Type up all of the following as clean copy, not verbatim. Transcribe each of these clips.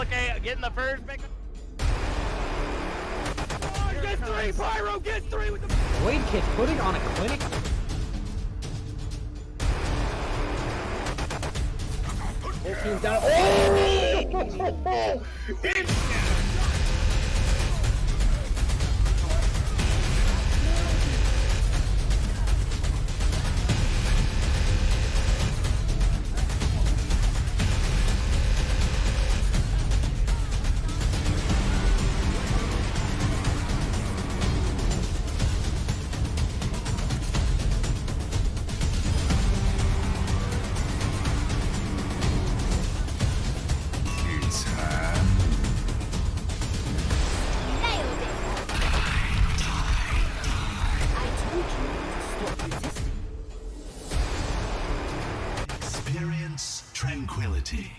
okay, getting the first pick. Oh, get three, Pyro, get three with the Blade Kid putting on a clinic. 14 down. Oh! Experience tranquility.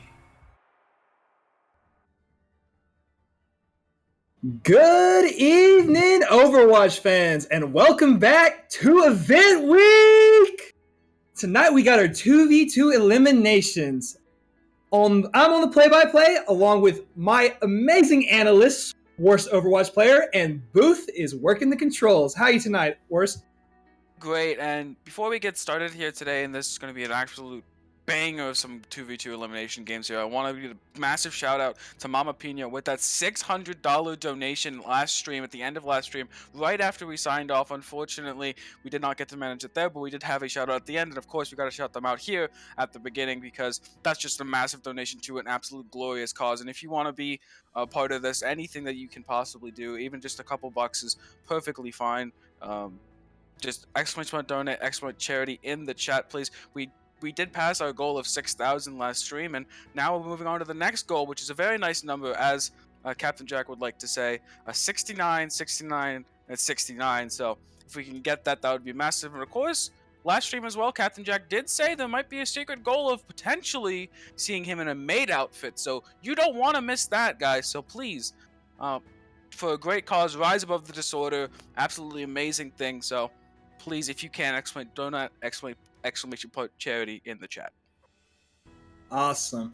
Good evening, Overwatch fans, and welcome back to Event Week! Tonight we got our 2v2 eliminations. I'm on the play-by-play along with my amazing analyst, Worst Overwatch player, and Booth is working the controls. How are you tonight, Worst? Great, and before we get started here today, and this is going to be an absolute banger of some 2v2 elimination games here, I want to give a massive shout out to Mama Pina with that $600 donation last stream, at the end of last stream, right after we signed off. Unfortunately, we did not get to manage it there, but we did have a shout out at the end, and of course we got to shout them out here at the beginning because that's just a massive donation to an absolute glorious cause. And if you want to be a part of this, anything that you can possibly do, even just a couple bucks is perfectly fine. Just exclamation donate, exclamation charity in the chat, please. We did pass our goal of 6,000 last stream, and now we're moving on to the next goal, which is a very nice number, as Captain Jack would like to say, 69, 69, and 69. So if we can get that, that would be massive. And of course, last stream as well, Captain Jack did say there might be a secret goal of potentially seeing him in a maid outfit. So you don't want to miss that, guys. So please, for a great cause, rise above the disorder. Absolutely amazing thing. So please, if you can, exclamation point charity in the chat. Awesome.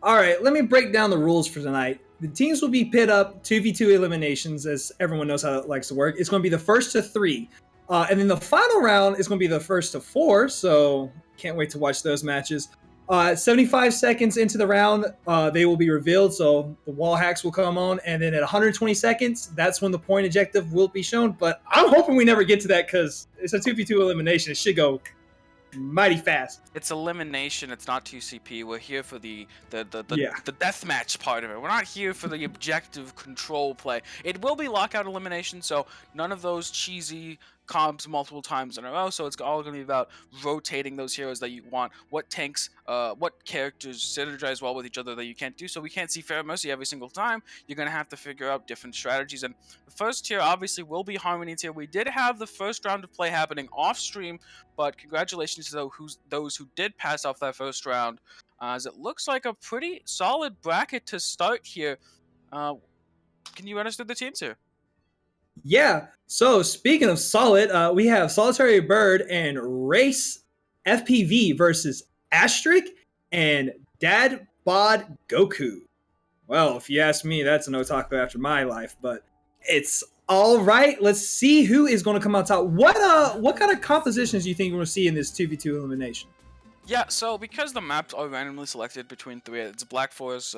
All right, let me break down the rules for tonight. The teams will be pit up 2v2 eliminations, as everyone knows how it likes to work. It's going to be the first to 3. And then the final round is going to be the first to 4, so can't wait to watch those matches. 75 seconds into the round, they will be revealed, so the wall hacks will come on, and then at 120 seconds, that's when the point objective will be shown. But I'm hoping we never get to that because it's a 2v2 elimination. It should go mighty fast. It's elimination. It's not 2CP. We're here for the deathmatch part of it. We're not here for the objective control play. It will be lockout elimination, so none of those cheesy comps multiple times in a row. So it's all going to be about rotating those heroes that you want. What tanks, what characters synergize well with each other that you can't do. So we can't see Fair Mercy every single time. You're going to have to figure out different strategies. And the first tier obviously will be Harmony tier. We did have the first round of play happening off stream, but congratulations to those who did pass off that first round, as it looks like a pretty solid bracket to start here. Can you run us through the teams here? Yeah, so speaking of solid, we have Solitary Bird and Race FPV versus Asterisk and Dad Bod Goku. Well, if you ask me, that's an otaku after my life, but it's all right. Let's see who is going to come out top. What kind of compositions do you think we're going to see in this 2v2 elimination? Yeah, so because the maps are randomly selected between 3, it's Black Forest,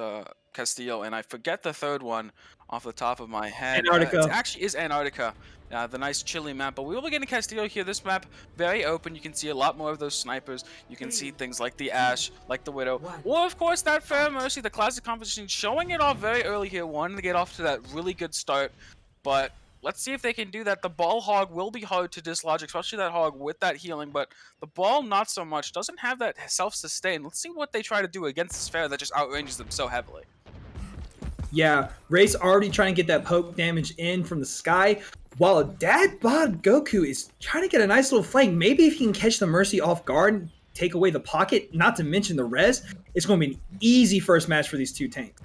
Castillo, and I forget the third one off the top of my head. Antarctica. It actually is Antarctica, the nice chilly map. But we will be getting Castillo here. This map, very open. You can see a lot more of those snipers. You can see things like the Ash, like the Widow. Or, of course, that Fair Mercy, the classic composition, showing it off very early here. Wanting to get off to that really good start. But let's see if they can do that. The Ball Hog will be hard to dislodge, especially that Hog with that healing, but the Ball not so much. Doesn't have that self-sustain. Let's see what they try to do against this Fair that just outranges them so heavily. Yeah, Race already trying to get that poke damage in from the sky, while Dad Bod Goku is trying to get a nice little flank. Maybe if he can catch the Mercy off guard and take away the pocket, not to mention the res, it's going to be an easy first match for these two tanks.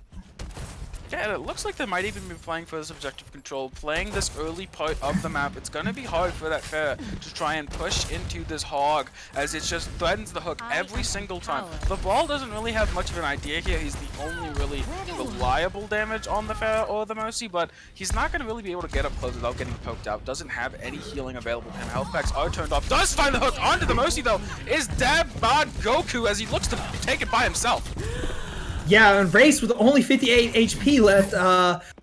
Yeah, and it looks like they might even be playing for this objective control, playing this early part of the map. It's gonna be hard for that Fair to try and push into this hog, as it just threatens the hook every single time. The Ball doesn't really have much of an idea here. He's the only really reliable damage on the Fair or the Mercy, but he's not gonna really be able to get up close without getting poked out. Doesn't have any healing available to him. Health packs are turned off. Does find the hook onto the Mercy though. Is Dad Bod Goku as he looks to take it by himself. Yeah, and Race with only 58 HP left.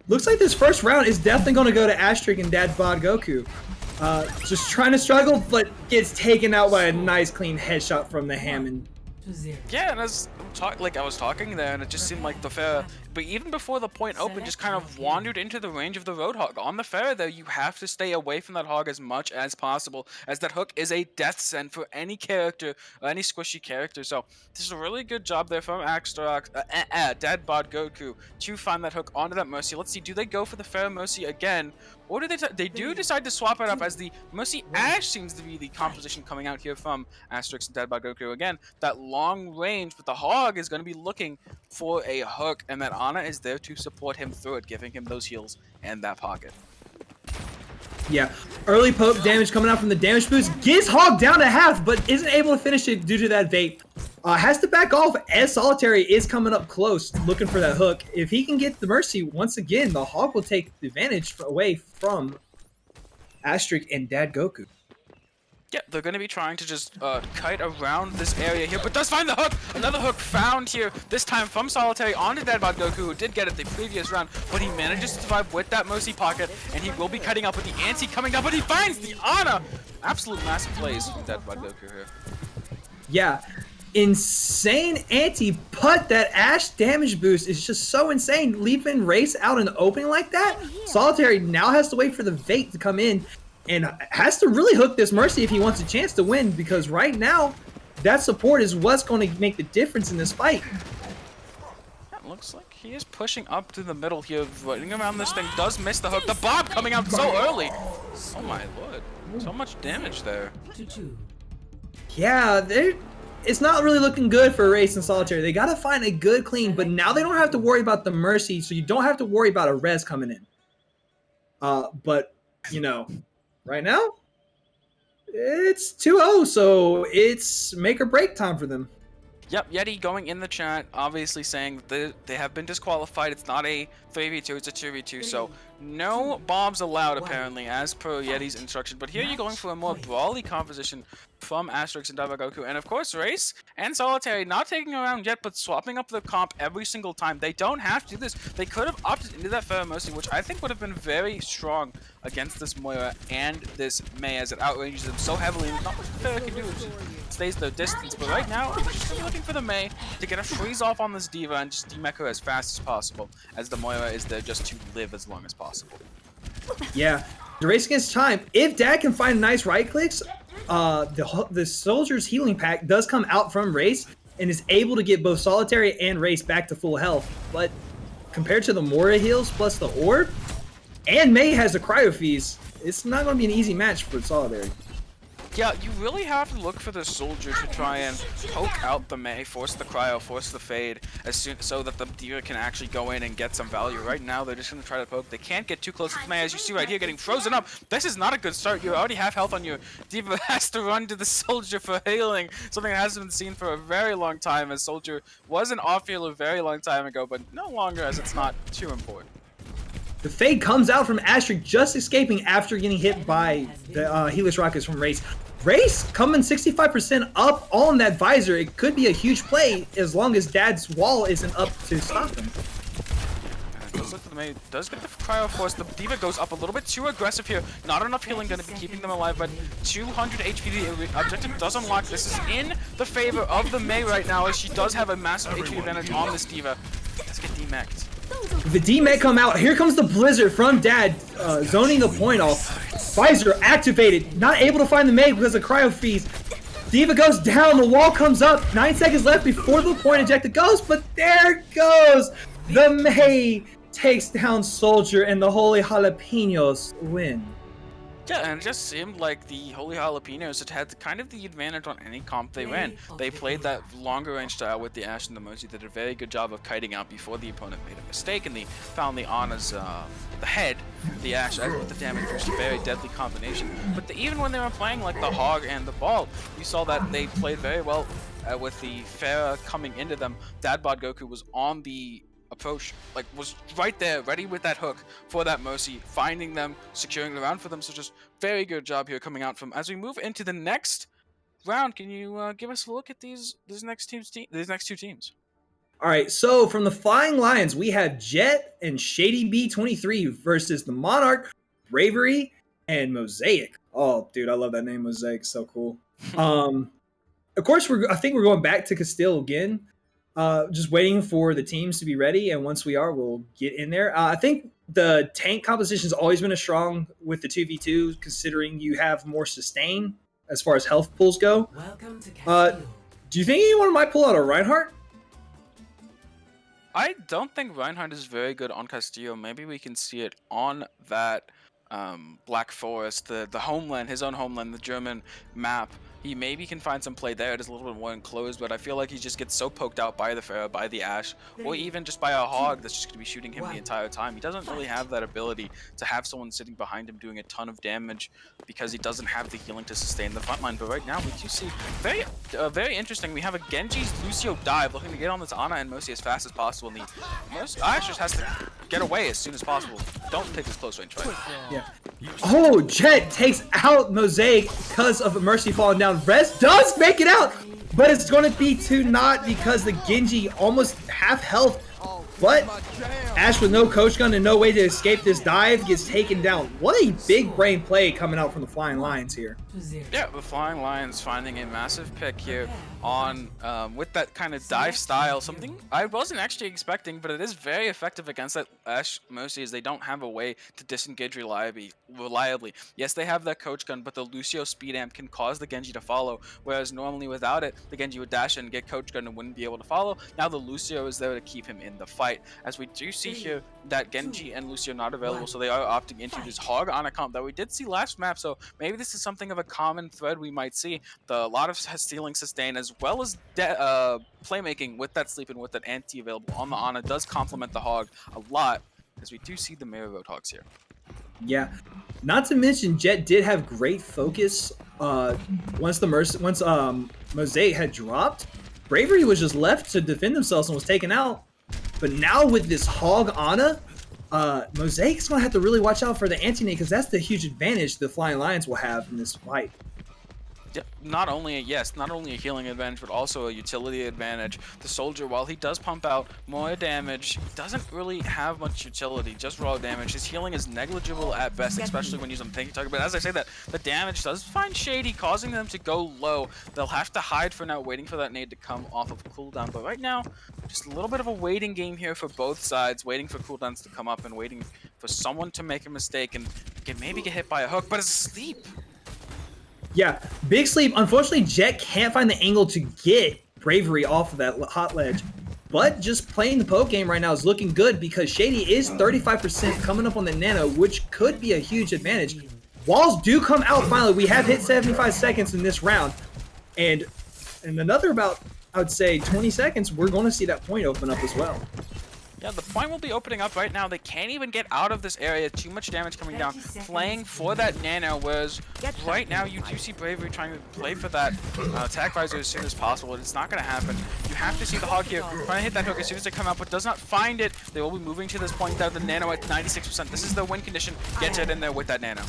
Looks like this first round is definitely going to go to Asterisk and Dad Bod Goku. Just trying to struggle, but gets taken out by a nice clean headshot from the Hammond. Yeah, and as I was talking there, and it just seemed like the Fair, but even before the point opened, just kind of wandered into the range of the Roadhog. On the Fair, though, you have to stay away from that hog as much as possible, as that hook is a death send for any character, or any squishy character. So this is a really good job there from Dad Bod Goku to find that hook onto that Mercy. Let's see, do they go for the Fair Mercy again? Or do they do decide to swap it up, as the Mercy Ash seems to be the composition coming out here from Asterix and Dad Bod Goku. Again, that long range, but the hog is going to be looking for a hook, and that Ana is there to support him through it, giving him those heals and that pocket. Yeah, early poke damage coming out from the damage boost. Gets Hog down to half, but isn't able to finish it due to that vape. Has to back off as Solitary is coming up close, looking for that hook. If he can get the Mercy, once again, the Hog will take the advantage away from Asterisk and Dad Goku. Yeah, they're going to be trying to just kite around this area here, but does find the hook! Another hook found here, this time from Solitary onto Dad Bod Goku, who did get it the previous round, but he manages to survive with that Mercy pocket, and he will be cutting up with the anti coming down, but he finds the Ana! Absolute massive plays from Dad Bod Goku here. Yeah, insane anti, but that Ash damage boost is just so insane, leaving Race out in the open like that. Solitary now has to wait for the vape to come in, and has to really hook this Mercy if he wants a chance to win, because right now, that support is what's going to make the difference in this fight. That looks like he is pushing up to the middle here, running around this thing, does miss the hook. The Bob coming out so early! Oh my lord, so much damage there. Yeah, it's not really looking good for Race and Solitary. They got to find a good clean, but now they don't have to worry about the Mercy, so you don't have to worry about a res coming in. But, you know, right now, it's 2-0, so it's make or break time for them. Yep, Yeti going in the chat, obviously saying that they have been disqualified. It's not a 3v2, it's a 2v2, so no bombs allowed apparently, as per Yeti's instruction. But here you're going for a more brawly composition from Asterix and Dad Bod Goku, and of course Race and Solitary not taking around yet, but swapping up the comp every single time. They don't have to do this. They could have opted into that Fair Mercy, which I think would have been very strong against this Moira and this Mei, as it outranges them so heavily, and not much Fair can do. It just stays their distance. But right now, we're just looking for the Mei to get a freeze off on this D.Va and just demech her as fast as possible, as the Moira is there just to live as long as possible. Yeah, the race against time. If Dad can find nice right clicks, the Soldier's healing pack does come out from Race and is able to get both Solitary and Race back to full health. But compared to the Moira heals plus the orb, and Mei has the cryo fees, it's not going to be an easy match for Solitary. Yeah, you really have to look for the Soldier to try and poke out the Mei, force the cryo, force the fade, so that the D.Va can actually go in and get some value. Right now, they're just going to try to poke. They can't get too close to the Mei, as you see right here, getting frozen up. This is not a good start. You already have health on your D.Va, has to run to the Soldier for healing, something that hasn't been seen for a very long time, as Soldier was an off-healer a very long time ago, but no longer, as it's not too important. The fade comes out from Asterisk, just escaping after getting hit by the Helix Rockets from Race. Race coming 65% up on that visor. It could be a huge play as long as Dad's wall isn't up to stop him. Does look the Mei, does get the cryo force. The D.Va goes up a little bit too aggressive here. Not enough healing going to be keeping them alive, but 200 HP. The objective does unlock. This is in the favor of the Mei right now, as she does have a massive HP advantage on this D.Va. Let's get demeched. The D-Mech come out. Here comes the Blizzard from Dad, zoning the point off. Visor activated. Not able to find the Mei because of cryo fees. D.Va goes down. The wall comes up. 9 seconds left before the point ejected goes, but there it goes. The Mei takes down Soldier, and the Holy Jalapenos win. Yeah, and it just seemed like the Holy Jalapenos had had kind of the advantage on any comp they ran. They played that longer range style with the Ashe and the Mercy, did a very good job of kiting out before the opponent made a mistake, and they found the Ana's the head, the Ashe, with the damage boost, a very deadly combination. But even when they were playing like the Hog and the Ball, you saw that they played very well with the Pharah coming into them. Dadbod Goku was on the approach, like was right there ready with that hook for that Mercy, finding them, securing the round for them. So just very good job here coming out from. As we move into the next round, can you give us a look at these next two teams? All right, so from the Flying Lions, we have Jet and Shady B23 versus the Monarch, Bravery, and Mosaic. Oh, dude, I love that name, Mosaic. So cool. Of course, I think we're going back to Castile again. Just waiting for the teams to be ready, and once we are, we'll get in there. I think the tank composition has always been a strong with the 2v2, considering you have more sustain as far as health pools go. Welcome to Castile. Do you think anyone might pull out a Reinhardt? I don't think Reinhardt is very good on Castillo. Maybe we can see it on that Black Forest, the homeland, his own homeland, the German map. He maybe can find some play there. It is a little bit more enclosed, but I feel like he just gets so poked out by the Pharah, by the Ashe, or even just by a Hog that's just going to be shooting him the entire time. He doesn't really have that ability to have someone sitting behind him doing a ton of damage because he doesn't have the healing to sustain the front line. But right now, we do see very interesting. We have a Genji's Lucio dive looking to get on this Ana and Mercy as fast as possible. And the Ashe just has to get away as soon as possible. Don't take this close range fight. Yeah. Oh, Jet takes out Mosaic because of a Mercy falling down. Rez does make it out, but it's going to be to not because the Genji almost half health. But Ashe with no coach gun and no way to escape this dive gets taken down. What a big brain play coming out from the Flying Lions here. Yeah, the Flying Lions finding a massive pick here on with that kind of dive style, something I wasn't actually expecting, but it is very effective against that Ashe Mercy, as they don't have a way to disengage reliably. Yes, they have that coach gun, but the Lucio speed amp can cause the Genji to follow, whereas normally without it, the Genji would dash in and get coach gun and wouldn't be able to follow. Now the Lucio is there to keep him in the fight, as we do see here that Genji and Lucio not available, so they are opting into this Hog on a comp that we did see last map, so maybe this is something of a common thread we might see. A lot of stealing sustain as well as playmaking with that sleep and with that anti available on the Ana does complement the Hog a lot, as we do see the Mirror Roadhogs here. Yeah, not to mention Jet did have great focus. Once Mosaic had dropped, Bravery was just left to defend themselves and was taken out. But now with this Hog Ana, Mosaic's gonna have to really watch out for the anti-nade, because that's the huge advantage the Flying Lions will have in this fight. Yeah, not only a healing advantage, but also a utility advantage. The soldier, while he does pump out more damage, doesn't really have much utility, just raw damage. His healing is negligible at best, especially when using tanky target. But as I say that, the damage does find Shady, causing them to go low. They'll have to hide for now, waiting for that nade to come off of cooldown. But right now, just a little bit of a waiting game here for both sides, waiting for cooldowns to come up and waiting for someone to make a mistake and maybe get hit by a hook, but it's sleep. Yeah, big sleep. Unfortunately, Jet can't find the angle to get Bravery off of that hot ledge. But just playing the poke game right now is looking good, because Shady is 35% coming up on the Nano, which could be a huge advantage. Walls do come out finally. We have hit 75 seconds in this round. And in another about, I would say, 20 seconds, we're going to see that point open up as well. Yeah, the point will be opening up right now. They can't even get out of this area. Too much damage coming down. Playing for that Nano, whereas right now you do see Bravery trying to play for that attack visor as soon as possible. It's not going to happen. You have to see the Hog here trying to hit that hook as soon as they come out, but does not find it. They will be moving to this point down the Nano at 96%. This is the win condition. Get Jet in there with that Nano.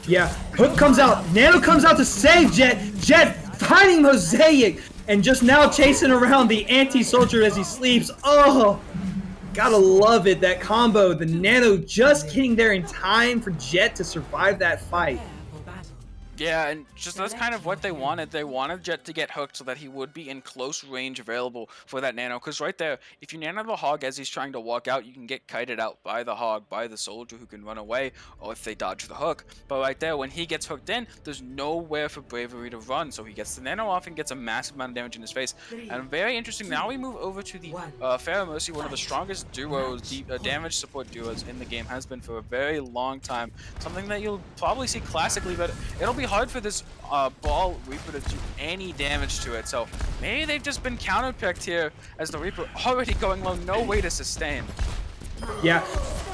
Yeah, hook comes out. Nano comes out to save Jet. Jet finding Mosaic and just now chasing around the anti-soldier as he sleeps. Oh! Gotta love it, that combo. The Nano just getting there in time for Jet to survive that fight. Yeah, and just that's kind of what they wanted. They wanted Jet to get hooked so that he would be in close range available for that nano. Because right there, if you nano the hog as he's trying to walk out, you can get kited out by the hog, by the soldier who can run away, or if they dodge the hook. But right there, when he gets hooked in, there's nowhere for Bravery to run. So he gets the nano off and gets a massive amount of damage in his face. And very interesting, now we move over to the Pharaoh Mercy, one of the strongest duos, damage support duos in the game, has been for a very long time. Something that you'll probably see classically, but it'll be hard for this Ball Reaper to do any damage to it. So maybe they've just been counterpicked here as the Reaper already going low, no way to sustain. Yeah,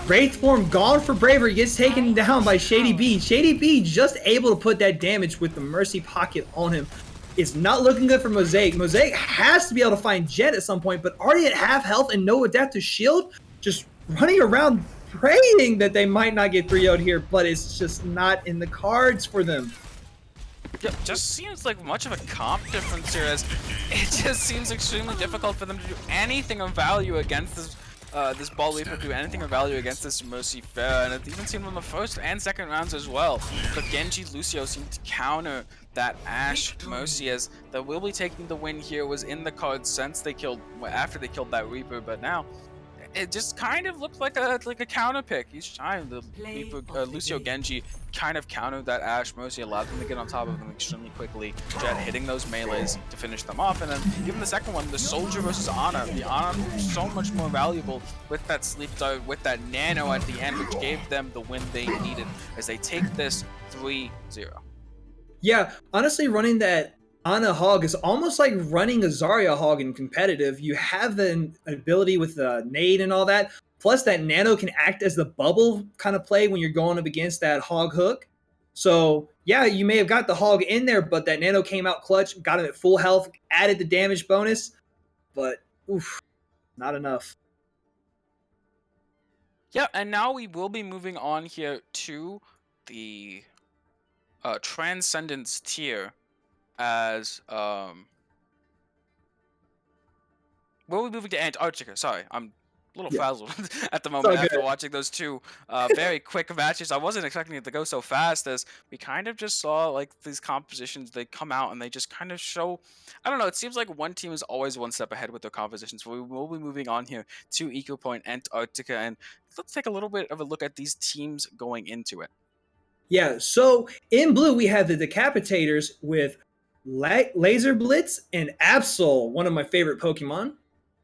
Wraith form gone for Bravery, gets taken down by Shady B. Shady B just able to put that damage with the Mercy Pocket on him. It's not looking good for Mosaic. Mosaic has to be able to find Jet at some point, but already at half health and no adaptive shield, just running around praying that they might not get 3-0'd here, but it's just not in the cards for them. Yeah, just seems like much of a comp difference here, as it just seems extremely difficult for them to do anything of value against this this Ball Reaper, do anything of value against this Mercy Fair, and it even seemed in the first and second rounds as well. But Genji Lucio seemed to counter that Ashe Mercy, as the will be taking the win here was in the cards since they killed, after they killed that Reaper, but now it just kind of looked like a counter pick each time. The Reaper, Lucio Genji kind of countered that Ashe Mercy, allowed them to get on top of them extremely quickly. Jet hitting those melees to finish them off, and then even the second one, the Soldier versus Ana. The Ana so much more valuable with that sleep dart, with that nano at the end, which gave them the win they needed as they take this 3-0. Yeah, honestly, running that Ana Hog is almost like running a Zarya Hog in competitive. You have the ability with the nade and all that, plus that nano can act as the bubble kind of play when you're going up against that Hog hook. So yeah, you may have got the Hog in there, but that nano came out clutch, got him at full health, added the damage bonus, but oof, not enough. Yeah, and now we will be moving on here to the Transcendence tier, as we'll be moving to Antarctica. Sorry, I'm a little frazzled at the moment after watching those two very quick matches. I wasn't expecting it to go so fast, as we kind of just saw like these compositions, they come out and they just kind of show, I don't know, it seems like one team is always one step ahead with their compositions. We will be moving on here to Eco Point Antarctica, and let's take a little bit of a look at these teams going into it. Yeah, so in blue we have the Decapitators with Laser Blitz and Absol, one of my favorite Pokemon,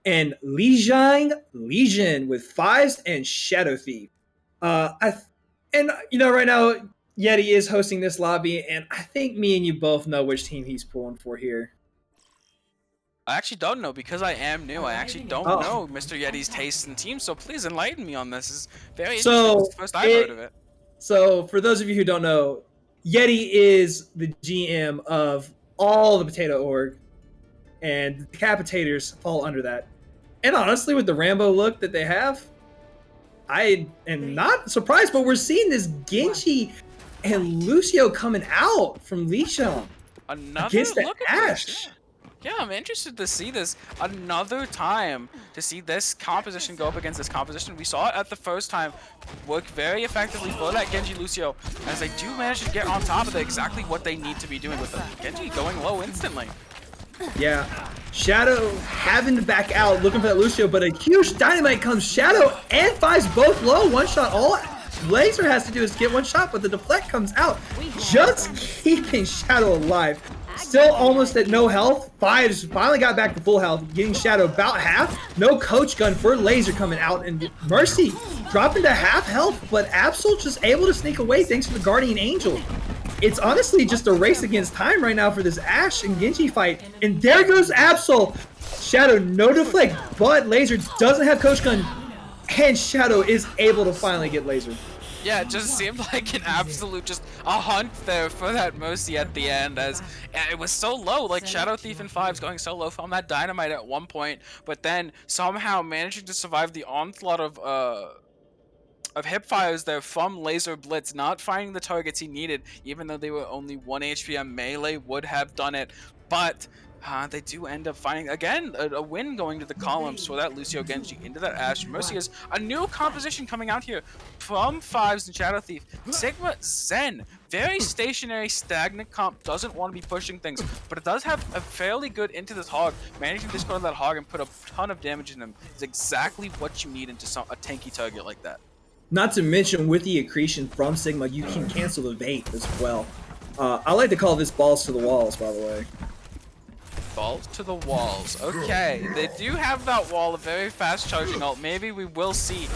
and Legion with 5s and Shadow Thief. Right now Yeti is hosting this lobby, and I think me and you both know which team he's pulling for here. I actually don't know, because I am new. I actually don't know Mr. Yeti's tastes and teams, so please enlighten me on this. It's very interesting. It's the first I've heard of it. So for those of you who don't know, Yeti is the GM of all the Potato Org, and the Decapitators fall under that. And honestly, with the Rambo look that they have, I am not surprised, but we're seeing this Genji and Lucio coming out from Lichon against the Ashe. Yeah, I'm interested to see this another time, to see this composition go up against this composition. We saw it at the first time work very effectively for that Genji Lucio, as they do manage to get on top of it, exactly what they need to be doing with the Genji going low instantly. Yeah, Shadow having to back out, looking for that Lucio, but a huge dynamite comes. Shadow and 5's both low, one shot. All Laser has to do is get one shot, but the deflect comes out, just keeping Shadow alive. Still almost at no health. 5's finally got back to full health, getting Shadow about half. No coach gun for Laser coming out, and Mercy dropping to half health, but Absol just able to sneak away thanks to the Guardian Angel. It's honestly just a race against time right now for this Ashe and Genji fight. And there goes Absol. Shadow, no deflect, but Laser doesn't have coach gun, and Shadow is able to finally get Laser. Yeah, it just seemed like an absolute, just a hunt there for that Mercy at the end, as it was so low, like Shadow Thief and 5's going so low from that dynamite at one point, but then somehow managing to survive the onslaught of hip fires there from Laser Blitz, not finding the targets he needed, even though they were only 1 HP. A melee would have done it, but They do end up finding, again, a win going to the columns for that Lucio Genji into that Ash. Mercy is a new composition coming out here from Fives and Shadow Thief. Sigma Zen, very stationary, stagnant comp, doesn't want to be pushing things, but it does have a fairly good into this Hog. Managing to discard that Hog and put a ton of damage in him is exactly what you need into a tanky target like that. Not to mention, with the accretion from Sigma, you can cancel the bait as well. I like to call this balls to the walls, by the way. Balls to the walls. Okay, they do have that wall, a very fast charging ult. Maybe we will see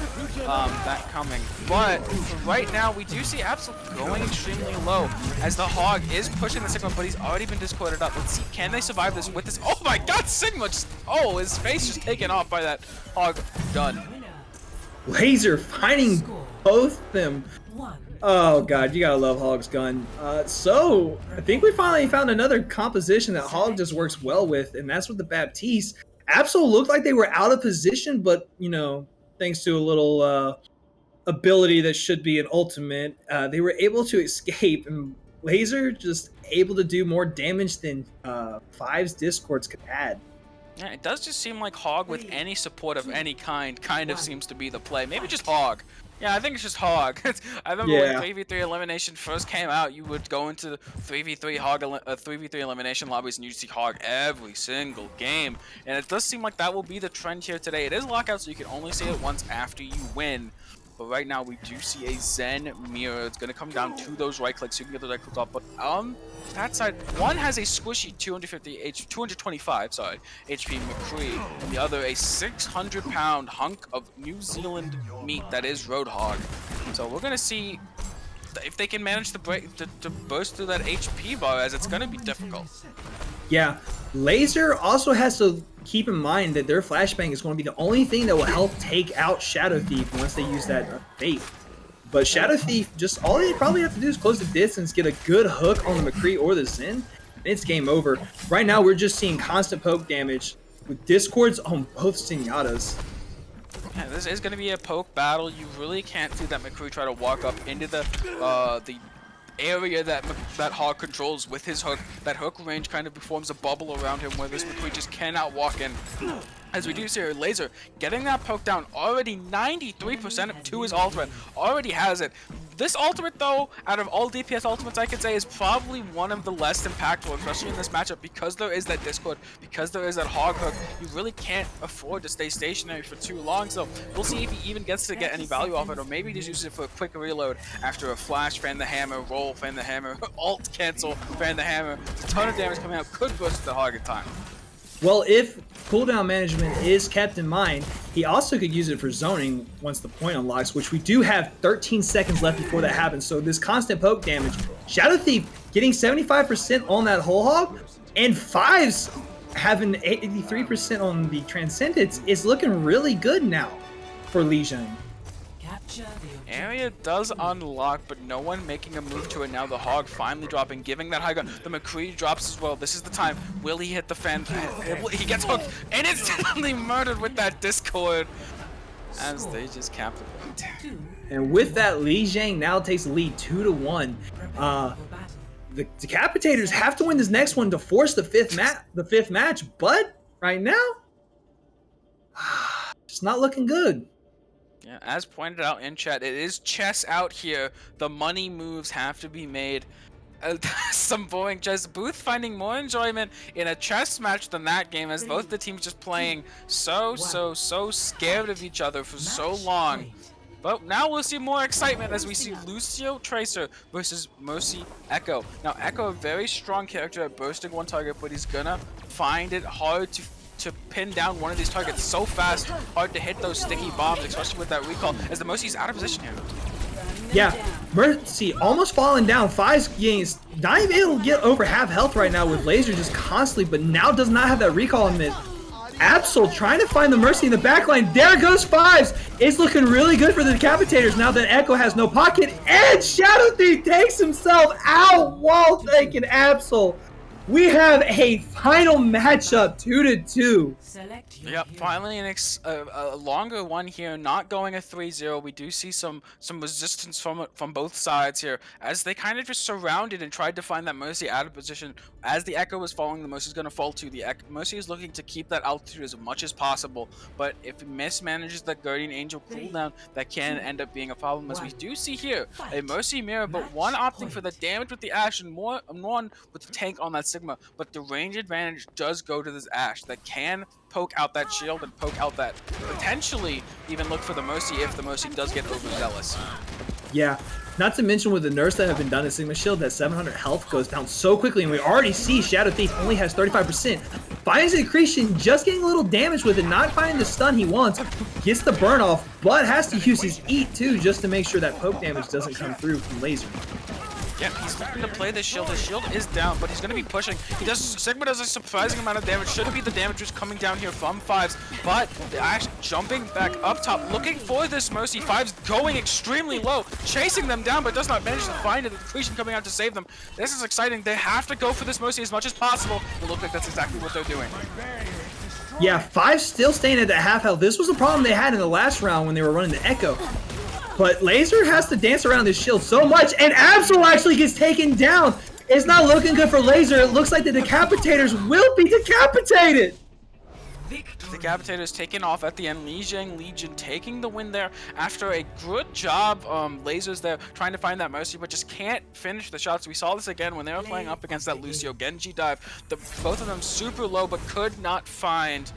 that coming. But right now, we do see Absol going extremely low as the Hog is pushing the Sigma, but he's already been discorded up. Let's see, can they survive this with this? Oh my god, Sigma just, oh, his face just taken off by that Hog. Done. Laser finding both them. Oh god, you gotta love Hog's gun. So I think we finally found another composition that Hog just works well with, and that's with the Baptiste. Absol looked like they were out of position, but you know, thanks to a little ability that should be an ultimate, they were able to escape, and Laser just able to do more damage than Five's Discords could add. Yeah, it does just seem like Hog with any support of any kind of seems to be the play. Maybe just Hog. Yeah, I think it's just Hog. I remember when 3v3 elimination first came out, you would go into the 3v3 Hog 3v3 elimination lobbies and you'd see Hog every single game. And it does seem like that will be the trend here today. It is lockout, so you can only see it once after you win. But right now, we do see a Zen mirror. It's going to come down to those right clicks. So you can get the right clicks off. But on that side, one has a squishy 225 HP McCree. And the other a 600-pound hunk of New Zealand meat that is Roadhog. So we're going to see if they can manage to burst through that HP bar, as it's going to be difficult. Yeah, Laser also has to keep in mind that their flashbang is going to be the only thing that will help take out Shadow Thief once they use that bait. But Shadow Thief, just all they probably have to do is close the distance, get a good hook on the McCree or the Zen, and it's game over. Right now, we're just seeing constant poke damage with Discords on both Senatas. Yeah, this is going to be a poke battle. You really can't see that McCree try to walk up into the area that Hog controls with his hook. That hook range kind of forms a bubble around him where this McCree just cannot walk in. As we do see here, Laser getting that poke down, already 93% to his ultimate, already has it. This ultimate, though, out of all DPS ultimates, I could say, is probably one of the less impactful, especially in this matchup, because there is that Discord, because there is that Hog hook. You really can't afford to stay stationary for too long, so we'll see if he even gets to get any value off it, or maybe just use it for a quick reload after a flash, fan the hammer, roll, fan the hammer, alt cancel, fan the hammer. A ton of damage coming out, could burst the Hog in time. Well, if cooldown management is kept in mind, he also could use it for zoning once the point unlocks, which we do have 13 seconds left before that happens. So this constant poke damage, Shadow Thief getting 75% on that whole Hog, and Fives having 83% on the Transcendence is looking really good now for Li Zhang. Area does unlock, but no one making a move to it now. The Hog finally dropping, giving that high gun. The McCree drops as well. This is the time. Will he hit the fan? He gets hooked and instantly murdered with that Discord as they just cap it. And with that, Li Zhang now takes the lead 2-1. The Decapitators have to win this next one to force the fifth match, but right now, it's not looking good. Yeah, as pointed out in chat, it is chess out here. The money moves have to be made. Some boring chess. Booth finding more enjoyment in a chess match than that game, as both the teams just playing so scared of each other for so long. But now we'll see more excitement as we see Lucio Tracer versus Mercy Echo. Now Echo, a very strong character at bursting one target, but he's gonna find it hard to pin down one of these targets so fast, hard to hit those sticky bombs, especially with that recall, as the Mercy's out of position here. Yeah, Mercy almost falling down. Fives gains, not even able to get over half health right now with Laser just constantly, but now does not have that recall in mid. Absol trying to find the Mercy in the backline. There goes Fives. It's looking really good for the Decapitators now that Echo has no pocket, and Shadow Thief takes himself out while taking Absol. We have a final matchup, 2-2. Yep, finally a longer one here, not going a 3-0. We do see some resistance from both sides here, as they kind of just surrounded and tried to find that Mercy out of position. As the Echo is falling, the Mercy is going to fall too. Mercy is looking to keep that altitude as much as possible, but if it mismanages that Guardian Angel cooldown, that can end up being a problem, as we do see here a Mercy mirror, but one opting for the damage with the Ashe and one with the tank on that Sigma, but the range advantage does go to this Ashe that can poke out that shield and poke out that, potentially even look for the Mercy if the Mercy does get overzealous. Yeah, not to mention with the nerfs that have been done to Sigma Shield, that 700 health goes down so quickly, and we already see Shadow Thief only has 35%. Finds Accretion, just getting a little damage with it, not finding the stun he wants, gets the burn off, but has to use his Eat too, just to make sure that poke damage doesn't come through from Laser. Yeah, he's looking to play this shield. His shield is down, but he's going to be pushing. Sigma does a surprising amount of damage. Should be the damage just coming down here from Fives, but the Ashe jumping back up top, looking for this Mercy. Fives going extremely low, chasing them down, but does not manage to find it. The Accretion coming out to save them. This is exciting. They have to go for this Mercy as much as possible. It looks like that's exactly what they're doing. Yeah, Fives still staying at that half health. This was a problem they had in the last round when they were running the Echo. But Laser has to dance around this shield so much, and Absol actually gets taken down. It's not looking good for Laser. It looks like the Decapitators will be decapitated. Decapitator's taken off at the end. Legion taking the win there after a good job. Lasers there trying to find that Mercy, but just can't finish the shots. We saw this again when they were playing up against that Lucio Genji dive. Both of them super low, but could not find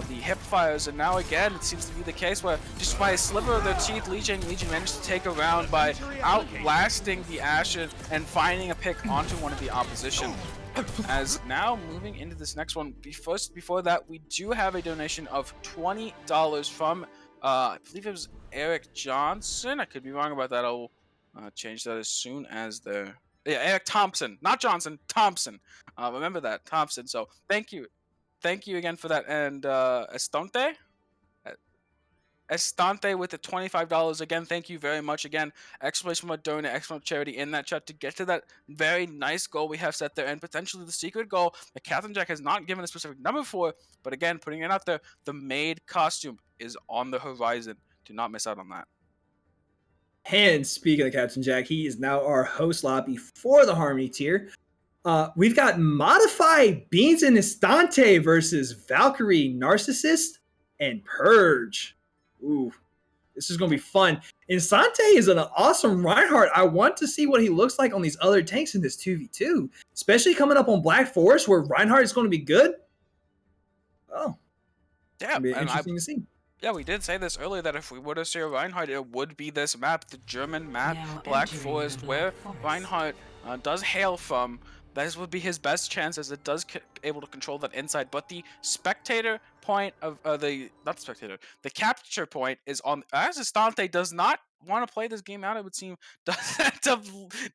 the hip fires, and now again it seems to be the case where just by a sliver of their teeth, Legion managed to take a round by outlasting the Ashe and finding a pick onto one of the opposition. As now moving into this next one, before that, we do have a donation of $20 from I believe it was Eric Johnson. I could be wrong about that. I'll change that as soon as they're Eric Thompson, not Johnson, Thompson. Remember that, Thompson. So thank you again for that. And Estante with the $25 again. Thank you very much again. Exclamation mark donor, exclamation charity in that chat to get to that very nice goal we have set there, and potentially the secret goal that Captain Jack has not given a specific number for, but again, putting it out there, the maid costume is on the horizon. Do not miss out on that. And speaking of Captain Jack, he is now our host lobby for the Harmony tier. We've got Modified Beans and Estante versus Valkyrie, Narcissist, and Purge. Ooh, this is going to be fun. Estante is an awesome Reinhardt. I want to see what he looks like on these other tanks in this 2v2, especially coming up on Black Forest where Reinhardt is going to be good. Oh, yeah, be interesting to see. Yeah, we did say this earlier that if we were to see a Reinhardt, it would be this map, the German map, Black Forest, where Reinhardt does hail from. This would be his best chance, as it does able to control that inside. But the spectator point of the capture point is on. As Estante does not want to play this game out, it would seem, does end up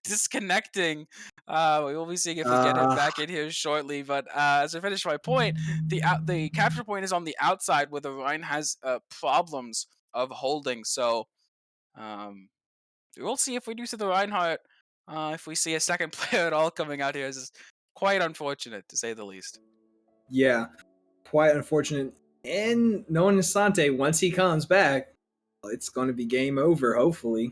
disconnecting. We will be seeing if we get him back in here shortly. But as I finish my point, the capture point is on the outside where the Rhine has problems of holding. So we'll see if we do see the Reinhardt. If we see a second player at all coming out here, is quite unfortunate, to say the least. Yeah, quite unfortunate. And knowing Asante, once he comes back, it's going to be game over, hopefully.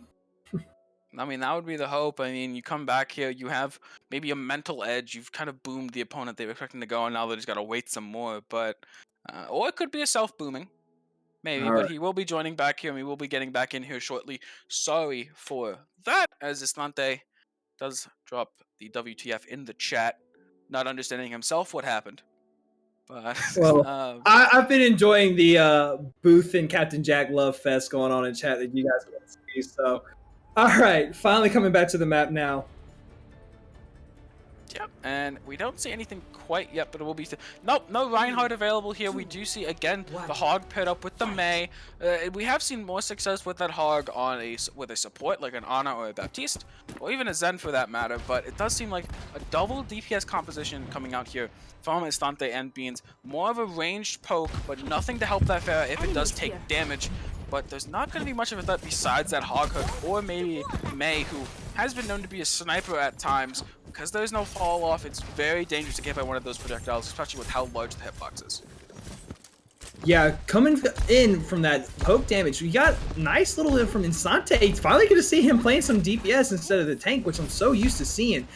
I mean, that would be the hope. I mean, you come back here, you have maybe a mental edge. You've kind of boomed the opponent they were expecting to go, and now they just got to wait some more. But or it could be a self-booming. Maybe, All but right. he will be joining back here, and we will be getting back in here shortly. Sorry for that, as Estante does drop the WTF in the chat, not understanding himself what happened. But well, I've been enjoying the Booth and Captain Jack love fest going on in chat that you guys can see. So, all right, finally coming back to the map now. Yep, and we don't see anything quite yet, but it will be... Nope, no Reinhardt available here. We do see, again, the Hog paired up with the Mei. We have seen more success with that Hog on with a support, like an Ana or a Baptiste, or even a Zen for that matter, but it does seem like a double DPS composition coming out here from Estante and Beans. More of a ranged poke, but nothing to help that Pharah if it does take damage. But there's not going to be much of a threat besides that Hog Hook, or maybe Mei, who has been known to be a sniper at times, because there's no fall off, it's very dangerous to get by one of those projectiles, especially with how large the hitbox is. Yeah, coming in from that poke damage, we got nice little hit from Insante. Finally get to see him playing some DPS instead of the tank, which I'm so used to seeing.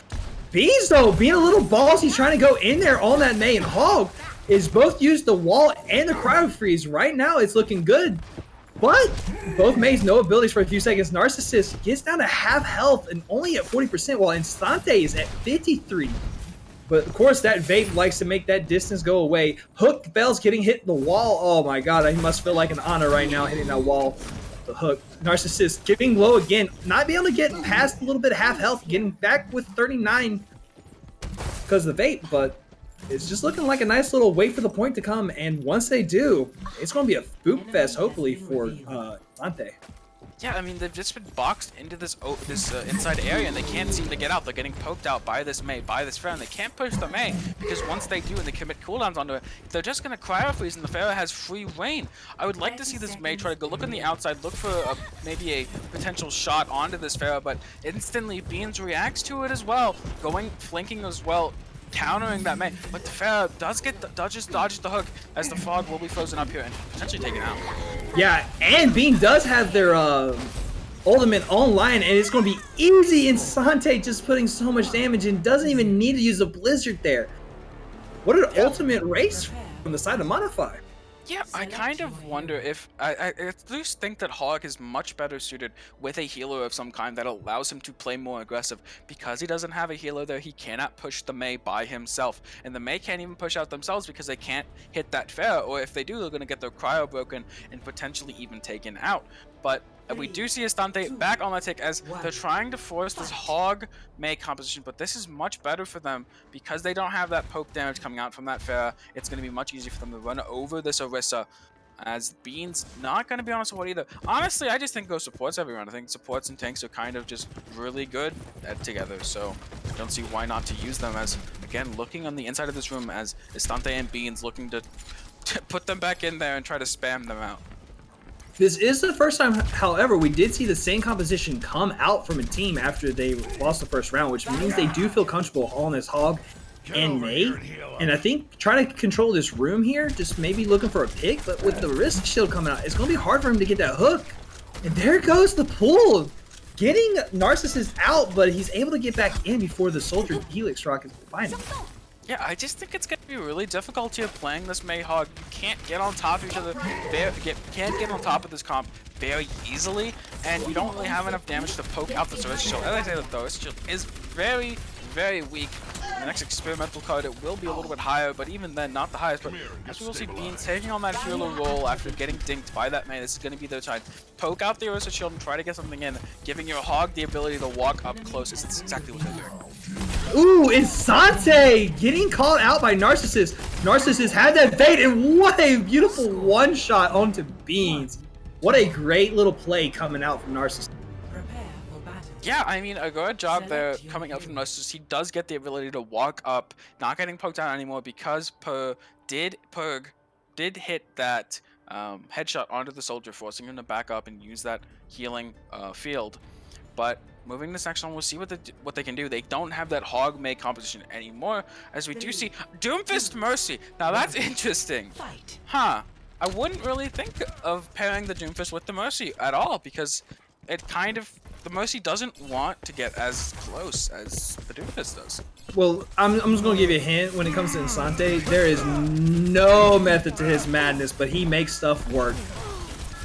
Beans, though, being a little ballsy, trying to go in there on that Mei, and Hog is both used the wall and the cryo freeze. Right now, it's looking good. But both Meis no abilities for a few seconds. Narcissist gets down to half health and only at 40%, while Instante is at 53. But of course, that vape likes to make that distance go away. Hook Bell's getting hit in the wall. Oh my god, he must feel like an honor right now hitting that wall. The Hook. Narcissist getting low again. Not being able to get past a little bit of half health. Getting back with 39 because of the vape. But it's just looking like a nice little wait for the point to come. And once they do, it's going to be a boop fest, hopefully, for Dante. Yeah, I mean, they've just been boxed into this inside area, and they can't seem to get out. They're getting poked out by this Mei, by this Pharah, and they can't push the Mei, because once they do and they commit cooldowns onto it, they're just going to cryo freeze, and the Pharah has free reign. I would like to see this Mei try to go look on the outside, look for maybe a potential shot onto this Pharah, but instantly Beans reacts to it as well, flanking as well, countering that Mei, but the Pharah does dodges the hook, as the fog will be frozen up here and potentially taken out. Yeah, and Bean does have their ultimate online, and it's going to be easy. Insante just putting so much damage and doesn't even need to use a blizzard there. What an ultimate race from the side of Modify. Yeah, I kind of wonder if I at least think that Hog is much better suited with a healer of some kind that allows him to play more aggressive. Because he doesn't have a healer there, he cannot push the Mei by himself, and the Mei can't even push out themselves because they can't hit that Pharah, or if they do, they're going to get their cryo broken and potentially even taken out. But we do see Estante back on that tick as they're trying to force this Hog Mei composition, but this is much better for them because they don't have that poke damage coming out from that Pharah. It's going to be much easier for them to run over this Orisa, as Bean's not going to be on support either. Honestly, I just think go supports every round. I think supports and tanks are kind of just really good together, so I don't see why not to use them. As, again, looking on the inside of this room as Estante and Bean's looking to put them back in there and try to spam them out. This is the first time, however, we did see the same composition come out from a team after they lost the first round, which means they do feel comfortable on this Hog and Mei. And I think trying to control this room here, just maybe looking for a pick, but with the Risk Shield coming out, it's going to be hard for him to get that hook. And there goes the pull. Getting Narcissus out, but he's able to get back in before the Soldier Helix Rocket can find him. Yeah, I just think it's going to be really difficult here playing this Mei Hog. You can't get on top of each other, can't get on top of this comp very easily, and you don't really have enough damage to poke out the Thirst Shield. As I say, the Thirst Shield is very, very weak. The next experimental card, it will be a little bit higher, but even then, not the highest. But as we will see, Beans taking on that healer role after getting dinked by that Mei. This is going to be their time. Poke out the Orisa Shield and try to get something in, giving your Hog the ability to walk up close. It's exactly what they're doing. Ooh, Insante getting called out by Narcissus. Narcissus had that bait, and what a beautiful one-shot onto Beans. What a great little play coming out from Narcissus. Yeah, I mean, a good job there coming out from Narcissus. He does get the ability to walk up, not getting poked out anymore, because Purg did hit that headshot onto the soldier, forcing him to back up and use that healing field. But moving this next one, we'll see what they can do. They don't have that Hog Mei composition anymore, as we do see Doomfist Mercy. Now that's interesting. Huh. I wouldn't really think of pairing the Doomfist with the Mercy at all, because it kind of, the Mercy doesn't want to get as close as the Doomfist does. Well, I'm just going to give you a hint. When it comes to Insante, there is no method to his madness, but he makes stuff work.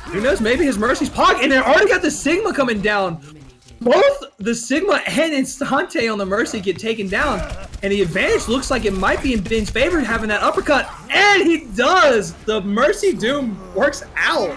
Who knows, maybe his Mercy's pocket, and they already got the Sigma coming down. Both the Sigma and Instante on the Mercy get taken down, and the advantage looks like it might be in Ben's favor having that uppercut, and he does! The Mercy Doom works out.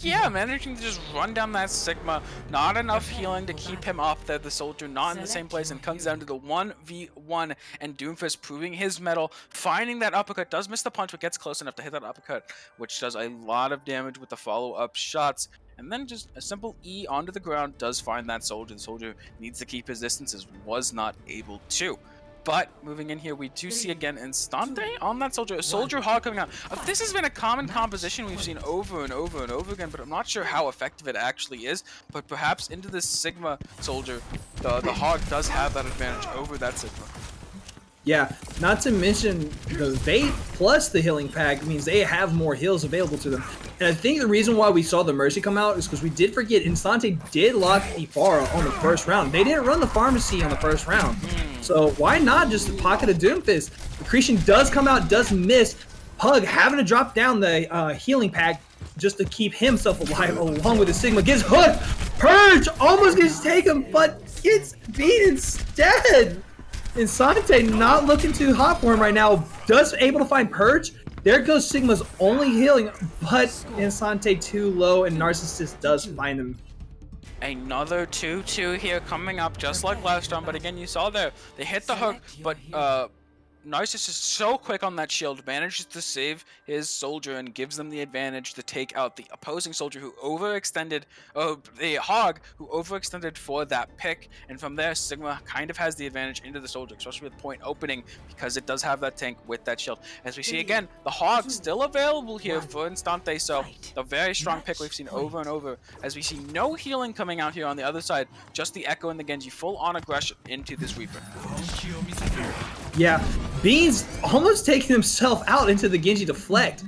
Yeah, managing to just run down that Sigma, not enough healing to keep him up there, the soldier not in the same place, and comes down to the 1v1, and Doomfist proving his mettle, finding that uppercut, does miss the punch, but gets close enough to hit that uppercut, which does a lot of damage with the follow-up shots. And then just a simple E onto the ground does find that soldier. The soldier needs to keep his distances, was not able to. But moving in here, we do see again Instante on that soldier. A soldier hog coming out. This has been a common composition we've seen over and over and over again, but I'm not sure how effective it actually is. But perhaps into this Sigma soldier, the hog does have that advantage over that Sigma. Yeah, not to mention the bait plus the healing pack means they have more heals available to them. And I think the reason why we saw the Mercy come out is because we did forget Instante did lock Ibarra on the first round. They didn't run the Pharmacy on the first round. So why not just pocket a Doomfist? Accretion does come out, does miss. Pug having to drop down the healing pack just to keep himself alive along with the Sigma. Gets hooked! Purge almost gets taken, but gets beat instead! Insante not looking too hot for him right now. Does able to find Purge. There goes Sigma's only healing, but Insante too low and Narcissist does find him. Another 2-2 here coming up just like last round, but again you saw there, they hit the hook, but Narcissus is so quick on that shield, manages to save his soldier and gives them the advantage to take out the opposing soldier who overextended, the hog who overextended for that pick, and from there Sigma kind of has the advantage into the soldier, especially with point opening because it does have that tank with that shield. As we see again, the hog still available here for Instante, so a very strong pick we've seen over and over, as we see no healing coming out here on the other side, just the Echo and the Genji full on aggression into this Reaper. Yeah, Beans almost taking himself out into the Genji deflect.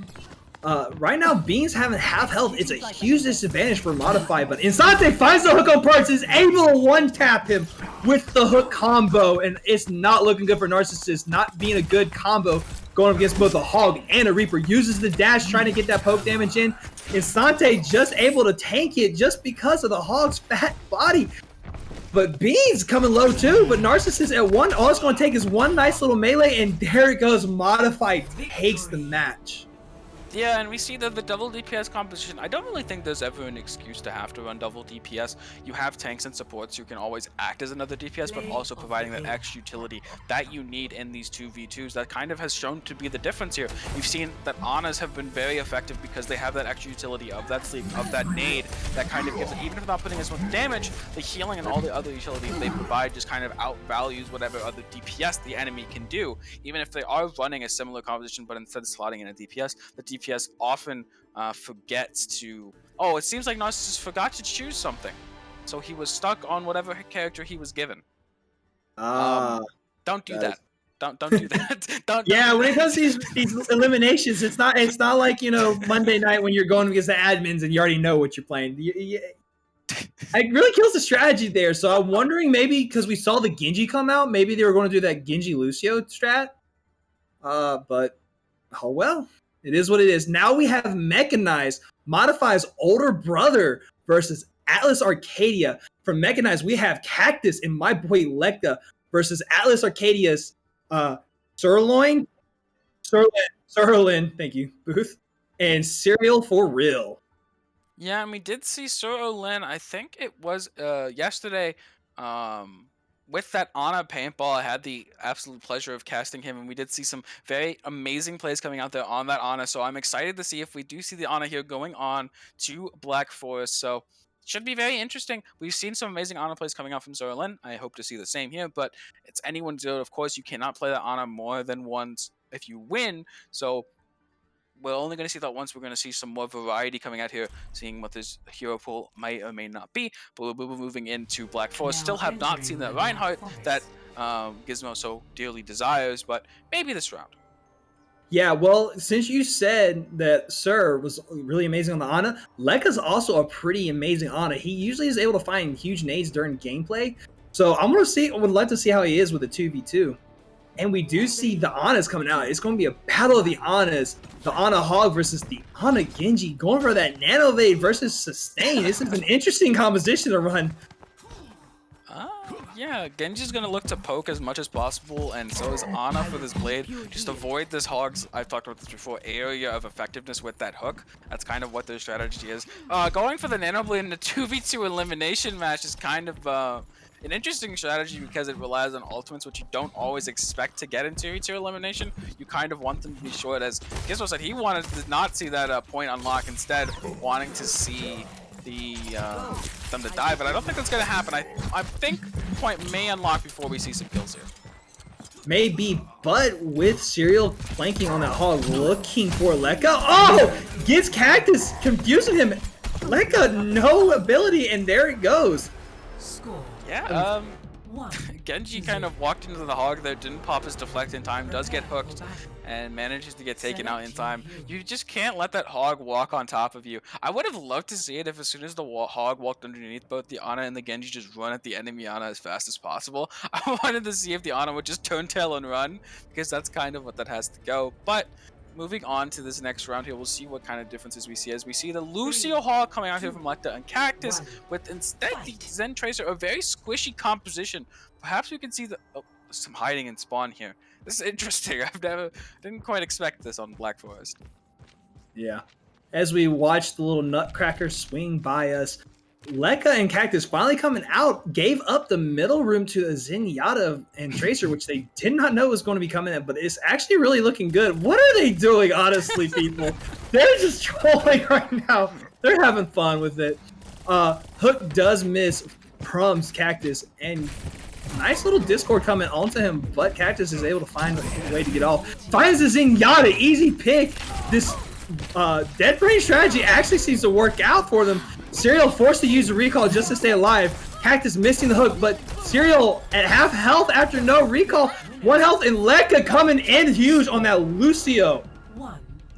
Right now, Beans having half health. It's a huge disadvantage for Modify, but Insante finds the hook on Parts, is able to one-tap him with the hook combo, and it's not looking good for Narcissist, not being a good combo going up against both a Hog and a Reaper. Uses the dash, trying to get that poke damage in. Insante just able to tank it just because of the Hog's fat body. But Beans coming low too, but Narcissist at one, all it's going to take is one nice little melee, and there it goes. Modified takes the match. Yeah, and we see that the double DPS composition, I don't really think there's ever an excuse to have to run double DPS. You have tanks and supports, you can always act as another DPS, but also providing that extra utility that you need in these 2v2s. That kind of has shown to be the difference here. We've seen that Anas have been very effective because they have that extra utility of that sleep, of that nade, that kind of gives it, even if not putting as much damage, the healing and all the other utilities they provide just kind of outvalues whatever other DPS the enemy can do. Even if they are running a similar composition, but instead of slotting in a DPS, the DPS often forgets to... Oh, it seems like Narcissus forgot to choose something. So he was stuck on whatever character he was given. Don't do that. Don't do that. don't. Yeah, when it comes to these eliminations, it's not like, you know, Monday night when you're going against the admins and you already know what you're playing. It really kills the strategy there. So I'm wondering, maybe because we saw the Genji come out, maybe they were going to do that Genji Lucio strat. But oh well. It is what it is. Now we have Mechanized, Modify's older brother versus Atlas Arcadia. From Mechanized, we have Cactus and my boy Lecta versus Atlas Arcadia's Sirloin, thank you, Booth, and Serial for Real. Yeah, and we did see Sir Olin, I think it was yesterday, with that Ana paintball. I had the absolute pleasure of casting him, and we did see some very amazing plays coming out there on that Ana, so I'm excited to see if we do see the Ana here going on to Black Forest, so should be very interesting. We've seen some amazing Ana plays coming out from Zorlin. I hope to see the same here, but it's anyone's field. Of course, you cannot play that Ana more than once if you win, so we're only going to see that once. We're going to see some more variety coming out here, seeing what this hero pool may or may not be. But we're moving into Black Forest. Still have not seen that Reinhardt that Gizmo so dearly desires, but maybe this round. Yeah, well, since you said that Sir was really amazing on the Ana, Lekka's also a pretty amazing Ana. He usually is able to find huge nades during gameplay. So I would like to see how he is with the 2v2. And we do see the Anas coming out. It's going to be a battle of the Anas. The Ana Hog versus the Ana Genji. Going for that Nanovade versus Sustain. This is an interesting composition to run. Yeah, Genji's going to look to poke as much as possible, and so is Ana for this blade. Just avoid this Hog's, I've talked about this before, area of effectiveness with that hook. That's kind of what their strategy is. Going for the Nanoblade in a 2v2 elimination match is kind of... an interesting strategy because it relies on ultimates, which you don't always expect to get in 2v2 elimination. You kind of want them to be short, as Gizmo said he wanted to not see that point unlock, instead wanting to see them to die, but I don't think that's going to happen. I think point may unlock before we see some kills here. maybe, but with Serial flanking on that hog, looking for Lekka. Oh! Gets Cactus, confusing him. Lekka, no ability, and there it goes. Yeah, Genji kind of walked into the hog there, didn't pop his deflect in time, does get hooked, and manages to get taken out in time. You just can't let that hog walk on top of you. I would have loved to see it if as soon as the hog walked underneath both the Ana and the Genji, just run at the enemy Ana as fast as possible. I wanted to see if the Ana would just turn tail and run, because that's kind of what that has to go. But moving on to this next round here, we'll see what kind of differences we see as we see the Lucio hog coming out here from Lecta and Cactus, with instead the Zen Tracer, a very squishy composition. Perhaps we can see the some hiding in spawn here. This is interesting. Didn't quite expect this on Black Forest. Yeah. As we watch the little nutcracker swing by us, Lekka and Cactus finally coming out, gave up the middle room to a Zenyatta and Tracer, which they did not know was going to be coming in, but it's actually really looking good. What are they doing, honestly, people? They're just trolling right now. They're having fun with it. Hook does miss Prum's Cactus, and nice little Discord coming onto him, but Cactus is able to find a way to get off. Finds the Zenyatta, easy pick. This dead brain strategy actually seems to work out for them. Serial forced to use a recall just to stay alive. Cactus missing the hook, but Serial at half health after no recall. 1 health, and Lekka coming in huge on that Lucio.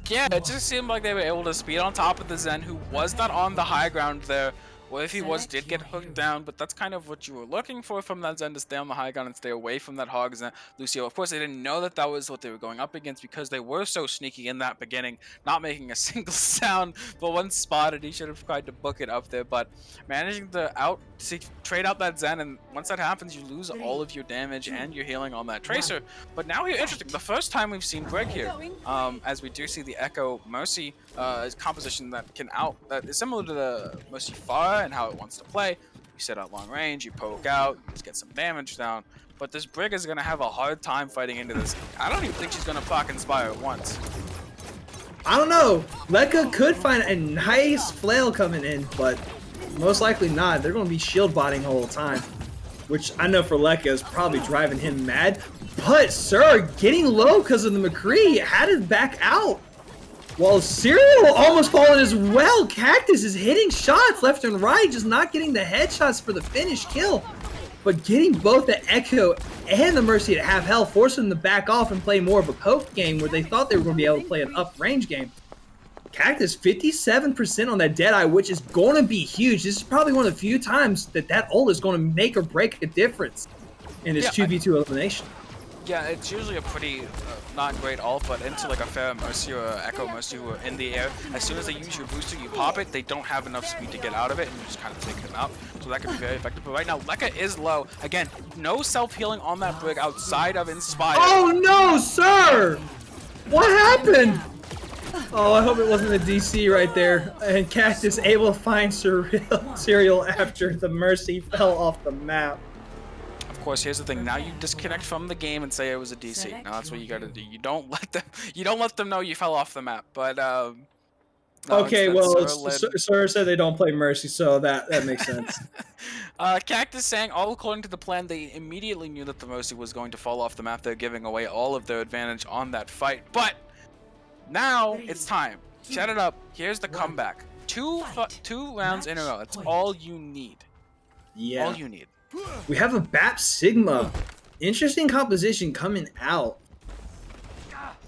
Yeah, it just seemed like they were able to speed on top of the Zen, who was not on the high ground there. Well, if he was, did get hooked down, but that's kind of what you were looking for from that Zen, to stay on the high ground and stay away from that hog Zen Lucio. Of course, they didn't know that that was what they were going up against, because they were so sneaky in that beginning, not making a single sound. But once spotted, he should have tried to book it up there, but managing to trade out that Zen, and once that happens, you lose all of your damage and your healing on that Tracer. But now here, interesting, the first time we've seen Brig here, as we do see the Echo Mercy composition that is similar to the Mercy Pharah and how it wants to play. You set out long range, you poke out, you just get some damage down. But this Brig is going to have a hard time fighting into this. I don't even think she's going to proc Inspire once. I don't know. Lekka could find a nice flail coming in, but most likely not. They're going to be shield botting the whole time, which I know for Lekka is probably driving him mad. But Sir, getting low because of the McCree, had to back out. While Serial almost fallen as well. Cactus is hitting shots left and right, just not getting the headshots for the finish kill. But getting both the Echo and the Mercy at half health, forcing them to back off and play more of a poke game where they thought they were going to be able to play an up range game. Cactus 57% on that Deadeye, which is going to be huge. This is probably one of the few times that ult is going to make or break a difference in this 2v2 elimination. Yeah, it's usually a pretty not great ult, but into like a Pharah Mercy or Echo Mercy who are in the air, as soon as they use your booster, you pop it, they don't have enough speed to get out of it, and you just kind of take them out. So that can be very effective. But right now, Lekka is low. Again, no self-healing on that Brig outside of Inspire. Oh no, Sir! What happened? Oh, I hope it wasn't a DC right there. And Cactus able to find Serial after the Mercy fell off the map. Of course, here's the thing. Now you disconnect from the game and say it was a DC. Now that's what you got to do. You don't let them know you fell off the map. But no, okay, well, Sir said they don't play Mercy, so that makes sense. Cactus saying, all according to the plan, they immediately knew that the Mercy was going to fall off the map. They're giving away all of their advantage on that fight. But now it's time. Shut it up. Here's the comeback. Two rounds in a row. That's all you need. Yeah. All you need. We have a BAP Sigma. Interesting composition coming out.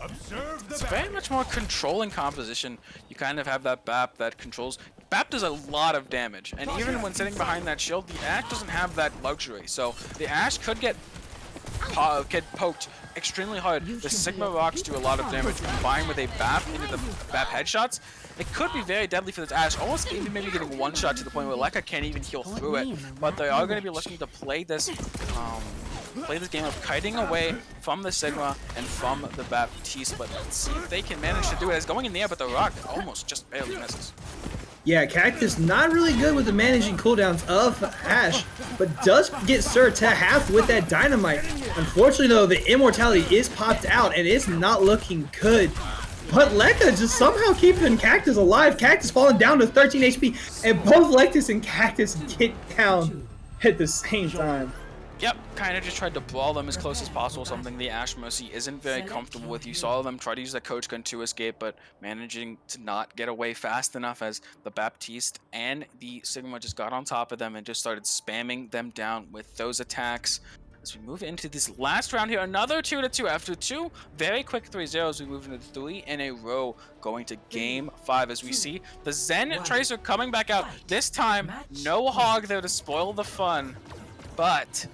It's very much more controlling composition. You kind of have that BAP that controls. BAP does a lot of damage, and even when sitting behind that shield, the Ashe doesn't have that luxury. So the Ashe could get poked extremely hard. The Sigma rocks do a lot of damage. Combined with a BAP into the BAP headshots, it could be very deadly for this Ashe. Almost even maybe getting one shot to the point where Lekka can't even heal through it. But they are going to be looking to play this game of kiting away from the Sigma and from the BAP T-split. Let's see if they can manage to do it. It's going in the air, but the rock almost just barely misses. Yeah, Cactus not really good with the managing cooldowns of Ashe, but does get Sir to half with that dynamite. Unfortunately, though, the immortality is popped out, and it's not looking good. But Lekka just somehow keeping Cactus alive. Cactus falling down to 13 HP, and both Lectus and Cactus get down at the same time. Yep, kind of just tried to brawl them as close as possible, something the Ash Mercy isn't very comfortable with. You saw them try to use the Coach Gun to escape, but managing to not get away fast enough as the Baptiste and the Sigma just got on top of them and just started spamming them down with those attacks. As we move into this last round here, another 2-2. After two very quick 3-0s, we move into 3 in a row, going to game 5. As we see the Zen Tracer coming back out. This time, no Hog there to spoil the fun, but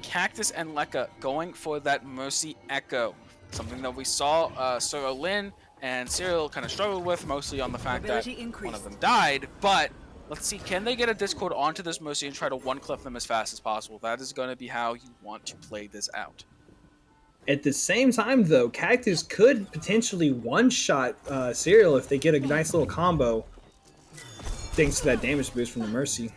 Cactus and Lekka going for that Mercy Echo. Something that we saw Sir Lin and Cyril kind of struggled with, mostly on the fact that one of them died, but let's see, can they get a Discord onto this Mercy and try to one-clip them as fast as possible? That is going to be how you want to play this out. At the same time, though, Cactus could potentially one-shot Cyril if they get a nice little combo, thanks to that damage boost from the Mercy.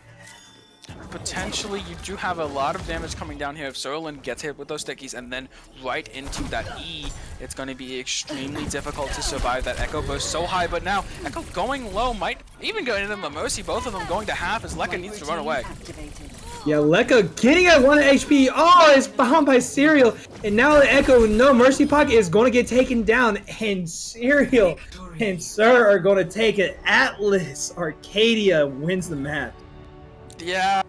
Potentially, you do have a lot of damage coming down here if Serlin gets hit with those stickies and then right into that E. It's going to be extremely difficult to survive that Echo burst so high, but now Echo going low might even go into the Mercy, both of them going to half as Lekka needs to run away. Yeah, Lekka getting at 1 HP. Oh, it's bound by Cyril. And now the Echo with no Mercy Pocket is going to get taken down. And Cyril and Sir are going to take it. Atlas Arcadia wins the match. Yeah,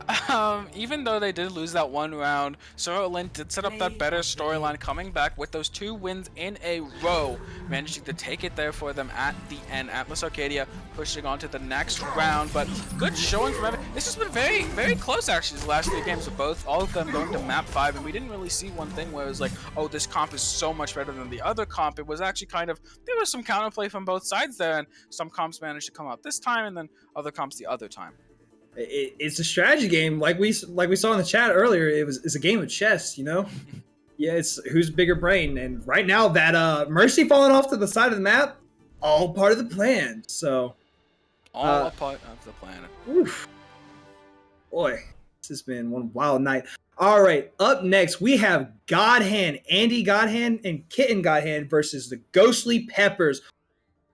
even though they did lose that one round, Sir Lin did set up that better storyline, coming back with those 2 wins in a row, managing to take it there for them at the end. Atlas Arcadia pushing on to the next round, but good showing from everyone. This has been very, very close actually, the last 3 games of all of them going to map 5, and we didn't really see one thing where it was like, oh, this comp is so much better than the other comp. It was actually kind of, there was some counterplay from both sides there, and some comps managed to come out this time, and then other comps the other time. It's a strategy game, like we saw in the chat earlier. It's a game of chess, you know. Yeah, it's who's bigger brain, and right now that Mercy falling off to the side of the map, all part of the plan. So, all a part of the plan. Oof. Boy, this has been one wild night. All right, up next we have Godhand, Andy Godhand, and Kitten Godhand versus the Ghostly Peppers,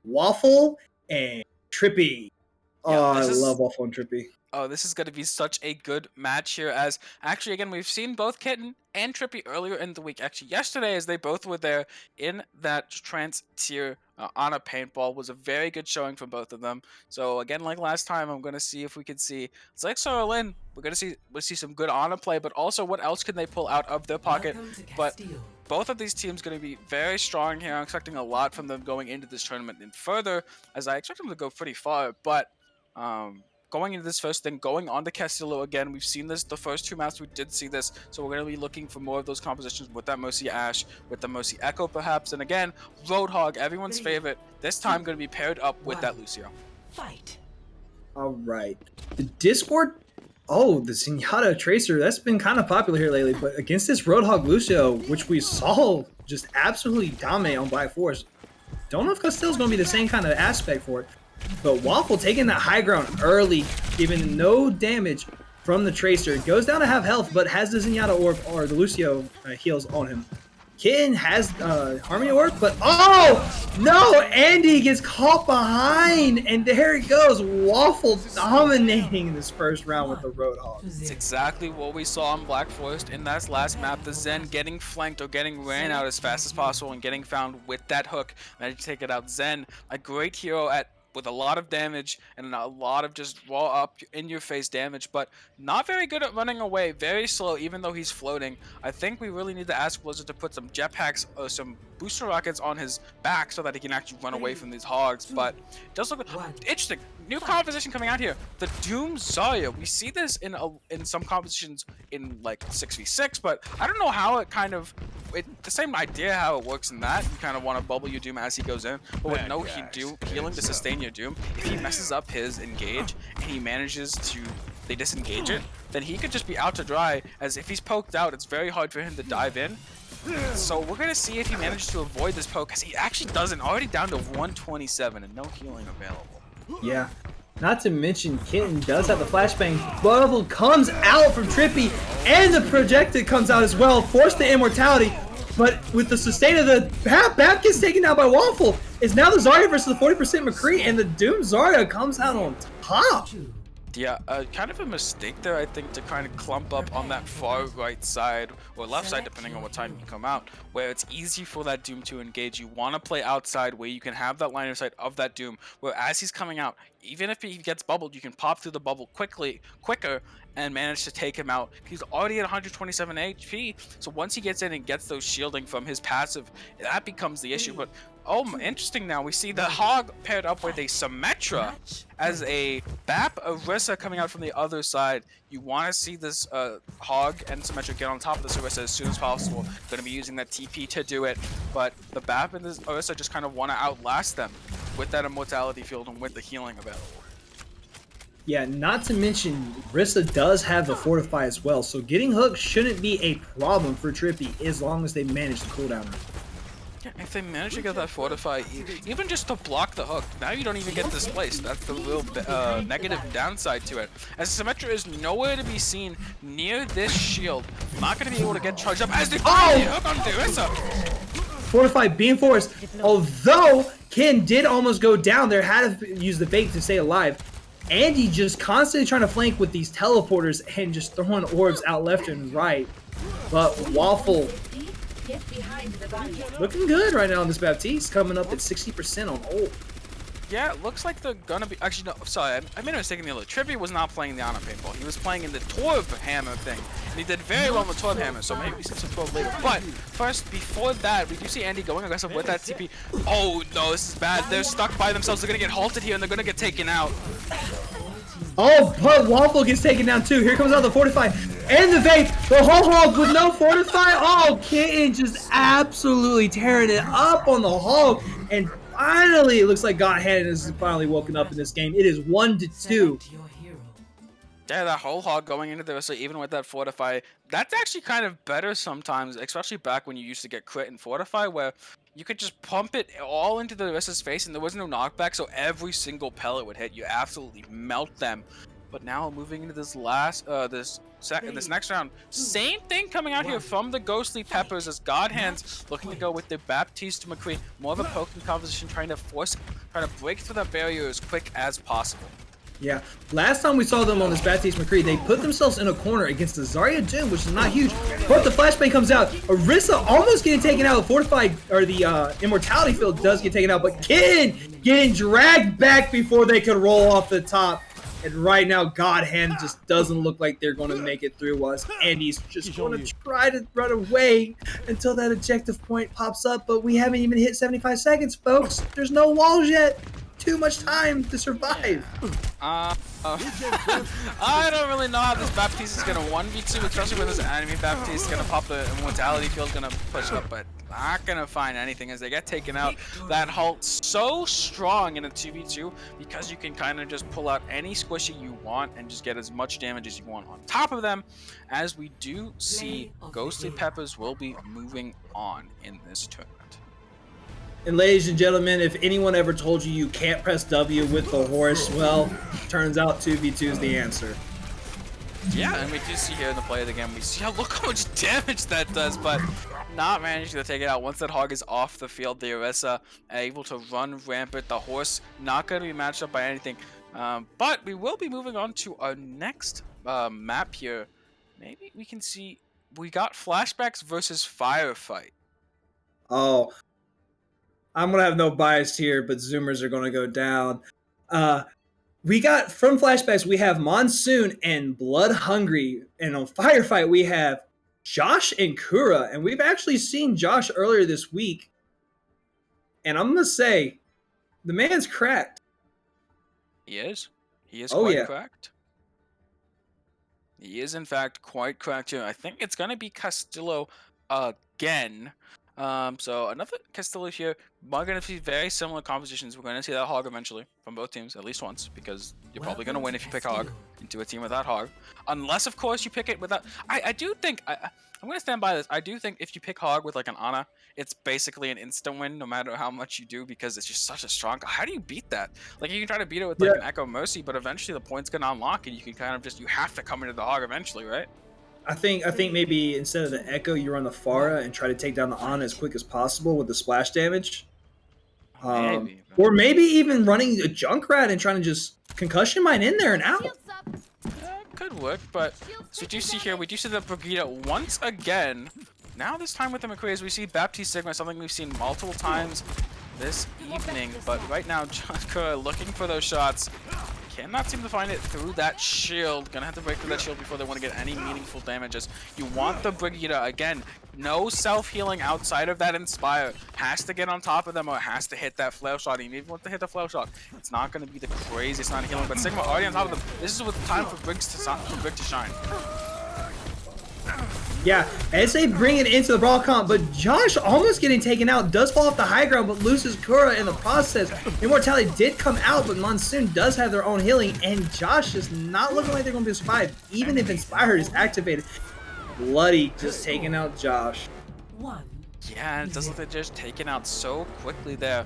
Waffle and Trippy. Yeah, oh, I love Waffle and Trippy. Oh, this is going to be such a good match here, as actually, again, we've seen both Kitten and Trippy earlier in the week. Actually, yesterday, as they both were there in that trance tier on a paintball, was a very good showing from both of them. So, again, like last time, I'm going to see if we can see, it's like Sorolin, we'll see some good Ana play, but also what else can they pull out of their pocket. But both of these teams going to be very strong here. I'm expecting a lot from them going into this tournament and further, as I expect them to go pretty far, but going into this first thing, going on to Castillo again, we've seen this the first 2 maps, we did see this, so we're going to be looking for more of those compositions with that Mercy Ash, with the Mercy Echo perhaps, and again, Roadhog, everyone's favorite, this time going to be paired up with that Lucio. Fight. All right, the Discord, the Zenyatta Tracer, that's been kind of popular here lately, but against this Roadhog Lucio, which we saw just absolutely dominate on Black Forest, don't know if Castillo's going to be the same kind of aspect for it. But Waffle taking that high ground early, giving no damage from the Tracer. Goes down to half health, but has the Zenyatta Orb or the Lucio heals on him. Kitten has Harmony Orb, but oh no! Andy gets caught behind, and there it goes. Waffle dominating in this first round with the Roadhog. It's exactly what we saw in Black Forest in that last map. The Zen getting flanked or getting ran out as fast as possible and getting found with that hook. Managed to take it out. Zen, a great hero with a lot of damage and a lot of just raw up in your face damage, but not very good at running away, very slow even though he's floating. I think we really need to ask Blizzard to put some jetpacks or some booster rockets on his back so that he can actually run away from these hogs, but it does look interesting. New composition coming out here, the Doom Zarya. We see this in some compositions in like 6v6, but I don't know how it kind of, the same idea how it works in that. You kind of want to bubble your Doom as he goes in, but with no healing to sustain your Doom, if he messes up his engage and he manages to disengage it, then he could just be out to dry, as if he's poked out, it's very hard for him to dive in. So we're going to see if he manages to avoid this poke, because he actually doesn't, already down to 127 and no healing available. Yeah. Not to mention, Kitten does have the flashbang. Bubble comes out from Trippy, and the projected comes out as well, forced to immortality. But with the sustain of the Bap gets taken down by Waffle. It's now the Zarya versus the 40% McCree, and the Doom Zarya comes out on top. Yeah, kind of a mistake there, I think, to kind of clump up on that far right side, or left side, depending on what time you come out, where it's easy for that Doom to engage. You want to play outside where you can have that line of sight of that Doom, where as he's coming out, even if he gets bubbled, you can pop through the bubble quicker, and manage to take him out. He's already at 127 HP, so once he gets in and gets those shielding from his passive, that becomes the issue. But oh, interesting now. We see the Hog paired up with a Symmetra as a BAP Orisa coming out from the other side. You want to see this Hog and Symmetra get on top of this Orisa as soon as possible. Going to be using that TP to do it, but the BAP and this Orisa just kind of want to outlast them with that Immortality Field and with the healing available. Yeah, not to mention, Rissa does have the Fortify as well, so getting hooked shouldn't be a problem for Trippy as long as they manage the cooldown. Yeah, if they manage to get that Fortify, even just to block the hook, now you don't even get displaced. That's the real negative downside to it. As Symmetra is nowhere to be seen near this shield, not going to be able to get charged up as they find the hook on Orisa. Fortify being forced, although Ken did almost go down there, had to use the bait to stay alive. Andy just constantly trying to flank with these teleporters and just throwing orbs out left and right. But Waffle looking good right now on this Baptiste, coming up at 60% on ult. Yeah, it looks like they're gonna be. Actually, no, sorry, I made a mistake in the other. Trippy was not playing the Honor Paintball. He was playing in the Torb Hammer thing. And he did very well in the Torb Hammer, so maybe we see some Torb later. But first, before that, we do see Andy going aggressive with that TP. Oh no, this is bad. They're stuck by themselves. They're gonna get halted here and they're gonna get taken out. Oh, but Waffle gets taken down too. Here comes out the Fortify and the vape. The whole hog with no Fortify. Oh, Kitten just absolutely tearing it up on the hog. And finally, it looks like God Hand has finally woken up in this game. It is 1-2. Yeah, that whole hog going into the, so even with that Fortify, that's actually kind of better sometimes, especially back when you used to get crit and Fortify, where you could just pump it all into the Orisa's face and there was no knockback, so every single pellet would hit. You absolutely melt them. But now moving into this last, this next round, same thing coming out here from the Ghostly Peppers as God Hands looking to go with the Baptiste McCree, more of a poking composition, trying to break through that barrier as quick as possible. Yeah, last time we saw them on this Baptiste McCree, they put themselves in a corner against the Zarya Doom, which is not huge, but the flashbang comes out. Orisa almost getting taken out. The Fortified, or the Immortality Field does get taken out, but Kid getting dragged back before they could roll off the top. And right now, God Hand just doesn't look like they're going to make it through us. Andy's just going to try to run away until that objective point pops up, but we haven't even hit 75 seconds, folks. There's no walls yet. Too much time to survive. I don't really know how this Baptiste is gonna 1v2, especially when this enemy Baptiste is gonna pop the Immortality Field, gonna push up, but not gonna find anything as they get taken out. That halt so strong in a 2v2 because you can kind of just pull out any squishy you want and just get as much damage as you want on top of them. As we do see, Ghostly Peppers will be moving on in this tournament. And ladies and gentlemen, if anyone ever told you you can't press W with the horse, well, turns out 2v2 is the answer. Yeah, and we do see here in the play of the game, we see look how much damage that does, but not managing to take it out. Once that hog is off the field, the Orisa able to run rampant. The horse not going to be matched up by anything. But we will be moving on to our next map here. Maybe we can see, we got Flashbacks versus Firefight. Oh, I'm going to have no bias here, but Zoomers are going to go down. We got, from Flashbacks, we have Monsoon and Blood Hungry. And on Firefight, we have Josh and Kura. And we've actually seen Josh earlier this week. And I'm going to say, the man's cracked. He is. He is quite cracked. He is, in fact, quite cracked here. I think it's going to be Castillo again. So another Castillo here. We're going to see very similar compositions. We're going to see that hog eventually from both teams, at least once, because you're probably going to win if you pick hog into a team with that hog. Unless, of course, you pick it without... I do think... I'm going to stand by this. I do think if you pick hog with like an Ana, it's basically an instant win no matter how much you do, because it's just such a strong... How do you beat that? Like, you can try to beat it with like an Echo Mercy, but eventually the point's going to unlock and you can kind of just... You have to come into the hog eventually, right? I think maybe instead of the Echo, you run the Pharah and try to take down the Ana as quick as possible with the splash damage. Or maybe even running a Junkrat and trying to just concussion mine in there and out. Could work, but so we do see here, we do see the Brigitte once again. Now this time with the McCree, as we see Baptiste Sigma, something we've seen multiple times this evening. But right now, Kura looking for those shots. Cannot seem to find it through that shield. Gonna have to break through that shield before they want to get any meaningful damages. You want the Brigitte, again, no self-healing outside of that Inspire. Has to get on top of them or has to hit that flail shot. And even with the hit the flail shot, it's not gonna be the craziest amount of healing. But Sigma already on top of them. This is what the time for Brig to shine. Yeah, as they bring it into the brawl comp, but Josh almost getting taken out, does fall off the high ground, but loses Kura in the process. Immortality did come out, but Monsoon does have their own healing, and Josh is not looking like they're going to be survived, even if Inspired is activated. Bloody just taking out Josh. Yeah, it does look like they're just taken out so quickly there.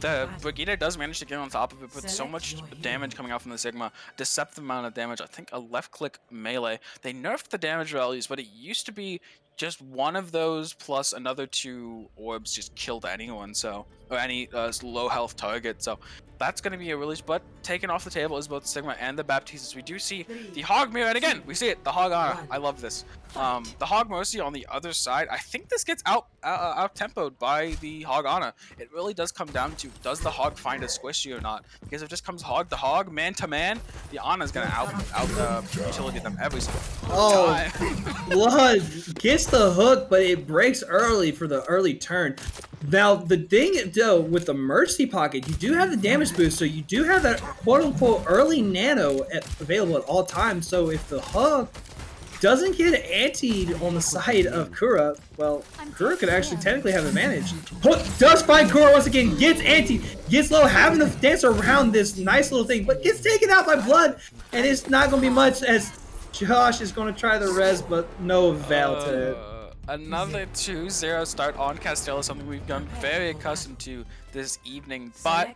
The Brigitte does manage to get on top of it with so much damage coming out from the Sigma. Deceptive amount of damage. I think a left click melee. They nerfed the damage values, but it used to be just one of those plus another 2 orbs just killed anyone, so, or any low health target. So that's going to be a release, but taken off the table is both the Sigma and the Baptistes. We do see the Hog Mirror, and again, we see it, the Hog Honor. I love this. The Hog Mercy on the other side, I think this gets out-tempoed by the Hog Honor. It really does come down to, does the Hog find a squishy or not? Because if it just comes Hog to Hog, man to man, the Honor's going to out-utility them every single time. Blood gets the hook, but it breaks early for the early turn. Now, the thing, though, with the Mercy Pocket, you do have the damage boost, so you do have that quote-unquote early nano available at all times. So if the Hog doesn't get antied on the side of Kura, well, Kura could actually technically have advantage. Hook does find Kura once again, gets anti, gets low, having to dance around this nice little thing, but gets taken out by Blood, and it's not going to be much as Josh is going to try the res, but no avail to it. Another 2-0 start on Castella, something we've gotten very accustomed to this evening, but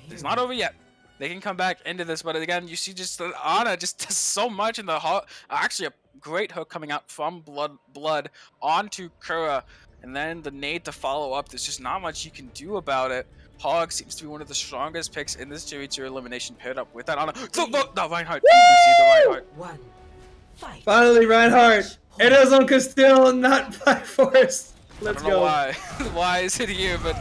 it's not over yet. They can come back into this, but again, you see just the Ana just does so much in the actually a great hook coming out from Blood onto Kura, and then the nade to follow up. There's just not much you can do about it. Hog seems to be one of the strongest picks in this 2v2 elimination, paired up with that Ana. The Reinhardt. We see the Reinhardt. Finally, Reinhardt. It is on Castile, not by Force. Let's I don't know go. why. Why is it here? But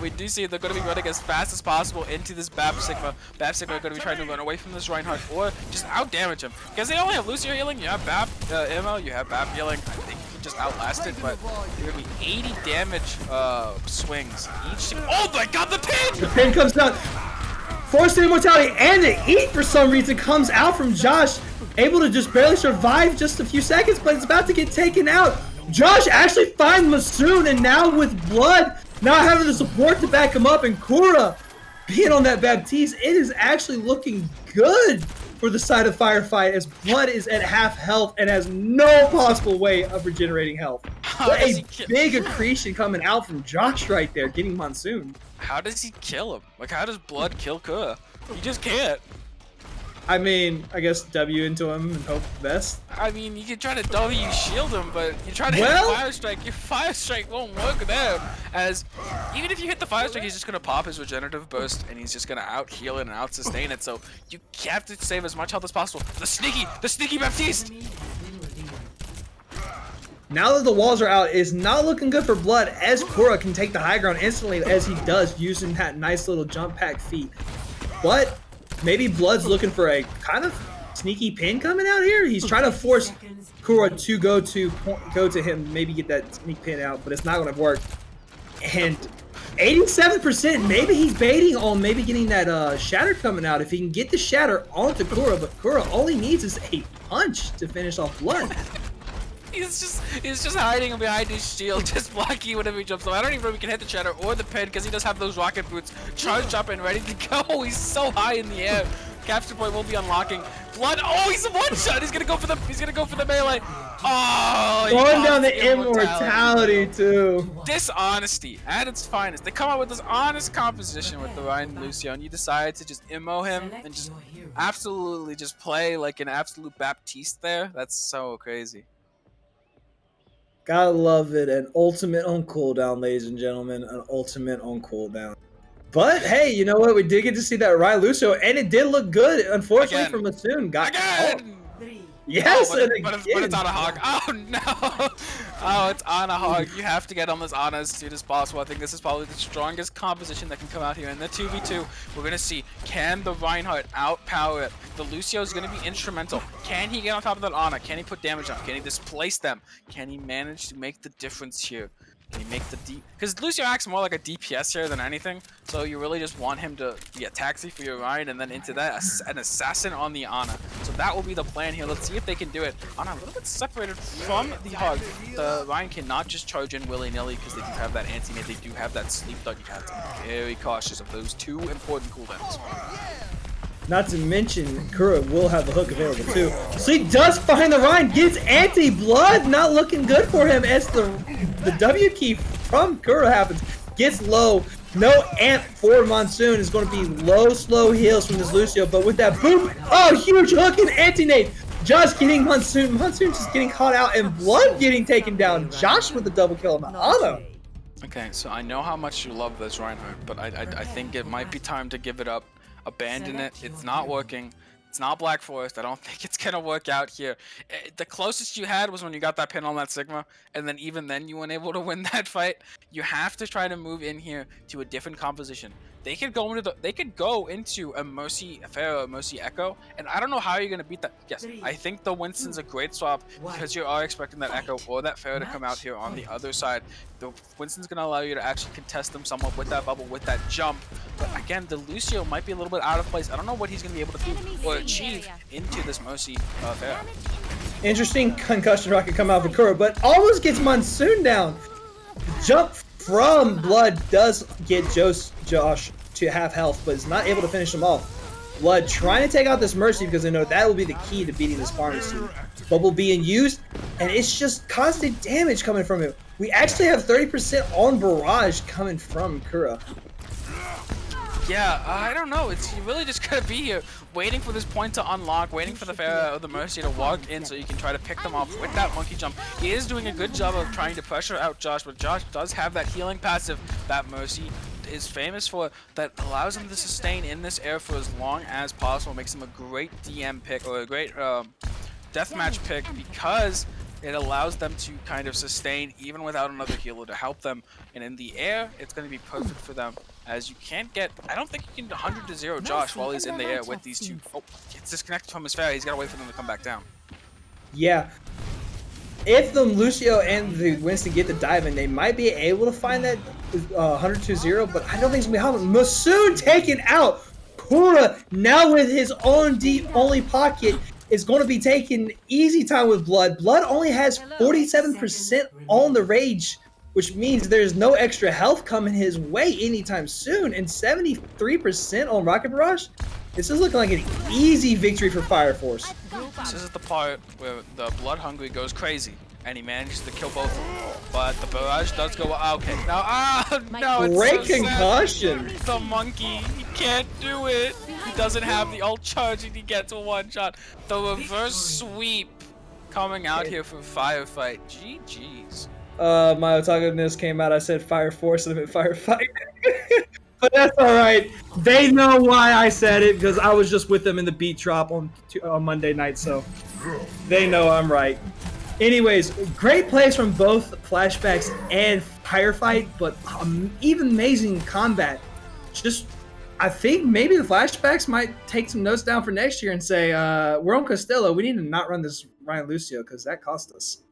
we do see they're going to be running as fast as possible into this Bap Sigma. Bap Sigma are going to be trying to run away from this Reinhardt or just out damage him. Because they only have Lucio healing, you have Bap ammo, you have Bap healing. I think you can just outlast it, but there are going to be 80 damage swings each. Oh my god, the pin! The pin comes out. Forced immortality and the eat for some reason comes out from Josh. Able to just barely survive just a few seconds, but it's about to get taken out. Josh actually finds Masoon, and now with Blood not having the support to back him up, and Kura being on that Baptiste, it is actually looking good for the side of Firefight as Blood is at half health and has no possible way of regenerating health. What a big accretion coming out from Josh right there, getting Monsoon. How does he kill him? Like, how does Blood kill Kura? He just can't. I mean, I guess W into him and hope for the best. I mean, you can try to W shield him, but you try to hit Fire Strike, your Fire Strike won't work there. As even if you hit the Fire Strike, he's just gonna pop his regenerative burst, and he's just gonna out heal it and out sustain it. So you have to save as much health as possible. The sneaky Baptiste. Now that the walls are out, it's not looking good for Blood as Kura can take the high ground instantly as he does using that nice little jump pack feat. But maybe Blood's looking for a kind of sneaky pin coming out here. He's trying to force Kura to go to him, maybe get that sneak pin out, but it's not going to work. And 87%, maybe he's baiting on maybe getting that shatter coming out. If he can get the shatter onto Kura, but Kura only needs is a punch to finish off Blood. He's just hiding behind his shield, just blocking whenever he jumps up. I don't even know if he can hit the shatter or the pin because he does have those rocket boots charged up and ready to go. He's so high in the air. Capture point will be unlocking. Blood. Oh, he's a one shot. He's gonna go for the melee. Oh, going down the immortality too. Dishonesty at its finest. They come out with this honest composition with the Ryan Lucio, and you decide to just immo him and just absolutely just play like an absolute Baptiste there. That's so crazy. Gotta love it. An ultimate on cooldown, ladies and gentlemen. An ultimate on cooldown. But hey, you know what? We did get to see that Ryan Lucio, and it did look good. Unfortunately Again. for Masoon, got Again! yes, Oh, and but again. it's on a hog. Oh no! Oh, it's on a hog. You have to get on this Ana as soon as possible. I think this is probably the strongest composition that can come out here in the 2v2. We're gonna see, can the Reinhardt outpower it? The Lucio is gonna be instrumental. Can he get on top of that Ana? Can he put damage on? Can he displace them? Can he manage to make the difference here? Can he make the D? Because Lucio acts more like a DPS here than anything, so you really just want him to be a taxi for your Ryan, and then into that, an assassin on the Ana. So that will be the plan here. Let's see if they can do it. Ana a little bit separated from the hog. The Ryan cannot just charge in willy-nilly because they do have that anti-mate. They do have that sleep dart. You have to be very cautious of those two important cooldowns. Not to mention, Kura will have the hook available too. So he does find the Ryan, gets anti-blood, not looking good for him as the W key from Kura happens. Gets low, no amp for Monsoon, is going to be low, slow heals from this Lucio, but with that boom, oh, huge hook and anti-nade. Josh getting Monsoon just getting caught out, and Blood getting taken down. Josh with the double kill on the Ana. Okay, so I know how much you love this Reinhardt, but I think it might be time to give it up. Abandon it. It's not working. It's not Black Forest. I don't think it's gonna work out here. The closest you had was when you got that pin on that Sigma, and then even then you weren't able to win that fight. You have to try to move in here to a different composition. They could go into a Mercy Pharaoh, Mercy Echo, and I don't know how you're gonna beat that. Yes, I think the Winston's a great swap because you are expecting that Echo or that Pharaoh to come out here on the other side. The Winston's gonna allow you to actually contest them somewhat with that bubble, with that jump. But again, the Lucio might be a little bit out of place. I don't know what he's gonna be able to do or achieve into this Mercy Pharaoh. Interesting concussion rocket come out for Kura, but almost gets Monsoon down. Jump from Blood does get Josh to half health, but is not able to finish him off. Blood trying to take out this Mercy because they know that will be the key to beating this pharmacy. Bubble being used, and it's just constant damage coming from him. We actually have 30% on Barrage coming from Kura. Yeah, I don't know. It's you really just gotta be here, waiting for this point to unlock, waiting for the Pharaoh or the Mercy to walk in so you can try to pick them off with that monkey jump. He is doing a good job of trying to pressure out Josh, but Josh does have that healing passive that Mercy is famous for that allows him to sustain in this air for as long as possible. Makes him a great DM pick or a great deathmatch pick because it allows them to kind of sustain even without another healer to help them. And in the air, it's going to be perfect for them as you can't get... I don't think you can 100 to 0 Josh while he's in the air with these two. Oh, it's disconnected from his Pharaoh. He's got to wait for them to come back down. Yeah. If the Lucio and the Winston get the dive in, they might be able to find that 100 to 0, but I don't think it's going to be happening. Masoon taken out. Kura now with his own deep only pocket is going to be taking easy time with Blood. Blood only has 47% on the Rage, which means there's no extra health coming his way anytime soon, and 73% on Rocket Barrage. This is looking like an easy victory for Fire Force. This is the part where the Blood Hungry goes crazy, and he manages to kill both of them. But the barrage does go... Okay, now... no, it's Great so concussion. Sad. The monkey, he can't do it. He doesn't have the ult charge and he gets a one-shot. The reverse sweep coming out here for Firefight. GG's. My otaku-ness came out. I said Fire Force and I meant Firefight. But that's all right. They know why I said it because I was just with them in the beat drop on Monday night, so they know I'm right. Anyways, great plays from both Flashbacks and Firefight, but even amazing combat. Just, I think maybe the Flashbacks might take some notes down for next year and say, we're on Costello. We need to not run this Ryan Lucio because that cost us.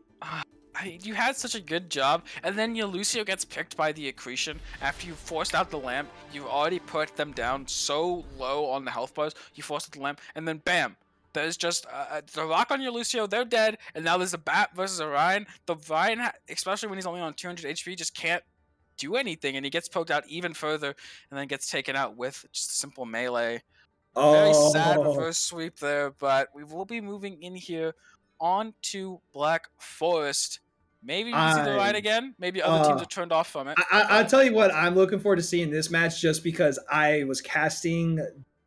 You had such a good job, and then your Lucio gets picked by the accretion. After you forced out the lamp, you've already put them down so low on the health bars. You forced out the lamp, and then bam, there's just the rock on your Lucio. They're dead, and now there's a Bat versus a Ryan. The Ryan, especially when he's only on 200 HP, just can't do anything, and he gets poked out even further, and then gets taken out with just a simple melee. Very sad reverse sweep there, but we will be moving in here onto Black Forest. Maybe we see the Ryan again. Maybe other teams are turned off from it. I'll tell you what, I'm looking forward to seeing this match just because I was casting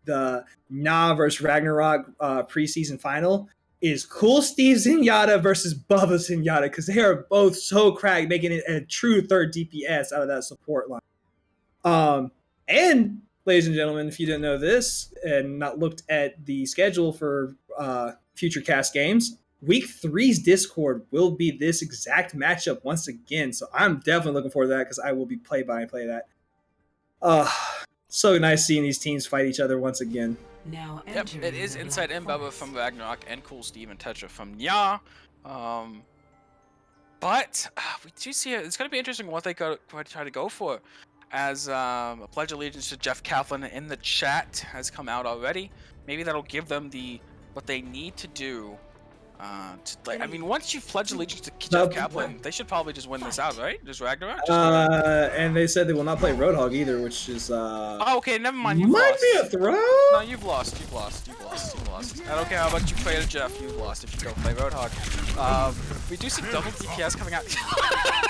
the Na versus Ragnarok preseason final. Is Cool Steve Zenyatta versus Bubba Zenyatta because they are both so cracked, making it a true third DPS out of that support line. And ladies and gentlemen, if you didn't know this and not looked at the schedule for future cast games, Week 3's Discord will be this exact matchup once again. So I'm definitely looking forward to that because I will be play that. So nice seeing these teams fight each other once again. Now Yep, it is Inside Mbaba from Ragnarok and Cool Steve and Tetra from Nya. But we do see it's going to be interesting what they try to go for. As a pledge allegiance to Jeff Kaplan in the chat has come out already. Maybe that'll give them what they need to do. I mean, once you pledge allegiance to Jeff Kaplan, they should probably just win this out, right? Just Ragnarok? And they said they will not play Roadhog either, which is Oh, okay, never mind. You've might lost. be a throw. No, you've lost. I don't care how much you play to Jeff. You've lost if you go play Roadhog. We do see double DPS coming out.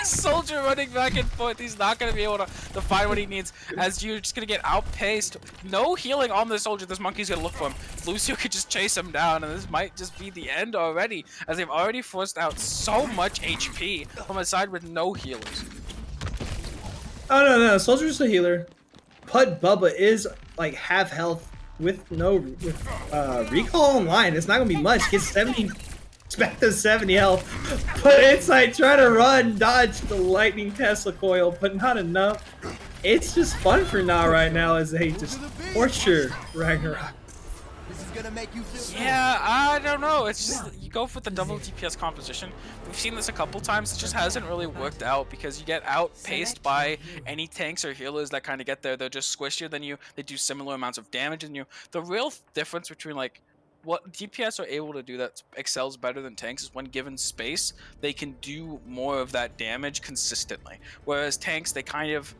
Soldier running back and forth. He's not going to be able to find what he needs, as you're just going to get outpaced. No healing on the soldier. This monkey's going to look for him. Lucio could just chase him down, and this might just be the end already, as they've already forced out so much HP from a side with no healers. Oh no, Soldier's a healer. But Bubba is like half health with recall online. It's not gonna be much. Gets 70, back to 70 health. But Insight trying to run, dodge the lightning Tesla coil, but not enough. It's just fun for now right now as they just torture Ragnarok. Yeah, I don't know. It's just you go for the double DPS composition. We've seen this a couple times. It just hasn't really worked out because you get outpaced by any tanks or healers that kind of get there. They're just squishier than you. They do similar amounts of damage than you. The real difference between like what DPS are able to do that excels better than tanks is when given space, they can do more of that damage consistently. Whereas tanks, they can't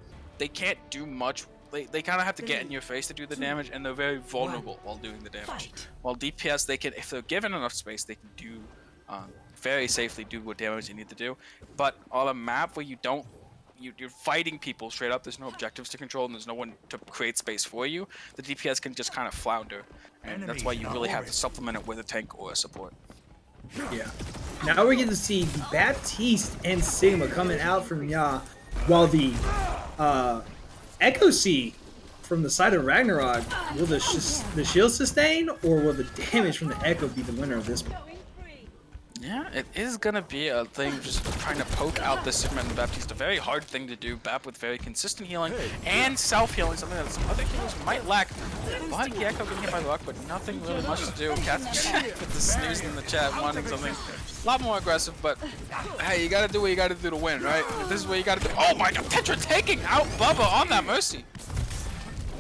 do much. They kind of have to get in your face to do the damage, and they're very vulnerable while doing the damage. While DPS, they can, if they're given enough space, they can do very safely do what damage you need to do. But on a map where you're fighting people straight up, there's no objectives to control, and there's no one to create space for you, the DPS can just kind of flounder, and that's why you really have to supplement it with a tank or a support. Yeah. Now we're getting to see Baptiste and Sigma coming out from Ya, while the Echo C from the side of Ragnarok, will the shield sustain, or will the damage from the Echo be the winner of this one? Yeah, it is gonna be a thing just trying to poke out the Sigma and the Baptiste. A very hard thing to do. Bap with very consistent healing and self-healing, something that some other healers might lack. But the Echo getting hit by the rock, but nothing really much to do. Catherine with the snooze in the chat, wanting something a lot more aggressive, but hey, you gotta do what you gotta do to win, right? This is what you gotta do. Oh my god, Tetra taking out Bubba on that Mercy.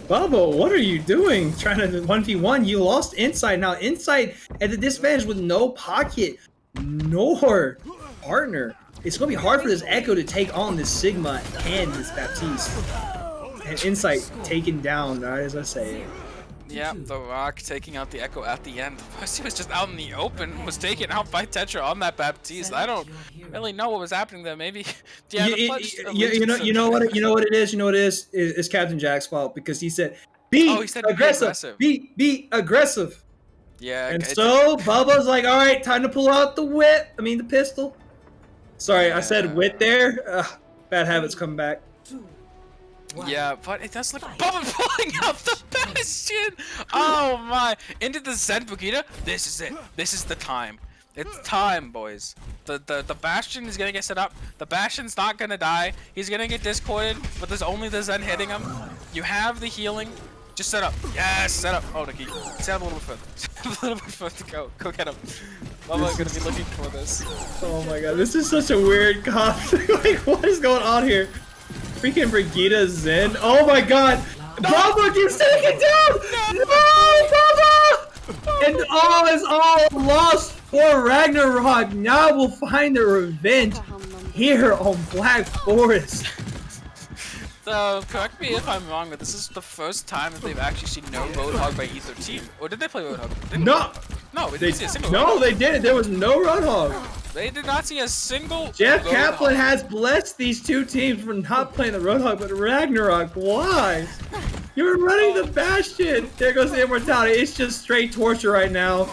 Bubba, what are you doing? Trying to 1v1, you lost Insight. Now Insight at the disadvantage with no pocket nor partner. It's gonna be hard for this Echo to take on this Sigma and this Baptiste. And Insight taken down, right, as I say. Yeah, the Rock taking out the Echo at the end. Mercy was just out in the open, was taken out by Tetra on that Baptiste. I don't really know what was happening there. Maybe you know what it is. You know what it is? It's Captain Jack's fault because he said, "Be aggressive. Be aggressive." Yeah. And so Bubba's like, "All right, time to pull out the whip. I mean the pistol." Sorry, yeah. I said whip there. Bad habits come back. Yeah, but it does look Bubba pulling out the Bastion! Oh my! Into the Zen Brigida? This is it. This is the time. It's time, boys. The Bastion is gonna get set up. The Bastion's not gonna die. He's gonna get discorded, but there's only the Zen hitting him. You have the healing. Just set up. Yes, set up. Oh, Nikki. Set up a little bit further. A little bit further. Go get him. Bubba's gonna be looking for this. Oh my god, this is such a weird comp. Like, what is going on here? Freaking Brigida Zen. Oh my god! No. Bubba gets taken down! No, Bubba! And all is all lost for Ragnarok. Now we'll find their revenge here on Black Forest. So, correct me if I'm wrong, but this is the first time that they've actually seen no Roadhog by either team. Or did they play Roadhog? No! No, we didn't see a single Roadhog. No, they didn't. There was no Roadhog. They did not see a single Jeff Kaplan has blessed these two teams for not playing the Roadhog, but Ragnarok. Why? You were running the Bastion. There goes the immortality. It's just straight torture right now.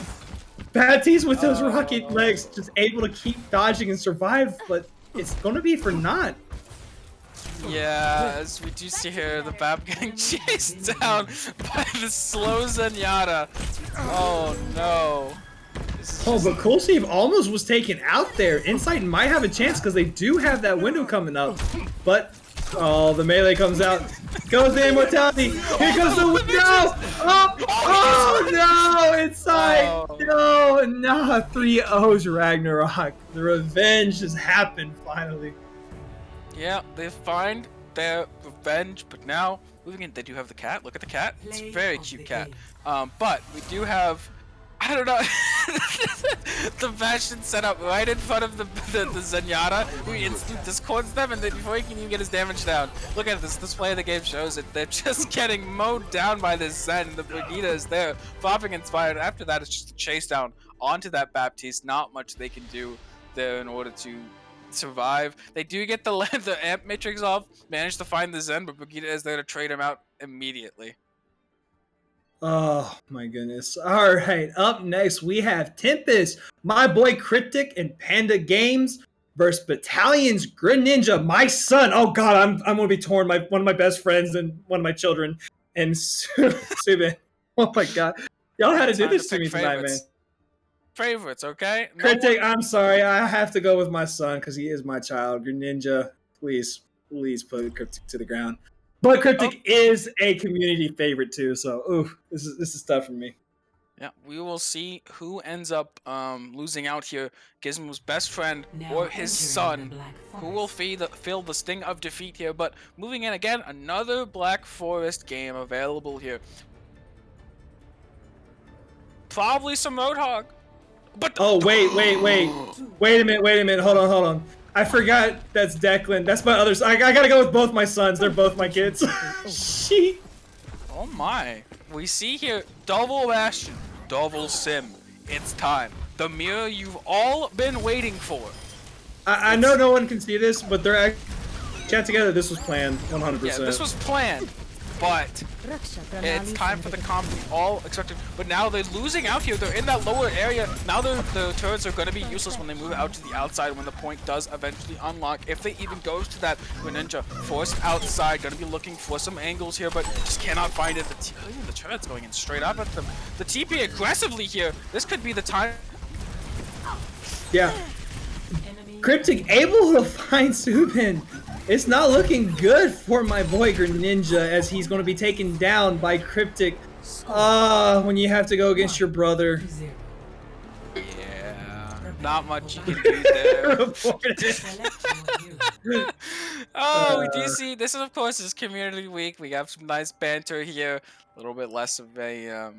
Baptiste with those rocket legs, just able to keep dodging and survive, but it's going to be for naught. Yeah, as we do see here, the Bab getting chased down by the slow Zenyatta. Oh no. Oh, but Cool Steve almost was taken out there. Insight might have a chance because they do have that window coming up. But, oh, the melee comes out. Goes the immortality. Here comes the window. Oh no, Insight. No, 3 O's Ragnarok. The revenge has happened finally. Yeah, they find their revenge, but now, moving in, they do have the cat. Look at the cat. It's a very cute cat. But we do have, I don't know, the Bastion set up right in front of the Zenyatta, who instantly discords them, and then before he can even get his damage down, look at this display of the game shows it. They're just getting mowed down by this Zen. The Brigitte is there, popping inspired. After that, it's just a chase down onto that Baptiste. Not much they can do there in order to survive. They do get the amp matrix off, manage to find the Zen, but Brigitte is there to trade him out immediately. Oh my goodness. Alright, up next we have Tempest, my boy Cryptic and Panda Games versus Battalion's Greninja, my son. Oh god, I'm gonna be torn. One of my best friends and one of my children and Subin. Oh my god. Y'all had to do this to me tonight, man. Favorites, okay? Cryptic, I'm sorry. I have to go with my son because he is my child. Greninja, please put Cryptic to the ground. But Cryptic is a community favorite too, so ooh, this is tough for me. Yeah, we will see who ends up losing out here. Gizmo's best friend or his son, who will feel the sting of defeat here. But moving in again, another Black Forest game available here. Probably some Roadhog. But oh wait a minute, hold on. I forgot that's Declan. That's my other son. I gotta go with both my sons. They're both my kids. Sheet. Oh my. We see here double Bastion, double Sim. It's time. The mirror you've all been waiting for. I know no one can see this, but they're chat together. This was planned, 100%. Yeah, this was planned, but it's time for the comp we all expected. But now they're losing out here. They're in that lower area. Now the turrets are going to be useless when they move out to the outside when the point does eventually unlock. If they even goes to that Greninja forced outside, going to be looking for some angles here, but just cannot find it. The turret's going in straight up at them. The TP aggressively here. This could be the time. Yeah. Cryptic able to find Subin. It's not looking good for my boy Greninja as he's going to be taken down by Cryptic. When you have to go against your brother. Yeah, not much you can do there. Oh, we do see, this is of course is community week. We have some nice banter here. A little bit less of a, a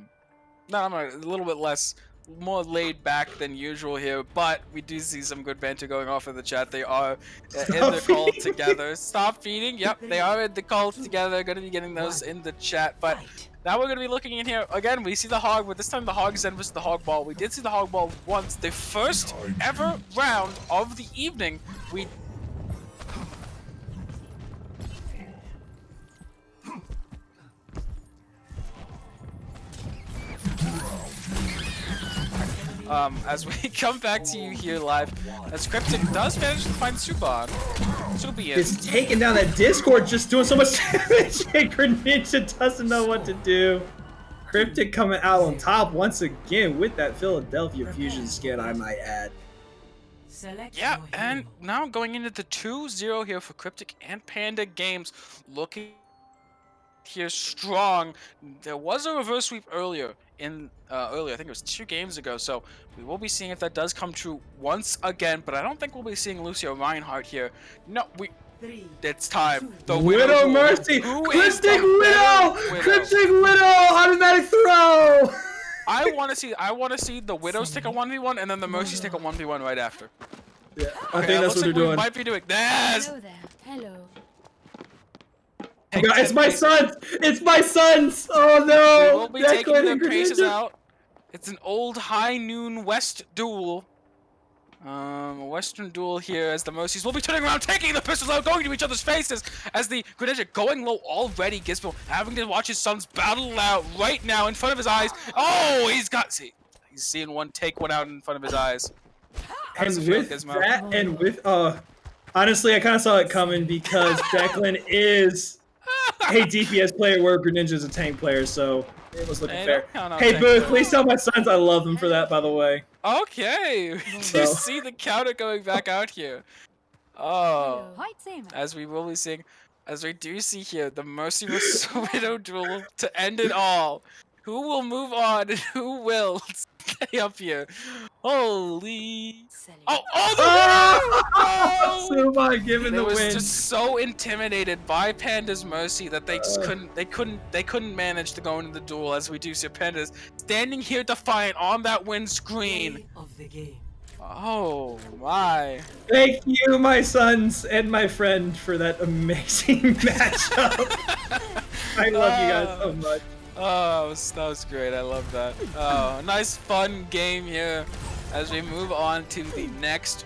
little bit less, more laid back than usual here, but we do see some good banter going off in the chat. They are in the call together. Stop feeding. Yep, they are in the call together. Going to be getting those in the chat, but now we're going to be looking in here again. We see the hog, but this time the hog Zen versus the hog ball. We did see the hog ball once. The first ever round of the evening. We as we come back to you here live, as Cryptic does manage to find Suban. It's taking down that Discord, just doing so much damage. Greninja doesn't know what to do. Cryptic coming out on top once again with that Philadelphia Fusion skin, I might add. Yeah, and now going into the 2-0 here for Cryptic and Panda Games, looking here strong. There was a reverse sweep earlier. I think it was 2 games ago, so we will be seeing if that does come true once again, but I don't think we'll be seeing Lucio Reinhardt here. No, it's time. The Widow Mercy! Cryptic Widow! Cryptic Widow! Automatic throw! I want to see the Widows take a 1v1 and then the Mercies take a 1v1 right after. Yeah, I think that's what they're doing. Might be doing this. Hello there. Hello. Oh God, it's my sons! It's my sons! Oh no! We will be taking their paces out. It's an old high noon west duel. A western duel here as the Mercies will be turning around, taking the pistols out, going to each other's faces as the Greninja going low already. Gizmo having to watch his sons battle out right now in front of his eyes. Oh, he's seeing one take one out in front of his eyes. And with that, and with Honestly, I kind of saw it coming because Declan is a DPS player where Greninja's a tank player, so it was looking Hey, fair. don't count out Hey, tank Boo, players. please tell my sons I love them for that, by the way. Okay, do So- you see the counter going back out here? Oh, Heute sehen wir. as we will be seeing, as we do see here, the Merciless Widow duel to end it all. Who will move on and who will stay up here? Holy! Oh, oh the win! No! Suma giving They the was win. just so intimidated by Panda's Mercy that they just couldn't manage to go into the duel, as we do see Panda's standing here defiant on that win screen. Of the game. Oh my. Thank you, my sons and my friend, for that amazing matchup. I love you guys so much. Oh, that was great. I love that. Oh, nice fun game here as we move on to the next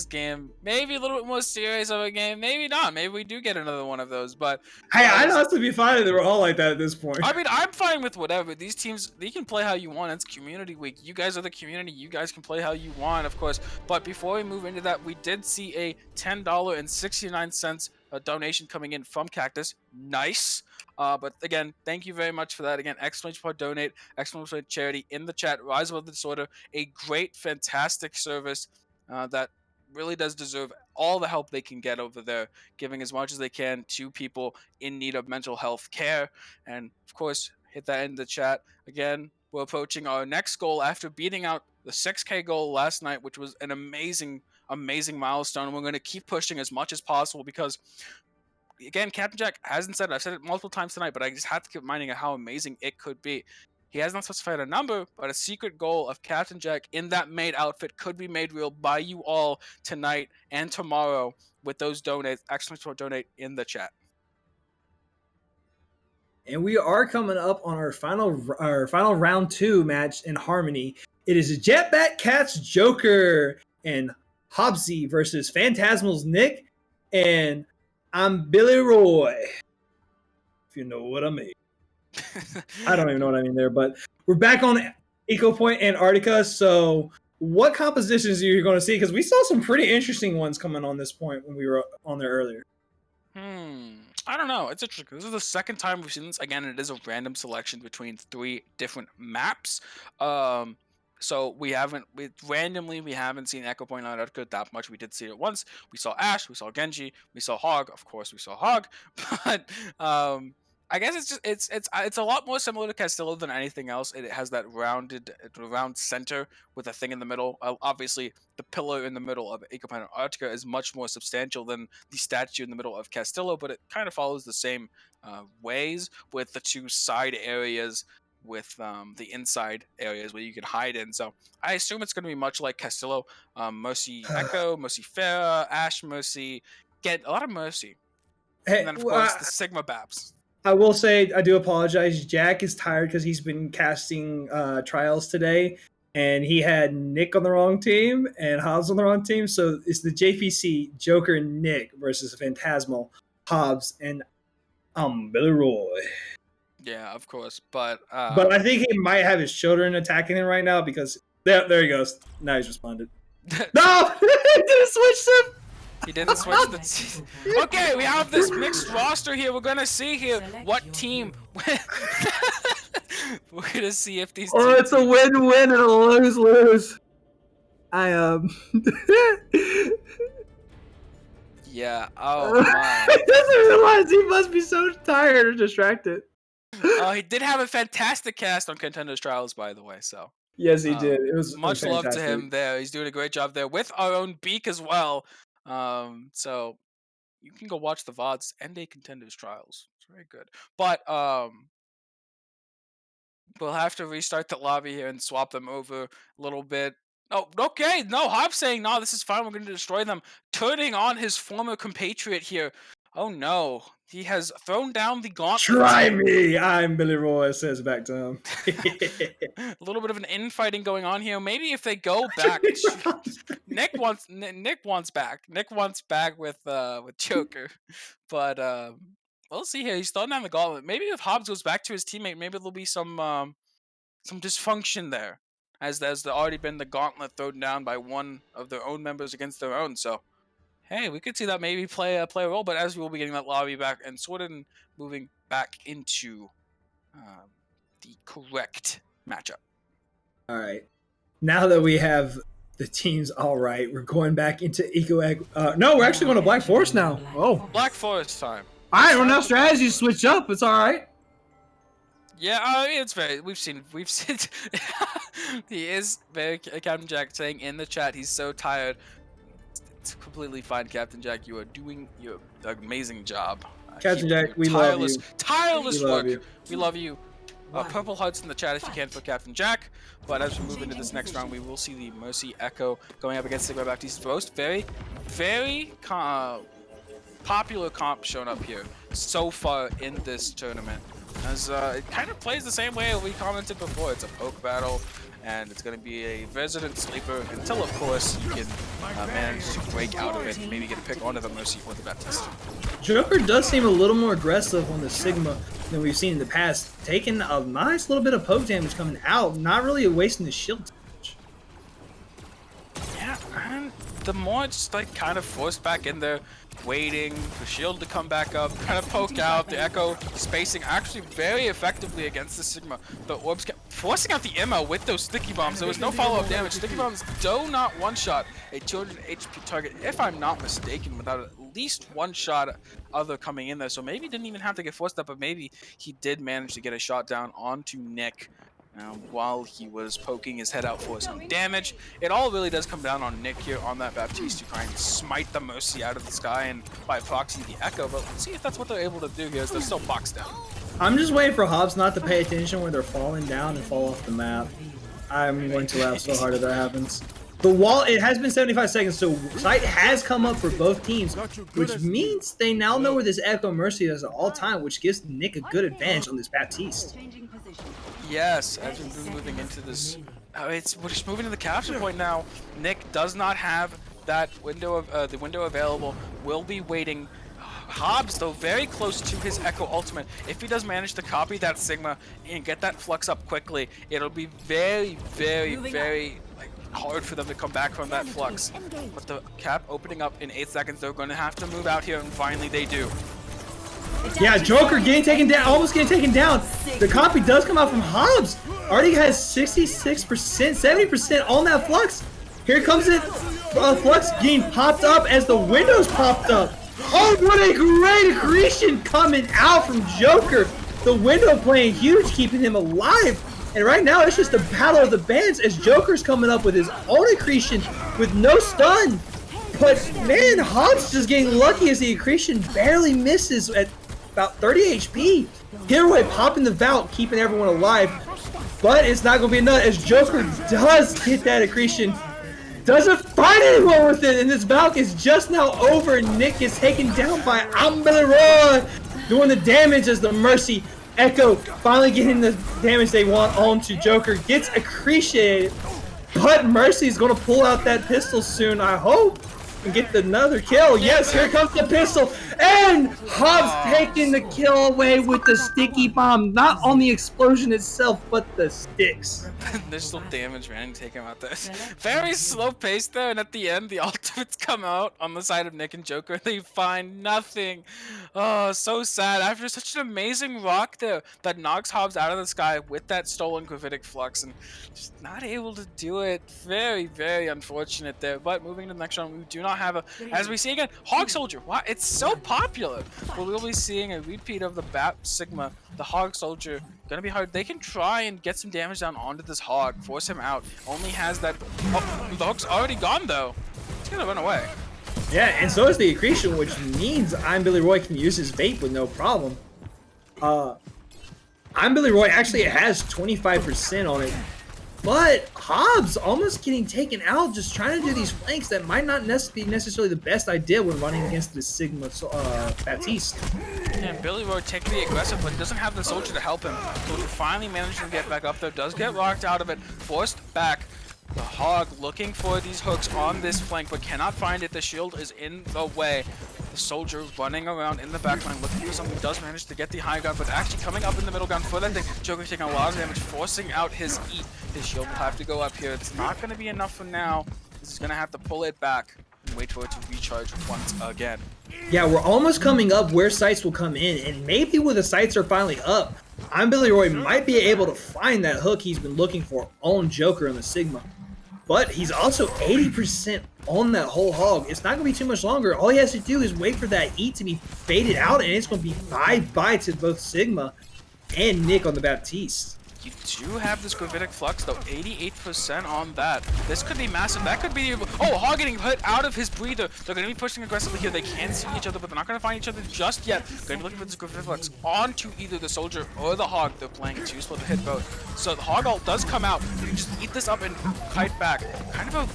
game. Maybe a little bit more serious of a game. Maybe not. Maybe we do get another one of those. But Hey, I'd honestly be fine if they were all like that at this point. I mean, I'm fine with whatever. These teams, they can play how you want. It's community week. You guys are the community. You guys can play how you want, of course. But before we move into that, we did see a $10.69 donation coming in from Cactus. Nice. But again, thank you very much for that. Again, exclamation point donate, exclamation point charity in the chat. Rise Above the Disorder, a great, fantastic service that really does deserve all the help they can get over there, giving as much as they can to people in need of mental health care. And of course, hit that in the chat. Again, we're approaching our next goal after beating out the 6K goal last night, which was an amazing milestone. We're going to keep pushing as much as possible because, again, Captain Jack hasn't said it. I've said it multiple times tonight, but I just had to keep reminding of how amazing it could be. He has not specified a number, but a secret goal of Captain Jack in that maid outfit could be made real by you all tonight and tomorrow with those donates. Excellent donate in the chat. And we are coming up on our final round 2 match in Harmony. It is Jetpack Cat's Joker and Hobbsy versus Phantasmal's Nick, and I'm Billy Roy. If you know what I mean. I don't even know what I mean there, but we're back on Eco Point Antarctica. So, what compositions are you going to see? Because we saw some pretty interesting ones coming on this point when we were on there earlier. I don't know. It's interesting. This is the second time we've seen this. Again, it is a random selection between 3 different maps. So we haven't seen Echo Point Antarctica that much. We did see it once. We saw Ash, we saw Genji, we saw Hog. Of course, we saw Hog. But I guess it's a lot more similar to Castillo than anything else. It has that round center with a thing in the middle. Obviously, the pillar in the middle of Eco Point Antarctica is much more substantial than the statue in the middle of Castillo, but it kind of follows the same ways with the 2 side areas with the inside areas where you can hide in. So I assume it's going to be much like Castillo. Mercy Echo, Mercy Farah, Ash Mercy, get a lot of Mercy. Hey, And then, of course, the Sigma Babs. I will say I do apologize. Jack is tired because he's been casting trials today, and he had Nick on the wrong team and Hobbs on the wrong team. So it's the JPC Joker and Nick versus Phantasmal Hobbs and Billy Roy. Yeah, of course, but I think he might have his children attacking him right now because there he goes. Now he's responded. No, he didn't switch them. He didn't switch the Okay, we have this mixed roster here. We're gonna see here what team. We're gonna see if these. Oh, it's a win-win and a lose-lose. I Yeah. Oh my. He doesn't realize he must be so tired or distracted. He did have a fantastic cast on Contender's Trials, by the way. So. Yes, he did. It was much love to fantastic. him there. He's doing a great job there with our own Beak as well. So you can go watch the VODs and a Contender's Trials. It's very good. But we'll have to restart the lobby here and swap them over a little bit. Oh, okay. No, Hobbs saying, no, this is fine. We're going to destroy them. Turning on his former compatriot here. Oh, no. He has thrown down the gauntlet. Try me. I'm Billy Roy, says back to him. A little bit of an infighting going on here. Maybe if they go back. Nick wants back. Nick wants back with Joker. But we'll see here. He's throwing down the gauntlet. Maybe if Hobbs goes back to his teammate, maybe there'll be some dysfunction there. As there's already been the gauntlet thrown down by one of their own members against their own. So hey, we could see that maybe play a role, but as we will be getting that lobby back and Sworden moving back into the correct matchup. All right. Now that we have the teams all right, we're going back into Eco Egg. No, we're actually going to Black Forest now. Oh. Black Forest time. All right, well, now strategies switch up. It's all right. Yeah, it's very. We've seen. He is very. Captain Jack saying in the chat he's so tired. It's completely fine, Captain Jack. You are doing your amazing job. Captain Jack, we love you. Tireless We love work. you. We love you. Purple hearts in the chat if you can for Captain Jack. But as we move into this next round, we will see the Mercy Echo going up against Sigma Baptiste Roast. Very, very popular comp shown up here so far in this tournament. As it kind of plays the same way we commented before. It's a poke battle, and it's going to be a resident sleeper until, of course, you can manage to break out of it and maybe get a pick onto the Mercy or the Baptiste. Joker does seem a little more aggressive on the Sigma than we've seen in the past, taking a nice little bit of poke damage coming out, not really wasting the shield damage. Yeah, and the more it's like kind of forced back in there, waiting for shield to come back up, kind of poke out, the Echo spacing actually very effectively against the Sigma. The orbs kept forcing out the ammo with those sticky bombs. There was no follow-up damage. Sticky bombs do not one-shot a 200 HP target, if I'm not mistaken, without at least one shot other coming in there. So maybe didn't even have to get forced up, but maybe he did manage to get a shot down onto Nick while he was poking his head out for some damage. It all really does come down on Nick here on that Baptiste to try and smite the Mercy out of the sky and by proxy the Echo, but let's see if that's what they're able to do here as they're still boxed down. I'm just waiting for Hobbs not to pay attention when they're falling down and fall off the map. I'm going to laugh so hard if that happens. The wall, it has been 75 seconds, so sight has come up for both teams, which means they now know where this Echo Mercy is at all time, which gives Nick a good advantage on this Baptiste. Yes, as we're moving into this, we're just moving to the capture point now. Nick does not have that window of the window available. Will be waiting. Hobbs, though, very close to his Echo ultimate. If he does manage to copy that Sigma and get that flux up quickly, it'll be very, very hard for them to come back from that flux. But the cap opening up in 8 seconds, they're going to have to move out here, and finally they do. Yeah, Joker getting taken down, almost getting taken down. The copy does come out from Hobbs. Already has 66%, 70% on that flux. Here comes it. Flux getting popped up as the windows popped up. Oh, what a great accretion coming out from Joker. The window playing huge, keeping him alive. And right now, it's just a battle of the bands as Joker's coming up with his own accretion with no stun. But man, Hobbs just getting lucky as the accretion barely misses at about 30 HP. Hero popping the Vault, keeping everyone alive. But it's not going to be enough as Joker does get that accretion. Doesn't find anyone with it, and this Valk is just now over. Nick is taken down by Ambeleroy, doing the damage as the Mercy Echo finally getting the damage they want onto Joker. Gets accreted, but Mercy's going to pull out that pistol soon, I hope, and get another kill. Yes, here comes the pistol, and Hobbs taking the kill away with the sticky bomb. Not on the explosion itself, but the sticks. Initial damage, man, take him out there. Very slow pace there, and at the end, the ultimates come out on the side of Nick and Joker. They find nothing. Oh, so sad. After such an amazing rock there that knocks Hobbs out of the sky with that stolen gravitic flux, and just not able to do it. Very, very unfortunate there. But moving to the next round, we do not have a, as we see again, Hog Soldier. Wow, it's so popular. But we'll be seeing a repeat of the Bat Sigma, the Hog Soldier. Gonna be hard. They can try and get some damage down onto this Hog, force him out. Only has that. Oh, the hook's already gone though. He's gonna run away. Yeah, and so is the accretion, which means I'm Billy Roy can use his vape with no problem. I'm Billy Roy actually has 25% on it, but Hobbs almost getting taken out just trying to do these flanks that might not be necessarily the best idea when running against the Sigma Baptiste. And Billy Roy taking the aggressive, but doesn't have the soldier to help him. Soldier finally managed to get back up there, does get rocked out of it, forced back. The Hog looking for these hooks on this flank, but cannot find it. The shield is in the way. The soldier running around in the backline, looking for something. Does manage to get the high ground, but actually coming up in the middle ground for that thing. Joker taking a lot of damage, forcing out his His shield will have to go up here. It's not going to be enough for now. This is going to have to pull it back. wait for it to recharge once again. Yeah, we're almost coming up where sights will come in, and maybe when the sights are finally up, I'm Billy Roy might be able to find that hook he's been looking for on Joker in the Sigma. But he's also 80% on that whole hog. It's not going to be too much longer. All he has to do is wait for that E to be faded out, and it's going to be bye-bye to both Sigma and Nick on the Baptiste. You do have this gravitic flux though, 88% on that. This could be massive. That could be. Oh, Hog getting put out of his breather. They're going to be pushing aggressively here. They can see each other, but they're not going to find each other just yet. Going to be looking for this gravitic flux onto either the soldier or the Hog. They're playing a 2-split to hit both. So the Hog ult does come out. You just eat this up and kite back. Kind of a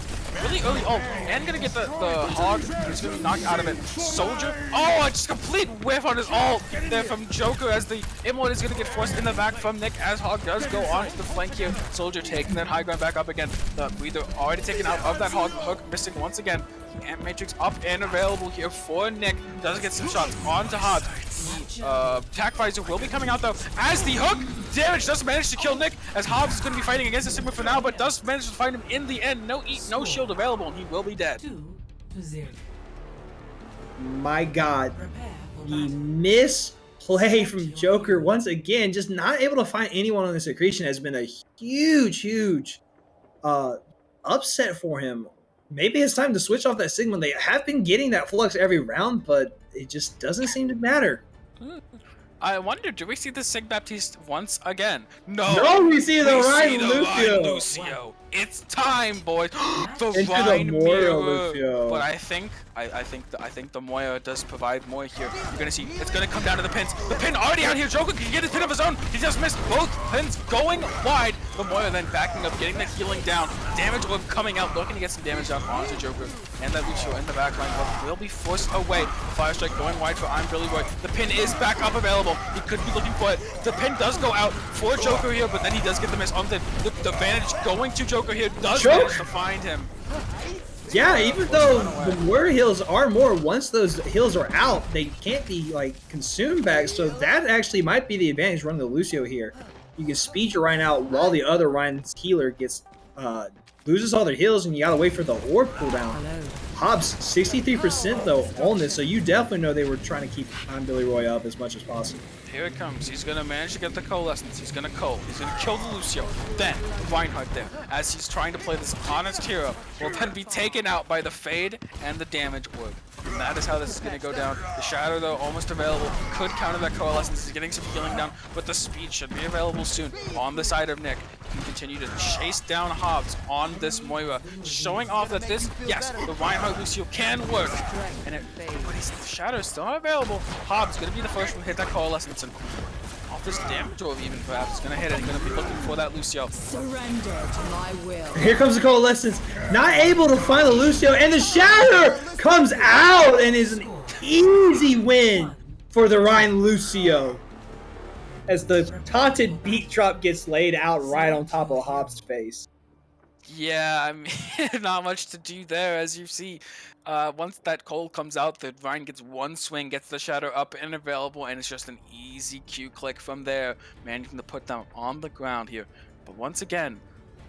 really early ult. And going to get the Hog. He's going to be knocked out of it. Soldier. Oh, just complete whiff on his ult there from Joker as the Immort is going to get forced in the back from Nick as Hog does go on to the flank here. Soldier taking that high ground back up again. The breather already taken out of that Hog. Hook missing once again. Ant Matrix up and available here for Nick. Does get some shots onto Hobbs. The Tac Visor will be coming out though as the hook damage does manage to kill Nick as Hobbs is going to be fighting against the Sigma for now, but does manage to find him in the end. No eat, no shield available, and he will be dead. 2-0. My God, the misplay from Joker once again, just not able to find anyone on the Secretion has been a huge upset for him. Maybe it's time to switch off that Sigma. They have been getting that flux every round, but it just doesn't seem to matter. I wonder, do we see the Sig Baptiste once again? No, we see the Ryan Lucio. Lucio. It's time, boys. The Into Ryan the Moira mirror. Lucio. But I think the Moira does provide more here. You're gonna see it's gonna come down to the pins. The pin already out here. Joker can get his pin of his own. He just missed both pins going wide. The Moira then backing up, getting the healing down. Damage orb coming out, looking to get some damage down onto Joker. And that Lucio in the backline will be forced away. Fire strike going wide for I'm Billy Roy. The pin is back up available. He could be looking for it. The pin does go out for Joker here, but then he does get the miss on the advantage going to Joker here. Does manage to find him. Yeah, even though the Moira heals are more, once those heals are out, they can't be like consumed back. So that actually might be the advantage running the Lucio here. You can speed your Ryan out while the other Ryan's healer gets loses all their heals, and you gotta wait for the orb cooldown. Hobbs 63% though on this, so you definitely know they were trying to keep I'm Billy Roy up as much as possible. Here it comes. He's going to manage to get the coalescence. He's going to cull. He's going to kill the Lucio. Then Reinhardt there, as he's trying to play this honest hero, will then be taken out by the Fade and the damage orb. And that is how this is going to go down. The Shadow, though, almost available. Could counter that coalescence. He's getting some healing down, but the speed should be available soon on the side of Nick. He can continue to chase down Hobbs on this Moira, showing off that this, yes, the Reinhardt Lucio can work. And but the Shadow is still not available. Hobbs going to be the first one to hit that coalescence. And off this damage orb even perhaps is going to hit it. He's going to be looking for that Lucio. Surrender to my will. Here comes the coalescence, not able to find the Lucio, and the Shatter comes out and is an easy win for the Ryan Lucio. As the taunted beat drop gets laid out right on top of Hobbs' face. Yeah, I mean, not much to do there, as you see. Once that coal comes out, the Ryan gets one swing, gets the Shadow up and available, and it's just an easy Q click from there, managing to put down on the ground here. But once again,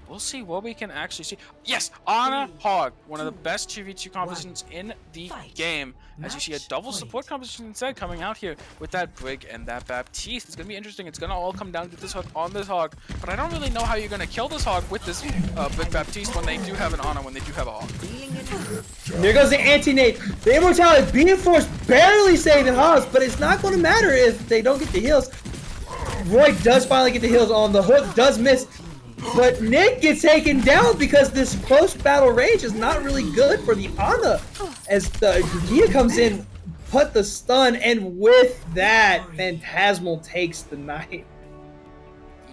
we'll see what we can actually see. Yes, Ana Hog, one of the best 2v2 compositions in the game. As you see a double support composition instead coming out here with that Brig and that Baptiste. It's going to be interesting. It's going to all come down to this hook on this Hog. But I don't really know how you're going to kill this Hog with this Brig Baptiste when they do have an Ana, when they do have a Hog. There goes the anti-nade. The immortality being forced barely saving Hobbs, but it's not going to matter if they don't get the heals. Roy does finally get the heals on. The hook does miss. But Nick gets taken down because this close battle range is not really good for the Ana. As the Gia comes in, put the stun, and with that, Phantasmal takes the knife.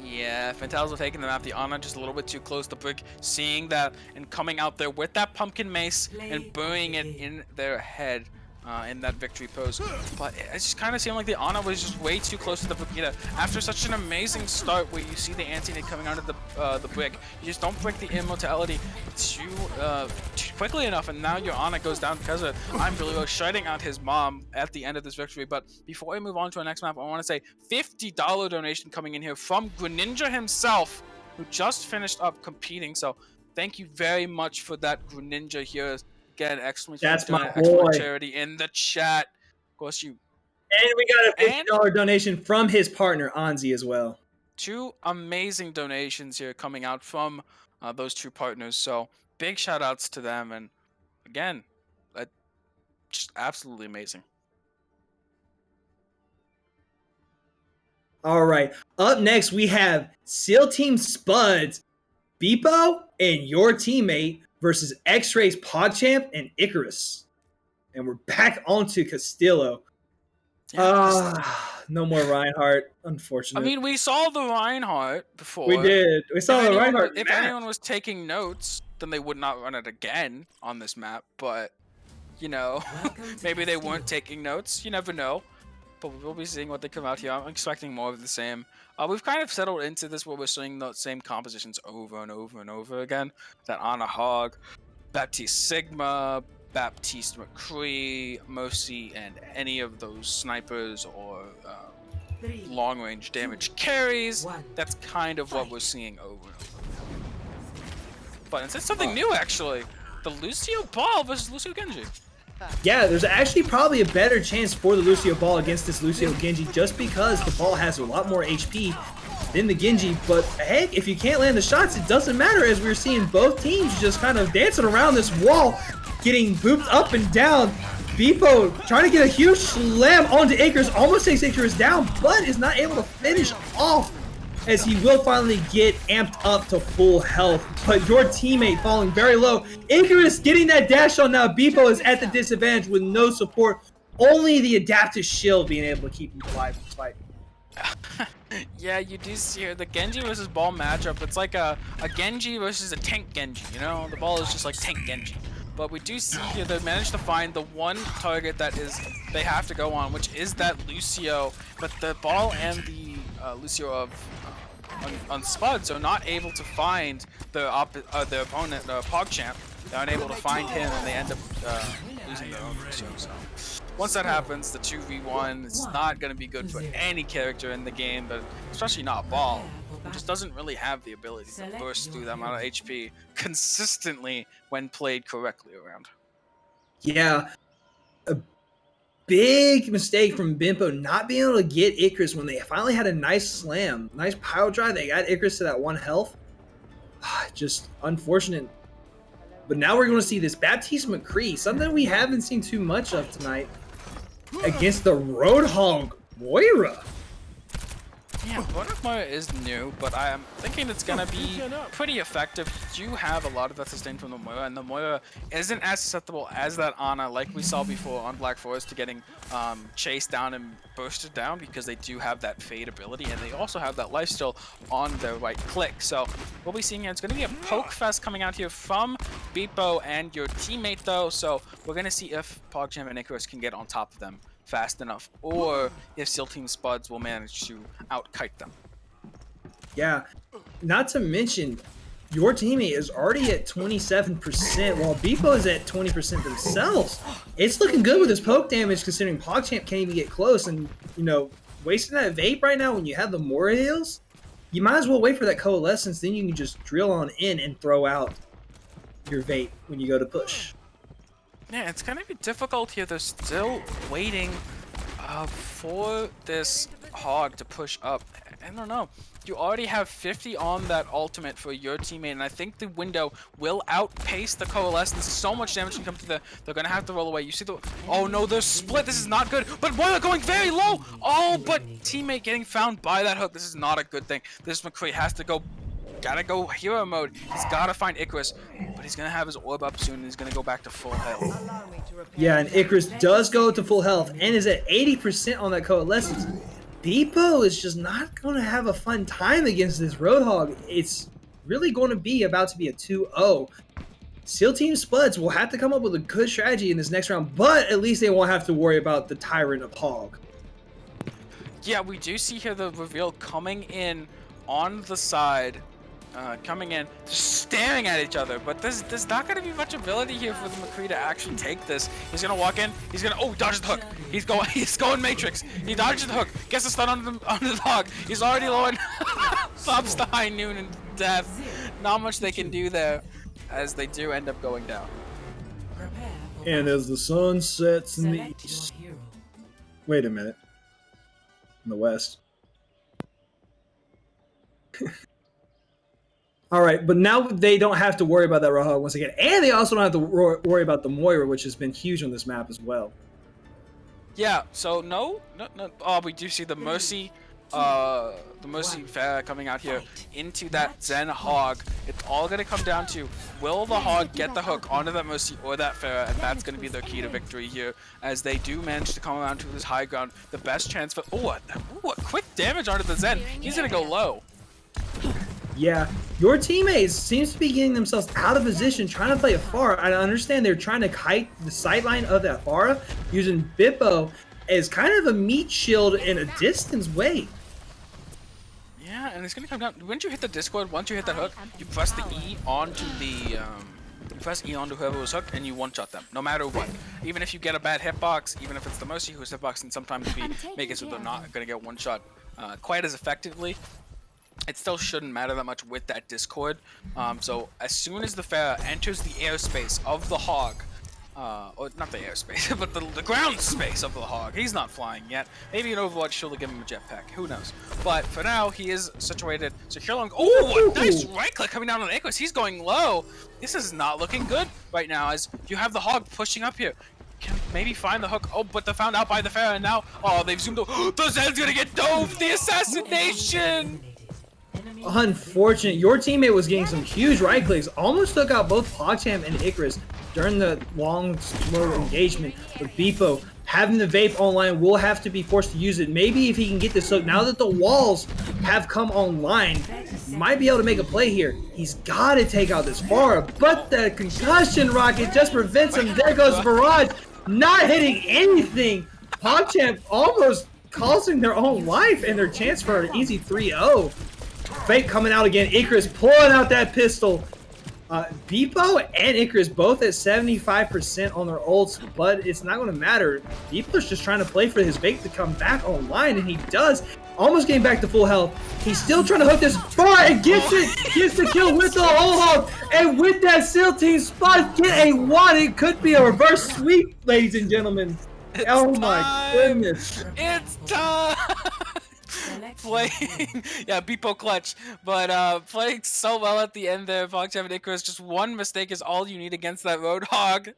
Yeah, Phantasmal taking the map. The Ana just a little bit too close. The Brig seeing that and coming out there with that pumpkin mace and burying it in their head. In that victory pose, but it just kind of seemed like the Ana was just way too close to the Brigitte. After such an amazing start where you see the anti-nade coming out of the Brig, you just don't break the immortality too quickly enough, and now your Ana goes down because of it. I'm Billy Roy shouting out his mom at the end of this victory. But before we move on to our next map, I want to say $50 donation coming in here from Greninja himself, who just finished up competing. So thank you very much for that, Greninja here. again, exclamation That's my donate, excellent boy. charity in the chat. Of course, you And we got a And- $50 donation from his partner, Anzi, as well. 2 amazing donations here coming out from those 2 partners. So big shout outs to them. And again, just absolutely amazing. All right. Up next, we have SEAL Team Spuds, Beepo, and your teammate versus X-Ray's PogChamp and Icarus. And we're back onto Castillo. No more Reinhardt, I unfortunately. mean, we saw the Reinhardt before. We did. We saw the Reinhardt. If map. anyone was taking notes, then they would not run it again on this map. But, you know, maybe they weren't taking notes. You never know. But we'll be seeing what they come out here. I'm expecting more of the same. We've kind of settled into this where we're seeing the same compositions over and over and over again. That Ana Hog, Baptiste Sigma, Baptiste McCree, Mercy, and any of those snipers or long-range damage carries. That's kind of what we're seeing over and over. But instead something new, actually. The Lucio Ball versus Lucio Genji. Yeah, there's actually probably a better chance for the Lucio Ball against this Lucio Genji just because the Ball has a lot more HP than the Genji. But heck, if you can't land the shots, it doesn't matter, as we're seeing both teams just kind of dancing around this wall, getting booped up and down. Beepo trying to get a huge slam onto Icarus, almost takes Icarus down, but is not able to finish off, as he will finally get amped up to full health. But your teammate falling very low. Icarus getting that dash on now. Beepo is at the disadvantage with no support. Only the adaptive shield being able to keep him alive in this fight. Yeah, you do see here the Genji versus Ball matchup. It's like a Genji versus a tank Genji, you know? The Ball is just like tank Genji. But we do see here they managed to find the one target that is they have to go on, which is that Lucio. But the Ball and the Lucio of on Spuds are not able to find the opponent, PogChamp. They're unable to find him, and they end up losing their own Lucio. So once that happens, the 2v1 is not going to be good for any character in the game, but especially not Ball, who just doesn't really have the ability to burst through that amount of HP consistently when played correctly around. Yeah, a big mistake from Bimpo not being able to get Icarus when they finally had a nice slam, nice pile drive. They got Icarus to that 1 health. Just unfortunate. But now we're going to see this Baptiste McCree, something we haven't seen too much of tonight, against the Roadhog Moira. Yeah, Roadhog Moira is new, but I am thinking it's going to be pretty effective. You do have a lot of that sustain from the Moira, and the Moira isn't as susceptible as that Ana, like we saw before on Black Forest, to getting chased down and bursted down, because they do have that fade ability, and they also have that lifesteal on their right click. So what we're seeing here, it's going to be a poke fest coming out here from Beepo and your teammate, though. So we're going to see if PogChamp and Icarus can get on top of them fast enough, or if SEAL Team Spuds will manage to out-kite them. Yeah, not to mention, your teammate is already at 27%, while Beepo is at 20% themselves. It's looking good with his poke damage, considering PogChamp can't even get close. And, you know, wasting that vape right now when you have the Moira heals, you might as well wait for that coalescence, then you can just drill on in and throw out your vape when you go to push. Yeah, it's gonna be difficult here. They're still waiting for this Hog to push up. I don't know. You already have 50 on that ultimate for your teammate, and I think the window will outpace the coalescence. So much damage can come to the. They're gonna have to roll away. You see the. Oh no, they're split. This is not good. But Moira going very low. Oh, but teammate getting found by that hook. This is not a good thing. This McCree has to go. Gotta go hero mode. He's gotta find Icarus, but he's gonna have his orb up soon, and he's gonna go back to full health. Yeah, and Icarus does go to full health and is at 80% on that coalescence. Beepo is just not going to have a fun time against this Roadhog. It's really going to be about to be a 2-0. SEAL Team Spuds will have to come up with a good strategy in this next round, but at least they won't have to worry about the Tyrant of Hog. Yeah, we do see here the reveal coming in on the side. Coming in, staring at each other, but there's not going to be much ability here for the McCree to actually take this. He's going to walk in, he's going to, oh, dodges the hook. He's going Matrix. He dodges the hook, gets the stun on the Hog. He's already low and stops the high noon and death. Not much they can do there, as they do end up going down. Prepare And as the sun sets in the Select east. your hero. Wait a minute. In the west. All right, but now they don't have to worry about that Roadhog once again. And they also don't have to worry about the Moira, which has been huge on this map as well. Yeah, so no. Oh, we do see the Mercy Fair coming out here into that Zen Hog. It's all gonna come down to, will the Hog get the hook onto that Mercy or that Fair, and that's gonna be their key to victory here, as they do manage to come around to this high ground. The best chance for, what quick damage onto the Zen. He's gonna go low. Yeah, your teammates seems to be getting themselves out of position, trying to play a Pharah. I understand they're trying to kite the sideline of that Pharah, using Bippo as kind of a meat shield in a distance way. Yeah, and it's gonna come down. Once you hit the Discord, once you hit that hook, you press the E onto the whoever was hooked, and you one-shot them, no matter what. Even if you get a bad hitbox, even if it's the Mercy who's hitboxing, sometimes we make it so they're not gonna get one-shot quite as effectively. It still shouldn't matter that much with that Discord. So as soon as the Fair enters the airspace of the Hog, or not the airspace, but the ground space of the Hog, he's not flying yet. Maybe in Overwatch she'll give him a jetpack, who knows. But for now, he is situated secure. Oh, a nice right click coming down on Icarus. He's going low. This is not looking good right now, as you have the Hog pushing up here. Can maybe find the hook. Oh, but they're found out by the Fair, and now, oh, they've zoomed over. The Zen's gonna get dove! The assassination! Unfortunate. Your teammate was getting some huge right clicks. Almost took out both PogChamp and Icarus during the long, slow engagement. But Bippo, having the Vape online, will have to be forced to use it. Maybe if he can get this hook, now that the walls have come online, might be able to make a play here. He's got to take out this Pharah, but the concussion rocket just prevents him. There goes Barrage, not hitting anything. PogChamp almost costing their own life and their chance for an easy 3-0. Fate coming out again. Icarus pulling out that pistol. Bippo and Icarus both at 75% on their ults, but it's not going to matter. Bippo's just trying to play for his Fate to come back online, and he does. Almost getting back to full health. He's still trying to hook this far and gets it. Gets the kill with the whole hog. And with that SEAL team spot, get a one. It could be a reverse sweep, ladies and gentlemen. Oh my goodness. It's time! Playing, yeah, Bippo clutch, but playing so well at the end there. PogChamp and Icarus, just one mistake is all you need against that Roadhog.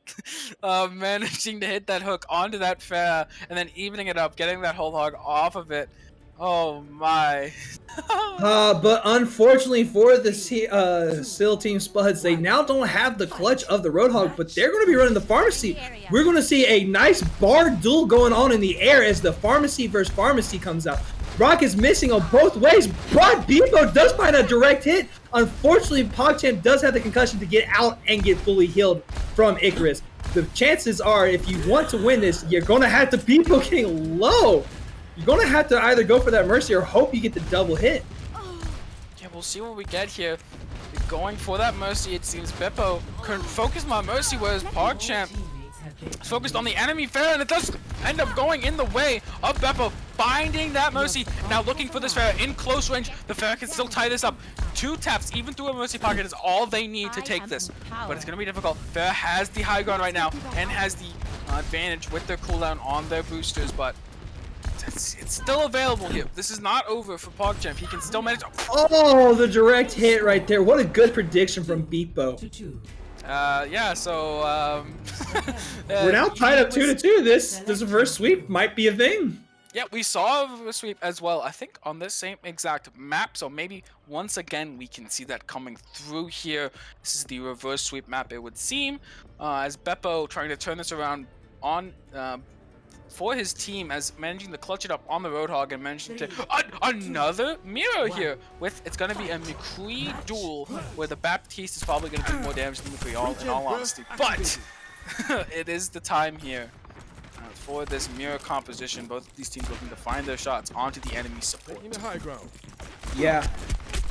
Managing to hit that hook onto that Fair, and then evening it up, getting that whole hog off of it. Oh my. But unfortunately for the SEAL Team Spuds, they now don't have the clutch of the Roadhog, but they're going to be running the Pharmacy. We're going to see a nice bar duel going on in the air as the Pharmacy versus Pharmacy comes out. Brock is missing on both ways, but Bippo does find a direct hit. Unfortunately, PogChamp does have the concussion to get out and get fully healed from Icarus. The chances are, if you want to win this, you're going to have to Bippo getting low. You're going to have to either go for that Mercy or hope you get the double hit. Yeah, we'll see what we get here. Going for that Mercy, it seems Bippo couldn't focus on Mercy, whereas PogChamp focused on the enemy Fair, and it does end up going in the way of Beppo, finding that Mercy. Now looking for this Fair in close range. The Fair can still tie this up. 2 taps, even through a Mercy pocket, is all they need to take this. But it's going to be difficult. Fair has the high ground right now, and has the advantage with their cooldown on their boosters, but it's still available here. This is not over for PogChamp. He can still manage. Oh, the direct hit right there. What a good prediction from Bippo. Yeah, so we're now tied up 2-2. This reverse sweep might be a thing. Yeah, we saw a reverse sweep as well, I think on this same exact map, so maybe once again we can see that coming through here. This is the reverse sweep map, it would seem, as Beppo trying to turn this around on for his team, as managing to clutch it up on the Roadhog and managing to another mirror here with, it's going to be a McCree duel where the Baptiste is probably going to do more damage than McCree, in all honesty, but it is the time here for this mirror composition. Both of these teams looking to find their shots onto the enemy support. Yeah,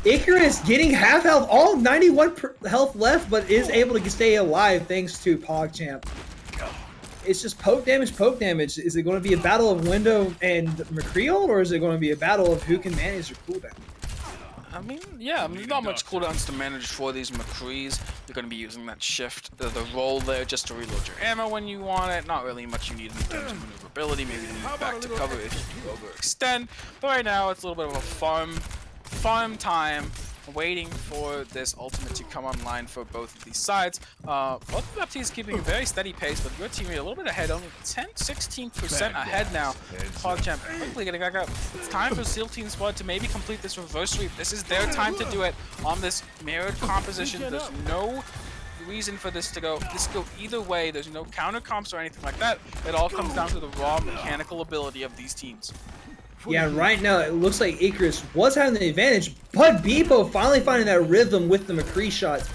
Icarus getting half health, all 91 health left, but is able to stay alive thanks to PogChamp. It's just poke damage, poke damage. Is it going to be a battle of Window and McCree, or is it going to be a battle of who can manage their cooldown? I mean, yeah, not much cooldowns to manage for these McCrees. You're going to be using that shift, the roll there, just to reload your ammo when you want it. Not really much you need in terms of maneuverability. Maybe move back to cover if you overextend. But right now, it's a little bit of a farm time, waiting for this ultimate to come online for both of these sides. Both of the teams keeping a very steady pace, but your team a little bit ahead, only 16% ahead now. PogChamp quickly getting back up. It's time for Seal Team Squad to maybe complete this reverse sweep. This is their time to do it on this mirrored composition. There's no reason for this to go. This could go either way. There's no counter comps or anything like that. It all comes down to the raw mechanical ability of these teams. Yeah, right now it looks like Icarus was having the advantage, but Beepo finally finding that rhythm with the McCree shots.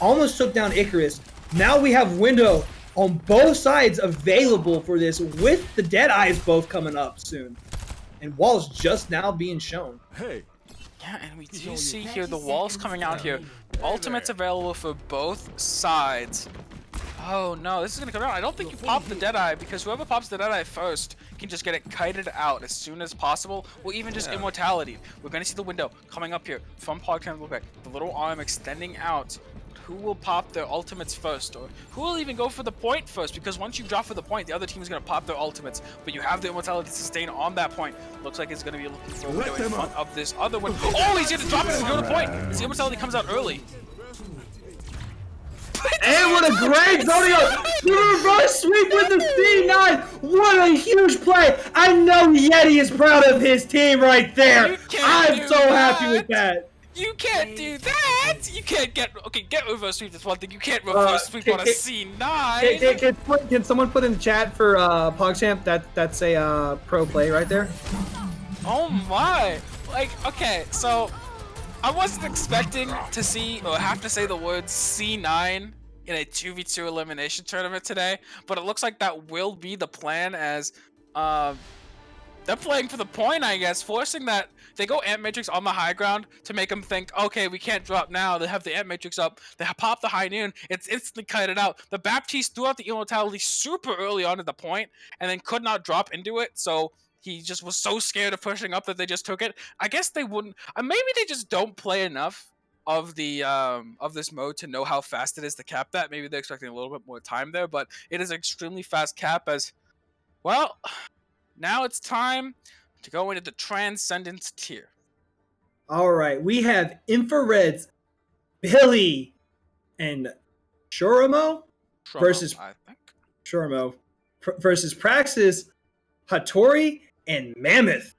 Almost took down Icarus. Now we have Window on both sides available for this, with the Deadeyes both coming up soon. And Walls just now being shown. Hey. Yeah, and we do see here the walls coming out here. Ultimates available for both sides. Oh no, this is gonna come out. I don't think you pop the Deadeye, because whoever pops the Deadeye first can just get it kited out as soon as possible, or even just immortality. We're gonna see the window coming up here from PogChamp. Look back, the little arm extending out. Who will pop their ultimates first, or who will even go for the point first? Because once you drop for the point, the other team is gonna pop their ultimates, but you have the immortality sustain on that point. Looks like it's gonna be looking for a window in front of this other one. Oh, he's gonna drop it and go to point. His immortality comes out early. And what a great Zonio! The reverse sweep with the C9! What a huge play! I know Yeti is proud of his team right there! I'm so happy with that! You can't do that! You can't get reverse sweep, that's one thing. You can't reverse sweep on a C9! Can someone put in the chat for PogChamp? That's a pro play right there. Oh my! Like, okay, so I wasn't expecting to see, or have to say the word C9 in a 2v2 elimination tournament today, but it looks like that will be the plan, as they're playing for the point, I guess, forcing that. They go Ant Matrix on the high ground to make them think, okay, we can't drop now. They have the Ant Matrix up. They pop the High Noon. It's instantly kited out. The Baptiste threw out the immortality super early on at the point, and then could not drop into it, so he just was so scared of pushing up that they just took it. I guess they wouldn't. Maybe they just don't play enough of the of this mode to know how fast it is to cap that. Maybe they're expecting a little bit more time there, but it is an extremely fast cap. As well, now it's time to go into the Transcendence tier. All right, we have Infrared's Billy and Shuramo versus Shuramo versus Praxis, Hattori, and Mammoth.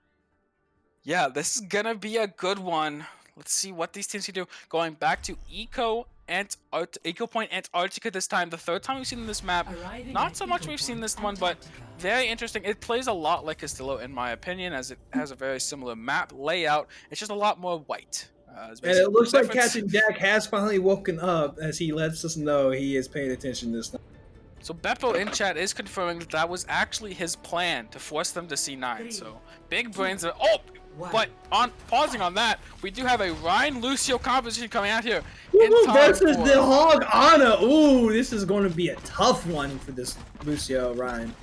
Yeah, this is gonna be a good one. Let's see what these teams can do. Going back to Eco Point Antarctica this time. The third time we've seen this map. Not so much we've seen this one, but very interesting. It plays a lot like Castillo, in my opinion, as it has a very similar map layout. It's just a lot more white. And it looks like Captain Jack has finally woken up, as he lets us know he is paying attention this time. So Beppo in chat is confirming that that was actually his plan, to force them to C9. So big brains are... Oh! But pausing on that, we do have a Ryan Lucio composition coming out here. Versus the Hog Ana. Ooh, this is going to be a tough one for this Lucio Ryan.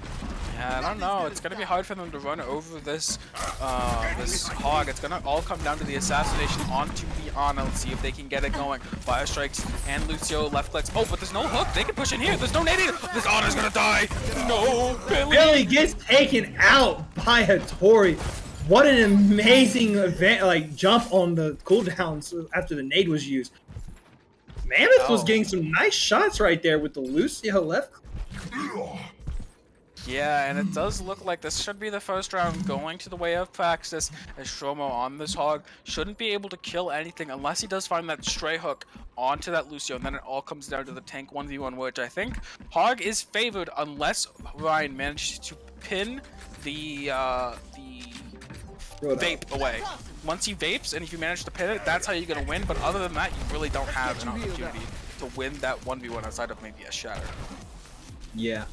Yeah, I don't know. It's going to be hard for them to run over this this Hog. It's going to all come down to the assassination onto the Ana. Let's see if they can get it going. Fire strikes and Lucio left clicks. Oh, but there's no hook. They can push in here. There's no nading. This Ana's going to die. No, Billy. Billy gets taken out by Hattori. What an amazing event, like jump on the cooldowns after the nade was used. Mammoth was getting some nice shots right there with the Lucio left. Yeah, and it does look like this should be the first round going to the way of Praxis, as Shromo on this Hog shouldn't be able to kill anything unless he does find that stray hook onto that Lucio, and then it all comes down to the tank 1v1, which I think Hog is favored unless Ryan manages to pin the vape away. Once he vapes, and if you manage to pin it, that's how you're gonna win. But other than that, you really don't have an opportunity to win that 1v1 outside of maybe a shatter. Yeah.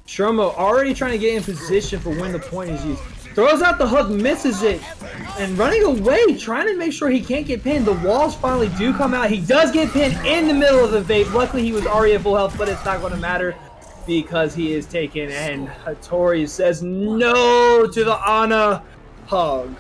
Shromo already trying to get in position for when the point is used. Throws out the hook, misses it, and running away, trying to make sure he can't get pinned. The walls finally do come out. He does get pinned in the middle of the vape. Luckily, he was already at full health, but it's not going to matter because he is taken. And Hattori says no to the Ana Hog.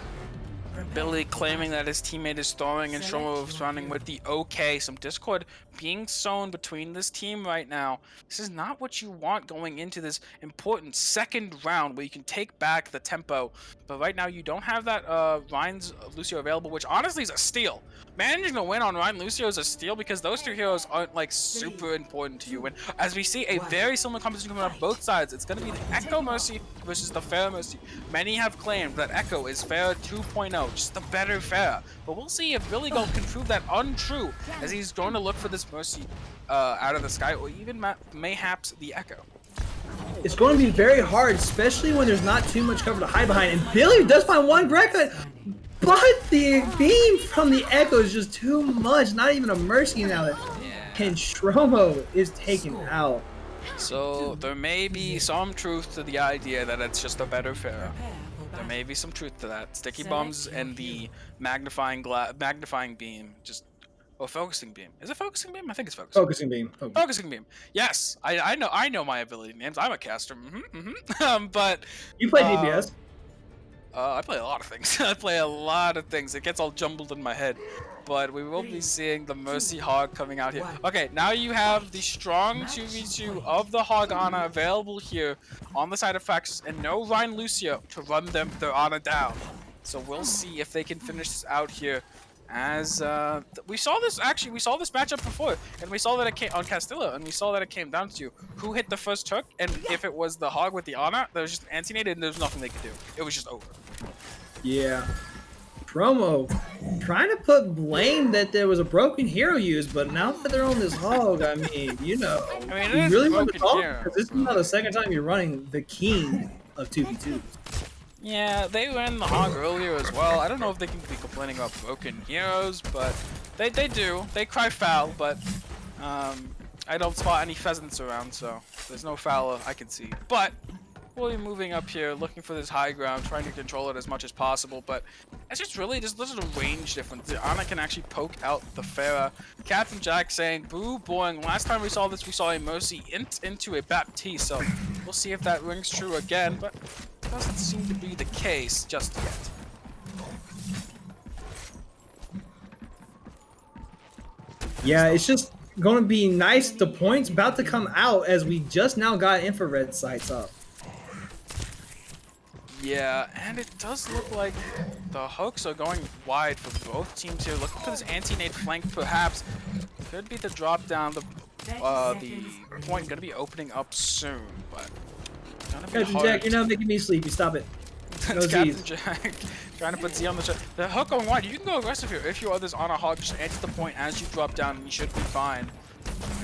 Billy claiming that his teammate is throwing and Shomo responding with the okay. Some discord being sown between this team right now. This is not what you want going into this important second round where you can take back the tempo. But right now you don't have that Ryan's Lucio available, which honestly is a steal. Managing to win on Ryan Lucio is a steal because those two heroes aren't like super important to you. And as we see a very similar competition coming up both sides, it's going to be the Echo Mercy versus the Pharah Mercy. Many have claimed that Echo is Pharah 2.0, just the better Pharah. But we'll see if Billy Gold can prove that untrue as he's going to look for this Mercy out of the sky, or even mayhaps the Echo. It's going to be very hard, especially when there's not too much cover to hide behind. And Billy does find one Greca, but the beam from the Echo is just too much. Not even a Mercy now. And Shromo is taken out. So there may be some truth to the idea that it's just a better Pharah. There may be some truth to that. Sticky bombs and the magnifying beam, or focusing beam. Is it focusing beam? I think it's focusing. Focusing beam. Focusing beam. Yes, I know my ability names. I'm a caster. But You play DPS. I play a lot of things. I play a lot of things. It gets all jumbled in my head. But we will be seeing the Mercy Hog coming out here. Okay, now you have the strong 2v2 of the Hog Ana available here on the side of Fax, and no Ryan Lucio to run their Ana down. So we'll see if they can finish this out here. As we saw this matchup before, and we saw that it came on Castillo, and we saw that it came down to who hit the first hook, and if it was the Hog with the Ana, there was just anti-nated and there was nothing they could do. It was just over. Yeah. Promo trying to put blame that there was a broken hero used, but now that they're on this Hog, I mean, you know, it you is really a want to broken talk hero. because this is not the second time you're running the king of 2v2s. Yeah, they ran the Hog earlier as well. I don't know if they can be complaining about broken heroes, but they do. They cry foul, but I don't spot any pheasants around, so there's no foul I can see. But we'll be moving up here, looking for this high ground, trying to control it as much as possible, but it's just really just there's a range difference. The Ana can actually poke out the Pharah. Captain Jack saying, boo, boing. Last time we saw this, we saw a Mercy into a Baptiste, so we'll see if that rings true again, but doesn't seem to be the case just yet. Yeah, it's just going to be nice. The point's about to come out as we just now got infrared sights up. Yeah, and it does look like the hooks are going wide for both teams here. Looking for this anti-nade flank, perhaps. Could be the drop down. The point gonna be opening up soon, but gonna be Captain hard. Jack, you're not making me sleepy. Stop it. No Captain Z's. Jack trying to put Z on the shot. The hook going wide. You can go aggressive here if you are this on a hog. Just enter the point as you drop down, and you should be fine.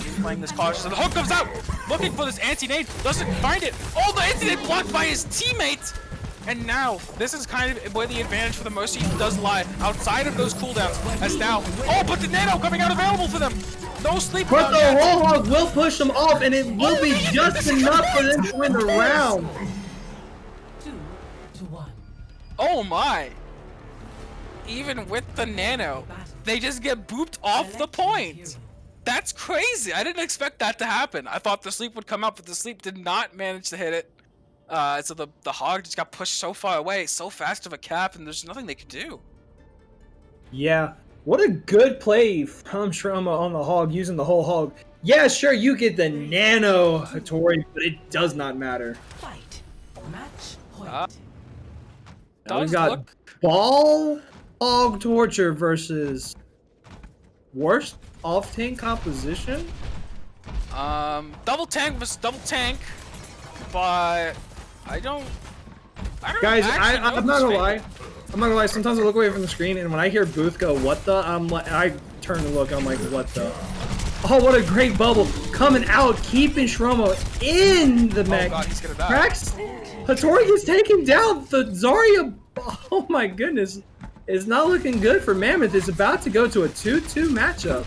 He's playing this cautious. The hook comes out, looking for this anti-nade. Doesn't find it. Oh, the anti-nade blocked by his teammate. And now, this is kind of where the advantage for the Mercy does lie, outside of those cooldowns, as now, oh, but the Nano coming out available for them! No sleep. But the Warhawk will push them off, and it will be just enough for them to win the round. 2-1. Oh my! Even with the Nano, they just get booped off the point! That's crazy! I didn't expect that to happen. I thought the sleep would come out, but the sleep did not manage to hit it. So the Hog just got pushed so far away, so fast of a cap, and there's nothing they could do. Yeah, what a good play from Shroma on the Hog, using the whole Hog. Yeah, sure, you get the Nano Hattori, but it does not matter. Fight. Match point. Now we Does got look Ball Hog Torture versus worst off-tank composition? double tank versus double tank, but I don't Guys, actually know I'm not this gonna fate. lie. I'm not gonna lie. Sometimes I look away from the screen, and when I hear Booth go, "What the?" I'm like, I turn to look. I'm like, "What the?" Oh, what a great bubble coming out, keeping Shromo in the mech. God, he's gonna die. Cracks. Hattori gets taken down. The Zarya. Oh my goodness, it's not looking good for Mammoth. It's about to go to a 2-2 matchup.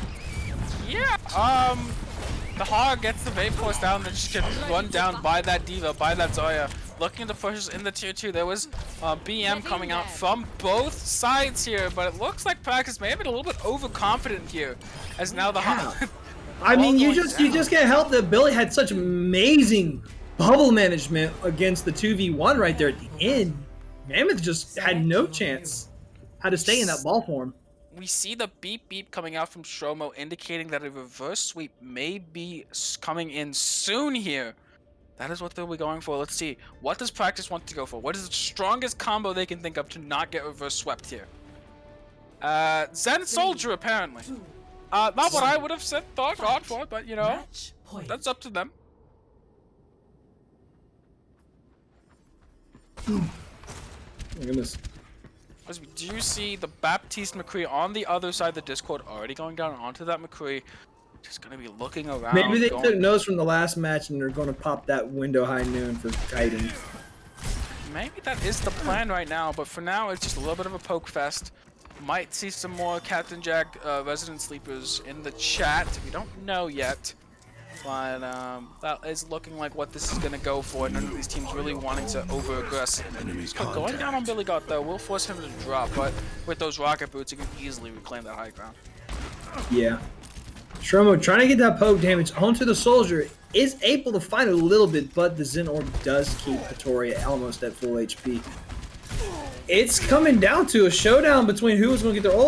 Yeah, the Hog gets the Vape Force down, then just gets run down by that Diva, by that Zarya. Looking to push us in the tier 2. There was BM coming out from both sides here, but it looks like Practice may have been a little bit overconfident here, as now the Hog. I mean, you going just can't help that Billy had such amazing bubble management against the 2v1 right there at the end. Mammoth just had no chance. how to stay in that ball form. We see the beep beep coming out from Stromo, indicating that a reverse sweep may be coming in soon here. That is what they'll be going for. Let's see. What does Practice want to go for? What is the strongest combo they can think of to not get reverse swept here? Zen Soldier, apparently. Not what I would have gone for, but you know, Match point. that's up to them. Oh my goodness. As we do see the Baptiste McCree on the other side of the Discord already going down onto that McCree. Just going to be looking around. Maybe they going... took notes from the last match and they're going to pop that window high noon for kiting. Maybe that is the plan right now, but for now it's just a little bit of a poke fest. Might see some more Captain Jack resident sleepers in the chat. We don't know yet, but that is looking like what this is going to go for. None of these teams really wanting to over-aggress. But going down on Billy Got though will force him to drop, but with those rocket boots, he can easily reclaim that high ground. Yeah. Stromo trying to get that poke damage onto the soldier is able to find a little bit, but the Zen Orb does keep Hattori almost at full HP. It's coming down to a showdown between who is going to get their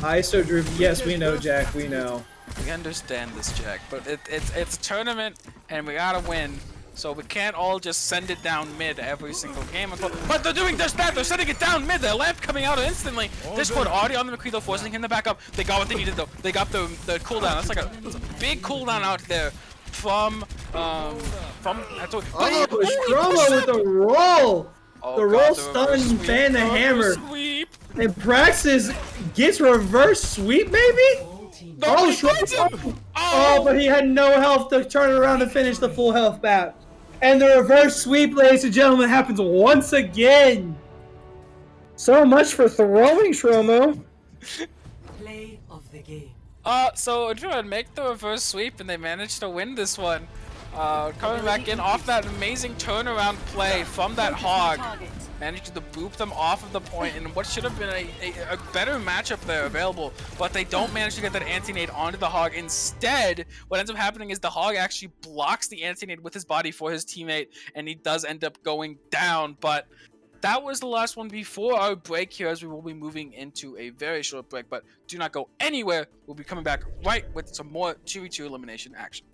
ISO driven. Yes, we know, Jack. We know. We understand this, Jack, but it's a tournament and we gotta win. So we can't all just send it down mid every single game. But they're doing just that. They're sending it down mid. The lamp coming out instantly. Discord already on the McCree, though, forcing him to back up. They got what they needed, though. They got the cooldown. That's a big cooldown out there from Stromo with the roll. The roll stun fan the hammer. Sweep. And Praxis gets reverse sweep, maybe? Oh, Stromo. Oh, but he had no health to turn around and finish the full health map. And the reverse sweep, ladies and gentlemen, happens once again. So much for throwing, Stromo. Play of the game. So Adrian make the reverse sweep and they managed to win this one. Coming back in off that amazing turnaround play from that hog. Managed to boop them off of the point in what should have been a better matchup there available, but they don't manage to get that anti-nade onto the hog. Instead, what ends up happening is the hog actually blocks the anti-nade with his body for his teammate, and he does end up going down. But that was the last one before our break here, as we will be moving into a very short break. But do not go anywhere. We'll be coming back right with some more 2v2 elimination action.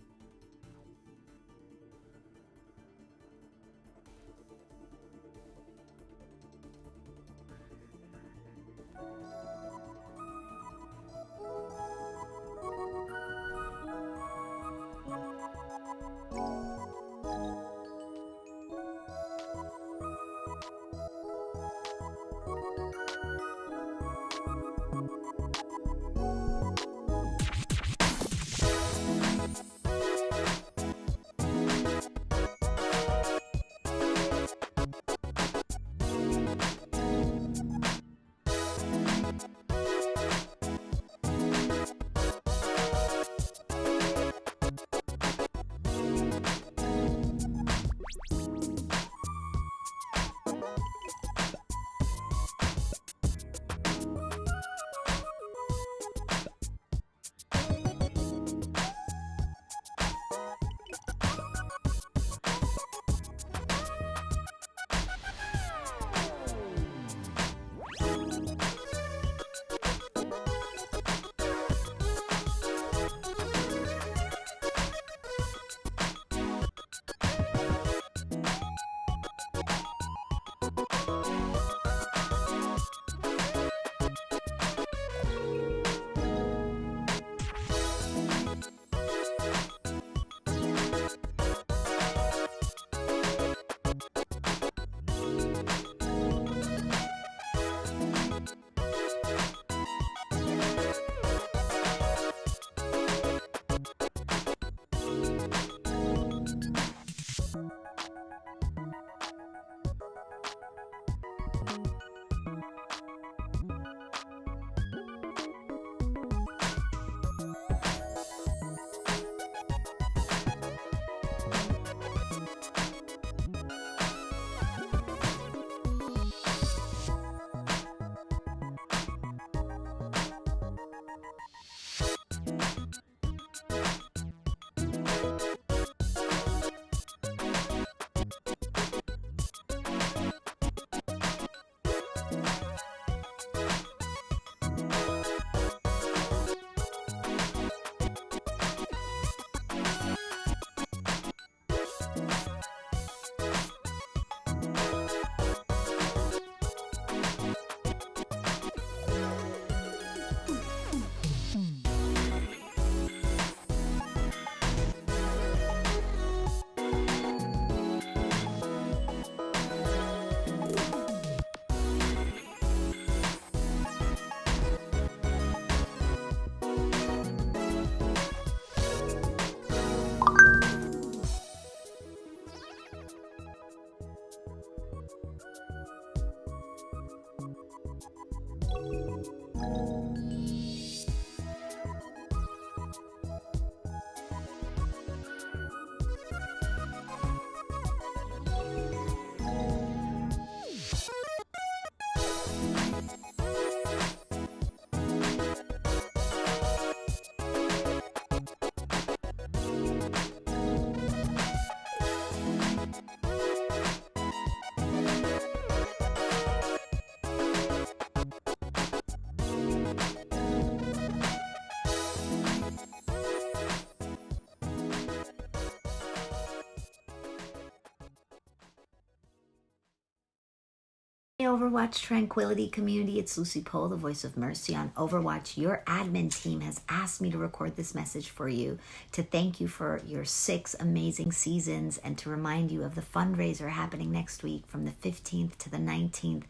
Hey Overwatch Tranquility community, it's Lucy Pohl, the voice of Mercy on Overwatch. Your admin team has asked me to record this message for you to thank you for your 6 amazing seasons and to remind you of the fundraiser happening next week from the 15th to the 19th,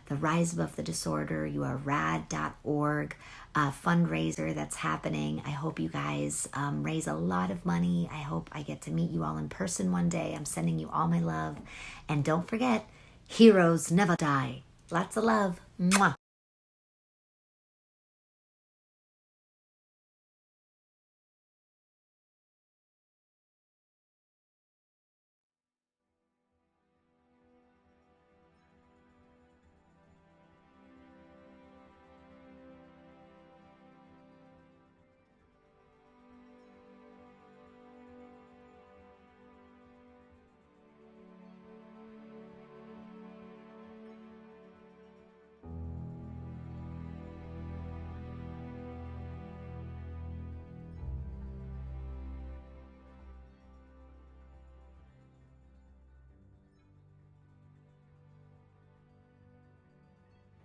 the Rise Above the Disorder, youarerad.org fundraiser that's happening. I hope you guys raise a lot of money. I hope I get to meet you all in person one day. I'm sending you all my love. And don't forget, heroes never die. Lots of love. Mwah.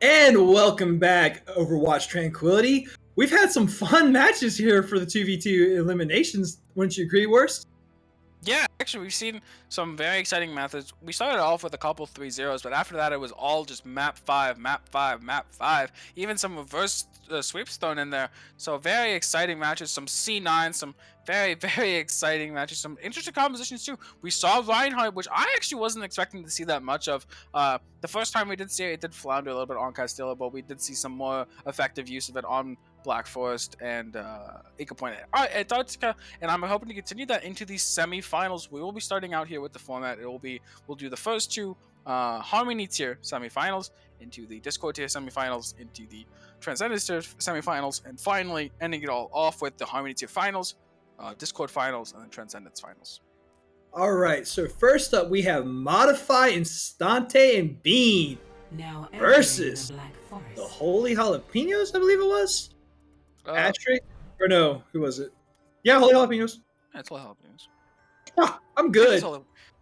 And welcome back, Overwatch Tranquility. We've had some fun matches here for the 2v2 eliminations. Wouldn't you agree, Worst? Yeah, actually, we've seen some very exciting methods. We started off with a couple 3-0s, but after that, it was all just map 5, map 5, map 5. Even some reverse sweeps thrown in there. So very exciting matches. Some C9, some very, very exciting matches. Some interesting compositions too. We saw Reinhardt, which I actually wasn't expecting to see that much of. The first time we did see it, it did flounder a little bit on Castillo, but we did see some more effective use of it on Black Forest and Eco Point. Antarctica, and I'm hoping to continue that into these semi-finals. We will be starting out here with the format. We'll do the first 2 Harmony tier semi-finals, into the Discord tier semi-finals, into the Transcendence tier semi-finals, and finally ending it all off with the Harmony tier finals, Discord finals, and then Transcendence finals. All right, so first up we have Modify, Instante, and Bean Now versus the Black Forest. the Holy Jalapenos, I believe it was. Patrick? Or no, who was it? Yeah, Holy Jalapenos. That's all jalapenos. Ah, I'm good.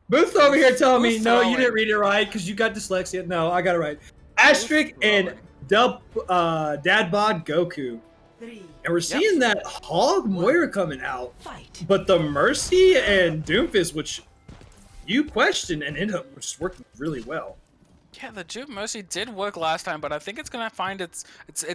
Booth over here telling me, no, you didn't read it right because you got dyslexia. No, I got it right. Asterisk and Dadbod Goku. 3, And we're seeing that Hog Moira coming out. fight. But the Mercy and Doomfist, which you questioned and ended up just working really well. Yeah, the Doom Mercy did work last time, but I think it's gonna find its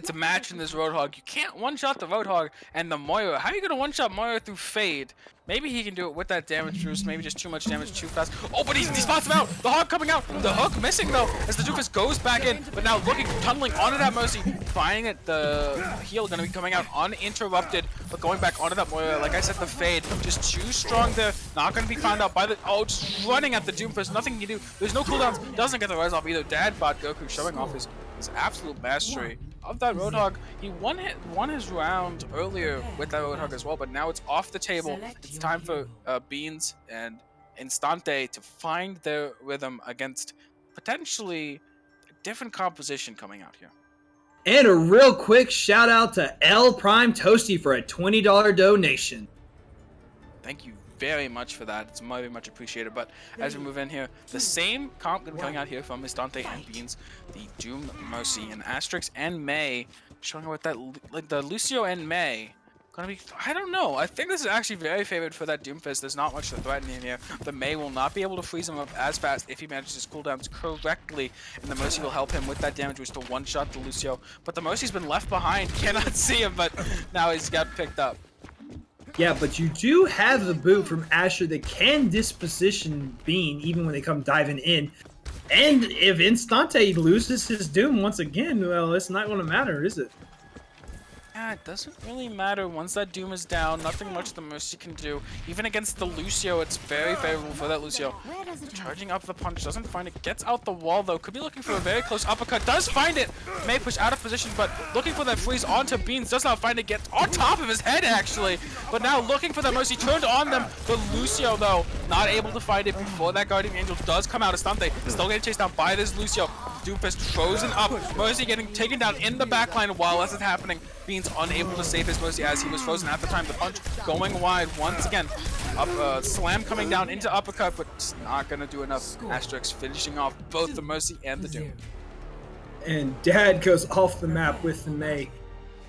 a match in this Roadhog. You can't one-shot the Roadhog and the Moira. How are you gonna one-shot Moira through Fade? Maybe he can do it with that damage boost. Maybe just too much damage too fast. Oh, but he spots him out. The Hog coming out. The hook missing though, as the Doofus goes back in. But now tunneling onto that Mercy, finding it. The heal gonna be coming out uninterrupted, but going back onto that Moira. Like I said, the Fade just too strong there. Not gonna be found out by the. Oh, just running at the Doomfist. Nothing he can do. There's no cooldowns. Doesn't get the res off either. Dadbot Goku showing off his absolute mastery of that Roadhog. He won his round earlier with that Roadhog as well, but now it's off the table. It's time for Beans and Instante to find their rhythm against potentially a different composition coming out here. And a real quick shout out to L Prime Toasty for a $20 donation. Thank you very much for that. It's very much appreciated. But as we move in here, the same comp gonna be coming out here from Instante and Beans, the Doom Mercy and Asterix and May, showing what that like the Lucio and May gonna be. I don't know. I think this is actually very favored for that Doomfist. There's not much to threaten in here. The May will not be able to freeze him up as fast if he manages his cooldowns correctly, and the Mercy will help him with that damage boost to one-shot the Lucio. But the Mercy's been left behind. Cannot see him, but now he's got picked up. Yeah, but you do have the boot from Asher that can disposition Bean even when they come diving in. And if Instante loses his Doom once again, well, it's not going to matter, is it? Yeah, it doesn't really matter. Once that Doom is down, nothing much the Mercy can do. Even against the Lucio, it's very favorable for that Lucio. Charging up the punch, doesn't find it. Gets out the wall, though. Could be looking for a very close uppercut. Does find it. May push out of position, but looking for that freeze onto Beans. Does not find it. Gets on top of his head, actually. But now looking for that Mercy. Turned on them. The Lucio, though, not able to find it before that Guardian Angel does come out. Estante still getting chased down by this Lucio. Doomfist frozen up. Mercy getting taken down in the backline while this is happening. Beans unable to save his Mercy as he was frozen at the time. The punch going wide once again. Up, slam coming down into uppercut, but it's not going to do enough. Asterix finishing off both the Mercy and the Doom. And Dad goes off the map with the May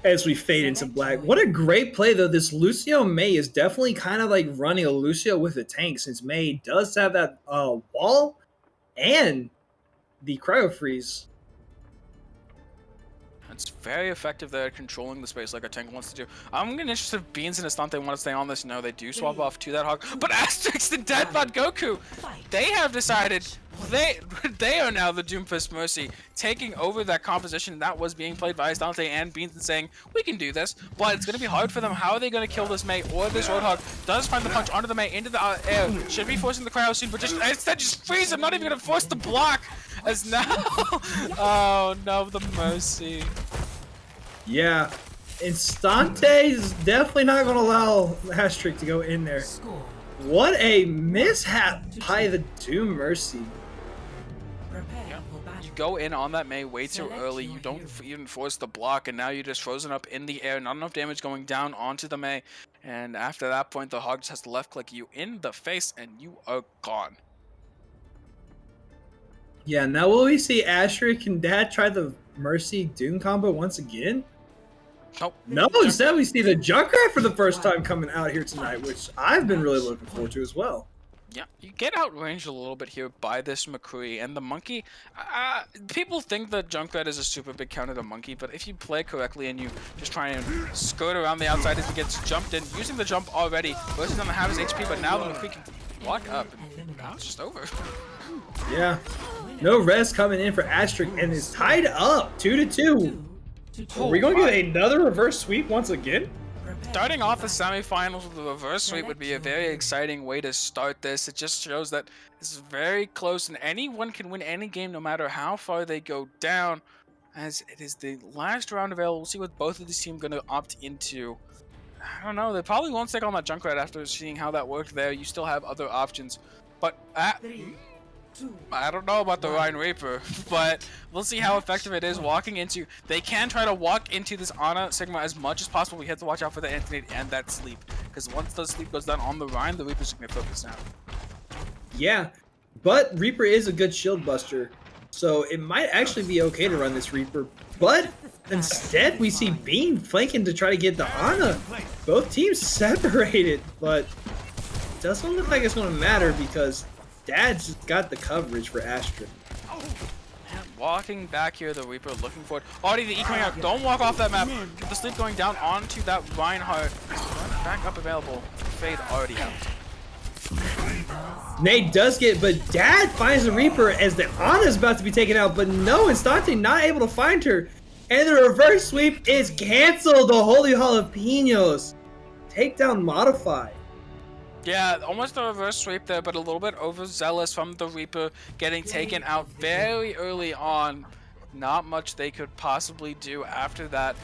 as we fade into black. What a great play, though. This Lucio May is definitely kind of like running a Lucio with a tank, since May does have that wall and the cryo freeze. It's very effective there at controlling the space like a tank wants to do. I'm gonna interested if Beans and Estante want to stay on this. No, they do swap off to that Hog. But Asterix and Deadbot Goku, they have decided they are now the Doomfist Mercy, taking over that composition that was being played by Estante and Beans and saying, we can do this, but it's gonna be hard for them. How are they gonna kill this May or this Roadhog? Does find the punch onto the May into the air. Should be forcing the cryo soon, but instead just freeze him, not even gonna force the block. As now, oh no, the Mercy. Yeah, Instante is definitely not going to allow Asterix to go in there. Score. What a mishap by the Doom Mercy. Prepare for battle. You go in on that May way too Select early. your You don't hero. even force the block, and now you're just frozen up in the air. Not enough damage going down onto the May. And after that point, the Hog just has to left click you in the face, and you are gone. Yeah, now will we see Asterix and Dad try the Mercy Doom combo once again? Nope. No, instead we see the Junkrat for the first time coming out here tonight, which I've been really looking forward to as well. Yeah, you get outranged a little bit here by this McCree, and the Monkey, people think that Junkrat is a super big counter to Monkey, but if you play correctly and you just try and skirt around the outside as he gets jumped in, using the jump already, versus doesn't have his HP, but now the McCree can walk up, and now it's just over. Yeah, no rest coming in for Asterix, and it's tied up 2-2. Are we going to get another reverse sweep once again? Starting off the semifinals with a reverse sweep would be a very exciting way to start this. It just shows that this is very close and anyone can win any game no matter how far they go down. As it is the last round available, we'll see what both of these teams are going to opt into. I don't know, they probably won't stick on that Junkrat after seeing how that worked there. You still have other options. But I don't know about the Rhine Reaper, but we'll see how effective it is walking into. They can try to walk into this Ana Sigma as much as possible. We have to watch out for the Anthony and that sleep, because once the sleep goes down on the Rhine, the Reaper's going to focus now. Yeah, but Reaper is a good shield buster, so it might actually be okay to run this Reaper. But instead, we see Bean flanking to try to get the Ana. Both teams separated, but it doesn't look like it's going to matter because Dad's just got the coverage for Astra. And walking back here, the Reaper looking for it. Already the E coming out. Don't walk off that map. Get the sleep going down onto that Reinhardt. Back up available. Fade already out. Nate does get, but Dad finds the Reaper as the Ana's about to be taken out, but no, Instante not able to find her. And the reverse sweep is canceled. The Holy Jalapenos. Takedown modified. Yeah, almost a reverse sweep there, but a little bit overzealous from the Reaper, getting taken out very early on. Not much they could possibly do after that.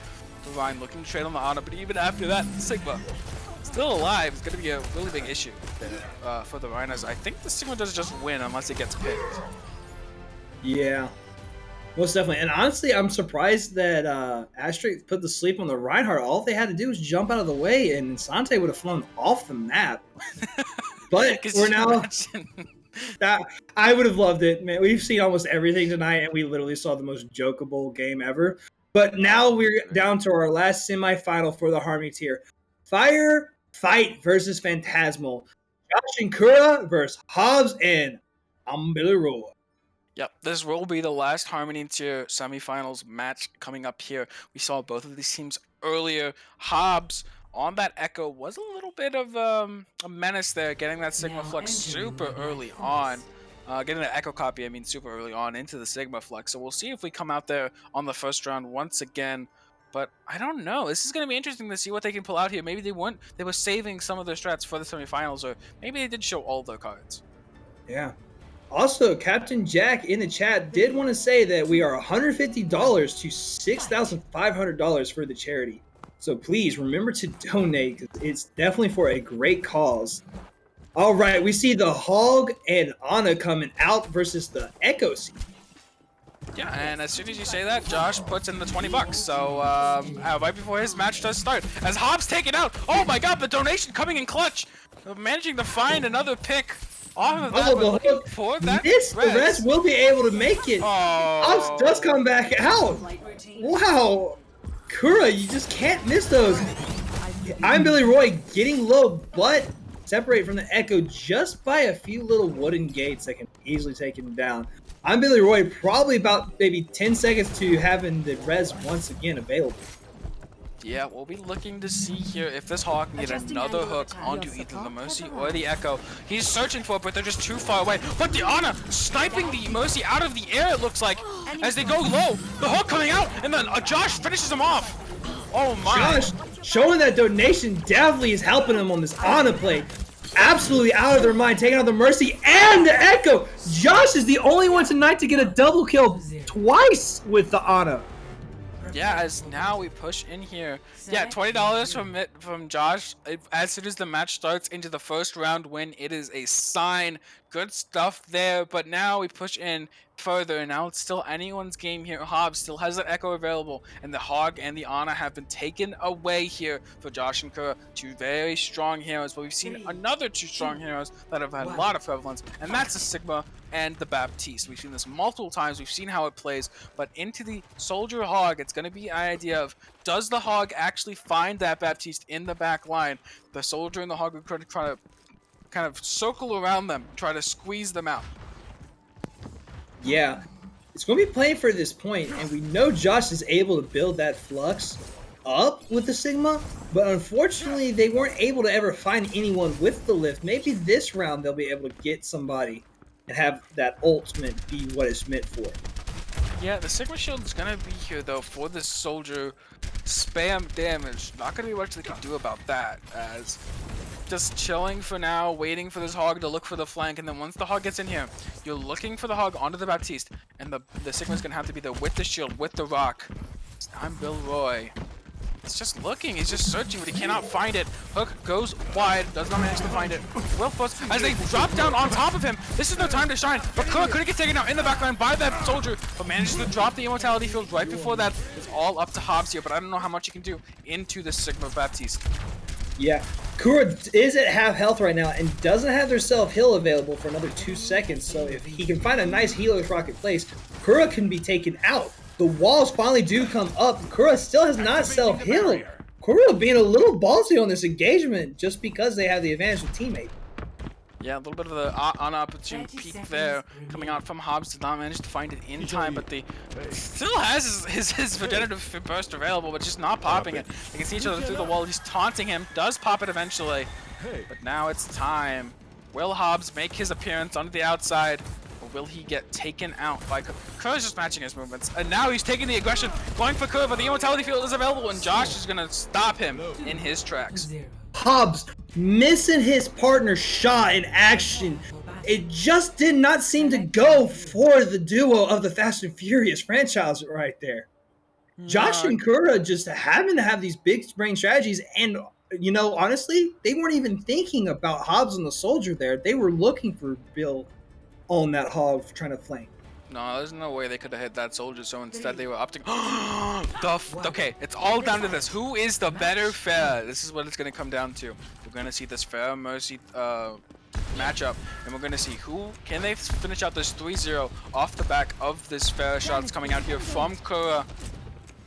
The Rhine looking straight on the Ana, but even after that, Sigma still alive. It's going to be a really big issue for the Rhinos. I think the Sigma does just win unless it gets picked. Yeah, most definitely. And honestly, I'm surprised that Asterix put the sleep on the Reinhardt. All they had to do was jump out of the way, and Sante would have flown off the map. But we're now... I would have loved it, man. We've seen almost everything tonight, and we literally saw the most jokeable game ever. But now we're down to our last semifinal for the Harmony tier. Fire Fight versus Phantasmal. Josh and Kura versus Hobbs and Ambiliroa. Yep, this will be the last Harmony tier semifinals match coming up here. We saw both of these teams earlier. Hobbs on that Echo was a little bit of a menace there, getting that Sigma Flux super early on. Getting that Echo copy, I mean, super early on into the Sigma Flux. So we'll see if we come out there on the first round once again. But I don't know. This is going to be interesting to see what they can pull out here. Maybe they were saving some of their strats for the semifinals, or maybe they did show all their cards. Yeah. Also, Captain Jack in the chat did want to say that we are $150 to $6,500 for the charity. So please remember to donate, because it's definitely for a great cause. All right, we see the Hog and Ana coming out versus the Echo Seed. Yeah, and as soon as you say that, Josh puts in the $20. So right before his match does start, as Hobbs taken out. Oh my God, the donation coming in clutch, managing to find another pick Off of that, Oh, we're the looking hook for that missed. The Rez will be able to make it. Oh. Hobbs does come back out. Wow. Kura, you just can't miss those. I'm Billy Roy getting low, but separate from the Echo just by a few little wooden gates that can easily take him down. I'm Billy Roy, probably about maybe 10 seconds to having the Rez once again available. Yeah, we'll be looking to see here if this Hawk can get another hook onto either the Mercy or the Echo. He's searching for it, but they're just too far away. But the Ana sniping the Mercy out of the air, it looks like, as they go low. The hook coming out, and then Josh finishes him off. Oh my. Josh showing that donation definitely is helping him on this Ana play. Absolutely out of their mind, taking out the Mercy and the Echo. Josh is the only one tonight to get a double kill twice with the Ana. Yeah, as now we push in here. Yeah, $20 from Josh as soon as the match starts into the first round win. It is a sign. Good stuff there, but now we push in further, and now it's still anyone's game here. Hobbs still has that Echo available, and the Hog and the Ana have been taken away here for Josh and Kura. Two very strong heroes, but we've seen another two strong heroes that have had a lot of prevalence, and that's the Sigma and the Baptiste. We've seen this multiple times. We've seen how it plays, but into the Soldier Hog, it's going to be an idea of, does the Hog actually find that Baptiste in the back line? The Soldier and the Hog are going to try to kind of circle around them, try to squeeze them out. Yeah, it's going to be playing for this point, and we know Josh is able to build that flux up with the Sigma, but unfortunately they weren't able to ever find anyone with the lift. Maybe this round they'll be able to get somebody and have that ultimate be what it's meant for. Yeah, the Sigma Shield is going to be here, though, for the Soldier. Spam damage. Not going to be much they can do about that, as just chilling for now, waiting for this Hog to look for the flank, and then once the Hog gets in here, you're looking for the Hog onto the Baptiste, and the Sigma's going to have to be there with the shield, with the rock. I'm Bill Roy. He's just looking, he's just searching, but he cannot find it. Hook goes wide, does not manage to find it. Will Fuss, as they drop down on top of him, this is their time to shine. But Kura couldn't get taken out in the backline by that Soldier, but manages to drop the Immortality Field right before that. It's all up to Hobbs here, but I don't know how much he can do into the Sigma Baptiste. Yeah, Kura is at half health right now and doesn't have their self-heal available for another 2 seconds, so if he can find a nice healer's rocket place, Kura can be taken out. The walls finally do come up. Kura still has not self-healed. Kura being a little ballsy on this engagement just because they have the advantage of teammate. Yeah, a little bit of the unopportune peek there coming out from Hobbs. Did not manage to find it in time, but the still has his regenerative burst available, but just not popping it. They can see each other through the wall. He's taunting him. Does pop it eventually, but now it's time. Will Hobbs make his appearance on the outside? Will he get taken out by Kura? Kura's just matching his movements, and now he's taking the aggression, going for Kura, but the Immortality Field is available, and Josh is going to stop him in his tracks. Hobbs missing his partner's shot in action. It just did not seem to go for the duo of the Fast and Furious franchise right there. Josh and Kura just happen to have these big brain strategies, and you know, honestly, they weren't even thinking about Hobbs and the Soldier there. They were looking for Bill on that Hog trying to flank. No, there's no way they could have hit that Soldier, so instead they were opting. Okay, it's all down to this. Who is the better Pharah? This is what it's going to come down to. We're going to see this Pharah Mercy matchup, and we're going to see who can they finish out this 3-0 off the back of this Pharah shot that's coming out here from Kura.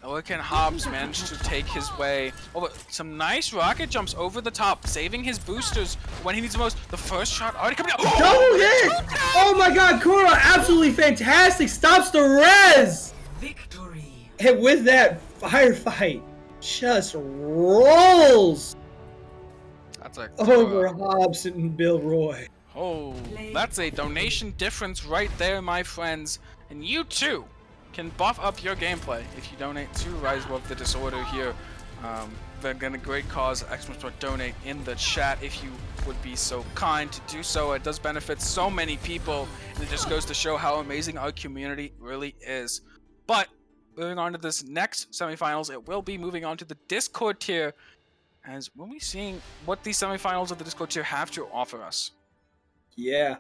Or can Hobbs manage to take his way over some nice rocket jumps over the top, saving his boosters when he needs the most. The first shot already coming out. Double hit! Oh my god, Kura absolutely fantastic. Stops the res! Victory. And with that, firefight just rolls That's a over Hobbs and Bill Roy. Oh, that's a donation difference right there, my friends. And you too can buff up your gameplay if you donate to Rise Above the Disorder here. They're gonna great cause. donate in the chat if you would be so kind to do so. It does benefit so many people, and it just goes to show how amazing our community really is. But moving on to this next semifinals, it will be moving on to the Discord tier, as we'll be seeing what these semifinals of the Discord tier have to offer us. Yeah.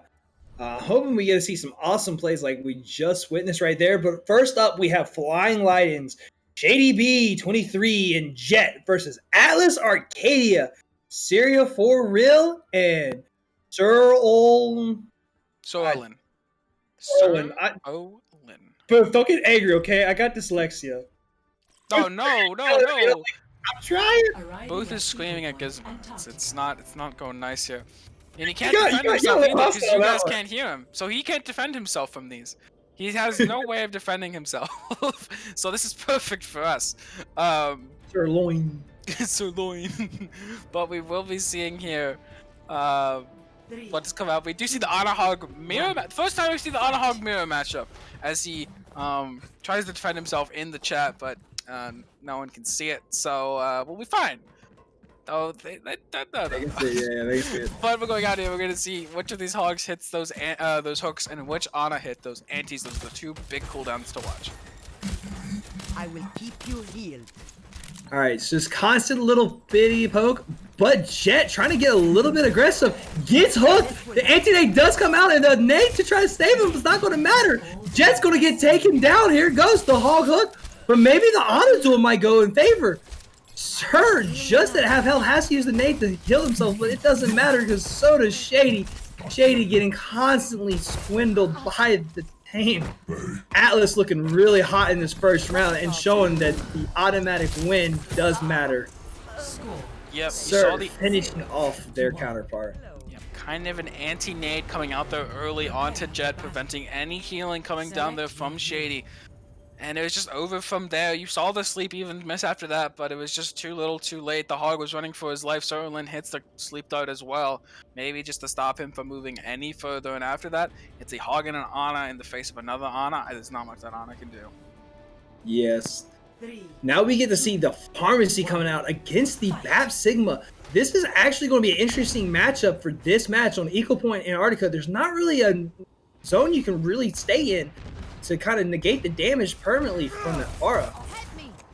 Hoping we get to see some awesome plays like we just witnessed right there. But first up, we have Flying Lions, JDB23 and Jet versus Atlas Arcadia, Syria for real, and Sir Ol. Sorolin. Sorolin. Sorolin. But don't get angry, okay? I got dyslexia. Oh no. I'm trying. Both is screaming at Gizmo. It's not going nice here. And he can't You got- defend you got- himself you either got because lost you on that guys one. can't hear him. So he can't defend himself from these. He has no way of defending himself. So this is perfect for us. Sirloin. Sirloin. But we will be seeing here what's come out. We do see the Anahog mirror first time we see the Anahog mirror matchup as he tries to defend himself in the chat, but no one can see it, so we'll be fine. Oh, they They can see it, yeah, they can see it. But we're going out here. We're gonna see which of these hogs hits those hooks and which Ana hit those antis. Those are the two big cooldowns to watch. I will keep you healed. All right, it's just constant little bitty poke, but Jet trying to get a little bit aggressive, gets hooked. The anti-nade does come out, and the nade to try to save him is not going to matter. Jet's going to get taken down. Here goes the hog hook, but maybe the honor tool might go in favor. Sir, just at half health, has to use the nade to kill himself, but it doesn't matter because so does Shady. Shady getting constantly swindled by the team. Atlas looking really hot in this first round and showing that the automatic win does matter. Yep, Sir you saw the finishing off their counterpart. kind of an anti-nade coming out there early onto Jet, preventing any healing coming down there from Shady. And it was just over from there. You saw the sleep even miss after that, but it was just too little too late. The hog was running for his life. Sorolin hits the sleep dart as well, maybe just to stop him from moving any further. And after that, it's a hog and an Ana in the face of another Ana. There's not much that Ana can do. Yes. Now we get to see the pharmacy coming out against the BAP Sigma. This is actually going to be an interesting matchup for this match on Equal Point Antarctica. There's not really a zone you can really stay in to kind of negate the damage permanently from the aura.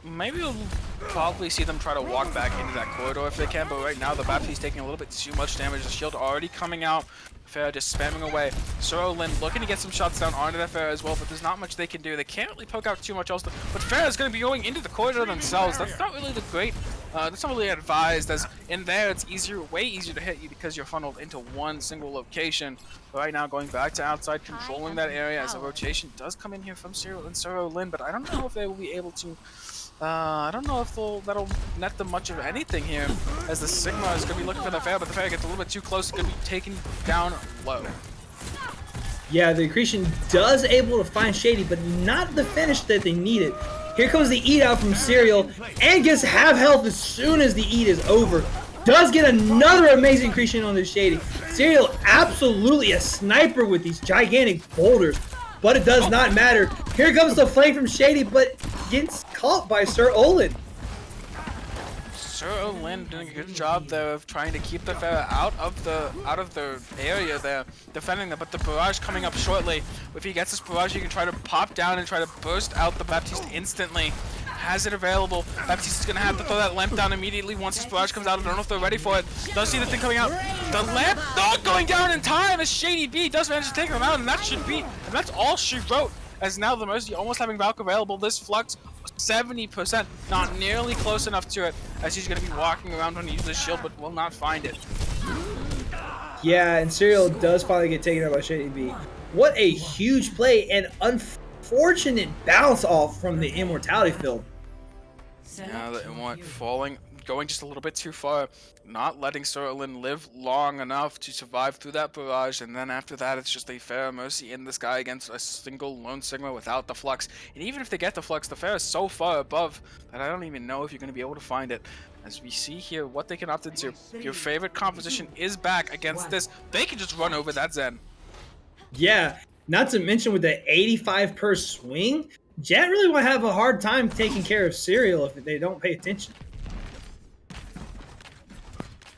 Maybe we'll probably see them try to walk back into that corridor if they can, but right now the Baptiste's taking a little bit too much damage. The shield already coming out. Farah just spamming away. Sorolin looking to get some shots down onto that Farah as well, but there's not much they can do. They can't really poke out too much else. But Farah's going to be going into the corridor themselves. That's not really the great, that's not really advised, as in there it's easier, way easier to hit you because you're funneled into one single location. But right now going back to outside, controlling that area as a rotation does come in here from Cyril and Sorolin, but I don't know if they will be able to I don't know if that'll net them much of anything here, as the Sigma is going to be looking for the Farah, but the Farah gets a little bit too close. It's going to be taken down low. Yeah, the Accretion does able to find Shady, but not the finish that they needed. Here comes the eat out from Serial, and gets half health as soon as the eat is over. Does get another amazing Accretion on the Shady. Serial absolutely a sniper with these gigantic boulders, but it does not matter. Here comes the flame from Shady, but gets caught by Sir Olin. Sir Olin doing a good job there of trying to keep the Farah out of the area there, defending them. But the barrage coming up shortly. If he gets this barrage, he can try to pop down and try to burst out the Baptiste instantly. Has it available. Baptiste is going to have to throw that lamp down immediately once this barrage comes out. I don't know if they're ready for it. Does see the thing coming out. The lamp not going down in time as Shady B does manage to take them out, and that should be, and that's all she wrote. As now the Mercy almost having Valk available. This Flux 70%, not nearly close enough to it, as he's going to be walking around when he uses his shield, but will not find it. Yeah, and Serial does finally get taken out by Shady B. What a huge play and unfortunate bounce off from the Immortality field. Yeah, the Immort falling, going just a little bit too far, not letting Sorolin live long enough to survive through that barrage, and then after that it's just a Farah Mercy in the sky against a single lone Sigma without the Flux. And even if they get the Flux, the Farah is so far above that I don't even know if you're going to be able to find it. As we see here what they can opt into. Your favorite composition is back against this. They can just run over that Zen. Yeah, not to mention with the 85 per swing, Jet really will have a hard time taking care of Serial if they don't pay attention.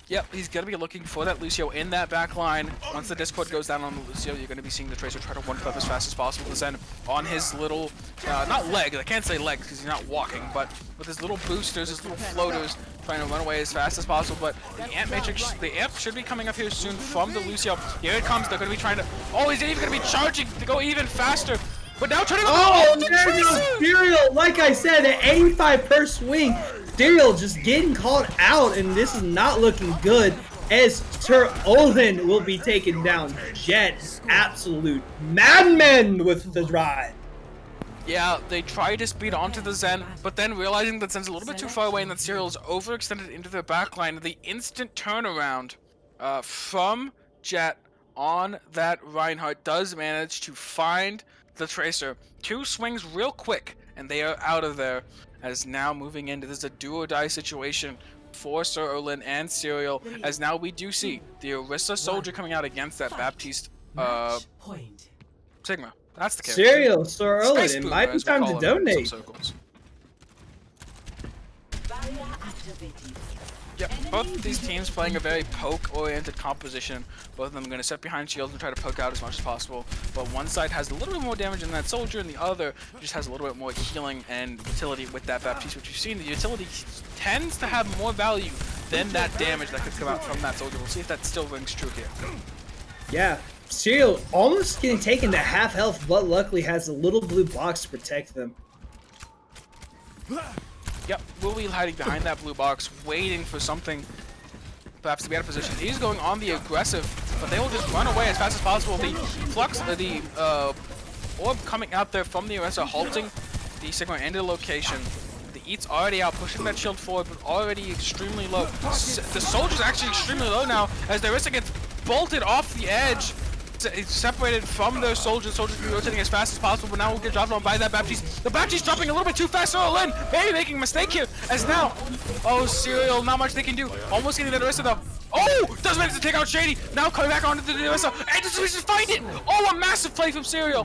Yep, he's going to be looking for that Lucio in that back line. Once the Discord goes down on the Lucio, you're going to be seeing the Tracer try to one-clip as fast as possible to Zen on his little, not leg, I can't say legs because he's not walking, but with his little boosters, his little floaters, trying to run away as fast as possible. But the Amp Matrix, the Amp should be coming up here soon from the Lucio. Here it comes, they're going to be trying to, oh, he's even going to be charging to go even faster. But now turning Oh, there goes Serial! Like I said, at 85 per swing, Serial just getting caught out, and this is not looking good. as Sir Olin will be taking down Jet. Absolute madman with the drive. Yeah, they tried to speed onto the Zen, but then realizing that Zen's a little bit too far away and that Serial is overextended into their backline, the instant turnaround from Jet on that Reinhardt does manage to find the Tracer. 2 swings real quick, and they are out of there, as now moving into this is a do-or-die situation for Sir Olin and Serial, as now we do see the Orisa soldier coming out against that Baptiste Sigma. That's the character. Serial, Sir Olin, Space it Boomer, might be as we time call to him in some donate. circles. Yep, both of these teams playing a very poke-oriented composition. Both of them are going to sit behind shields and try to poke out as much as possible. But one side has a little bit more damage than that soldier, and the other just has a little bit more healing and utility with that Baptiste, which you've seen. The utility tends to have more value than that damage that could come out from that soldier. We'll see if that still rings true here. Yeah, Serial almost getting taken to half health, but luckily has a little blue box to protect them. Yep, we'll be hiding behind that blue box, waiting for something perhaps to be out of position. He's going on the aggressive, but they will just run away as fast as possible. The flux, the orb coming out there from the Orisa, halting the Sigma into location. The Eat's already out, pushing that shield forward, but already extremely low. The soldier's actually extremely low now, as the Orisa gets bolted off the edge. It's separated from those soldiers. Soldiers can be rotating as fast as possible, but now we'll get dropped on by that Baptiste. The Baptiste dropping a little bit too fast. Sir Olin maybe making a mistake here, as now, oh, Serial, not much they can do. Almost getting the Orisa though. Oh, does manage to take out Shady. Now coming back onto the Orisa, and just find it. Oh, a massive play from Serial.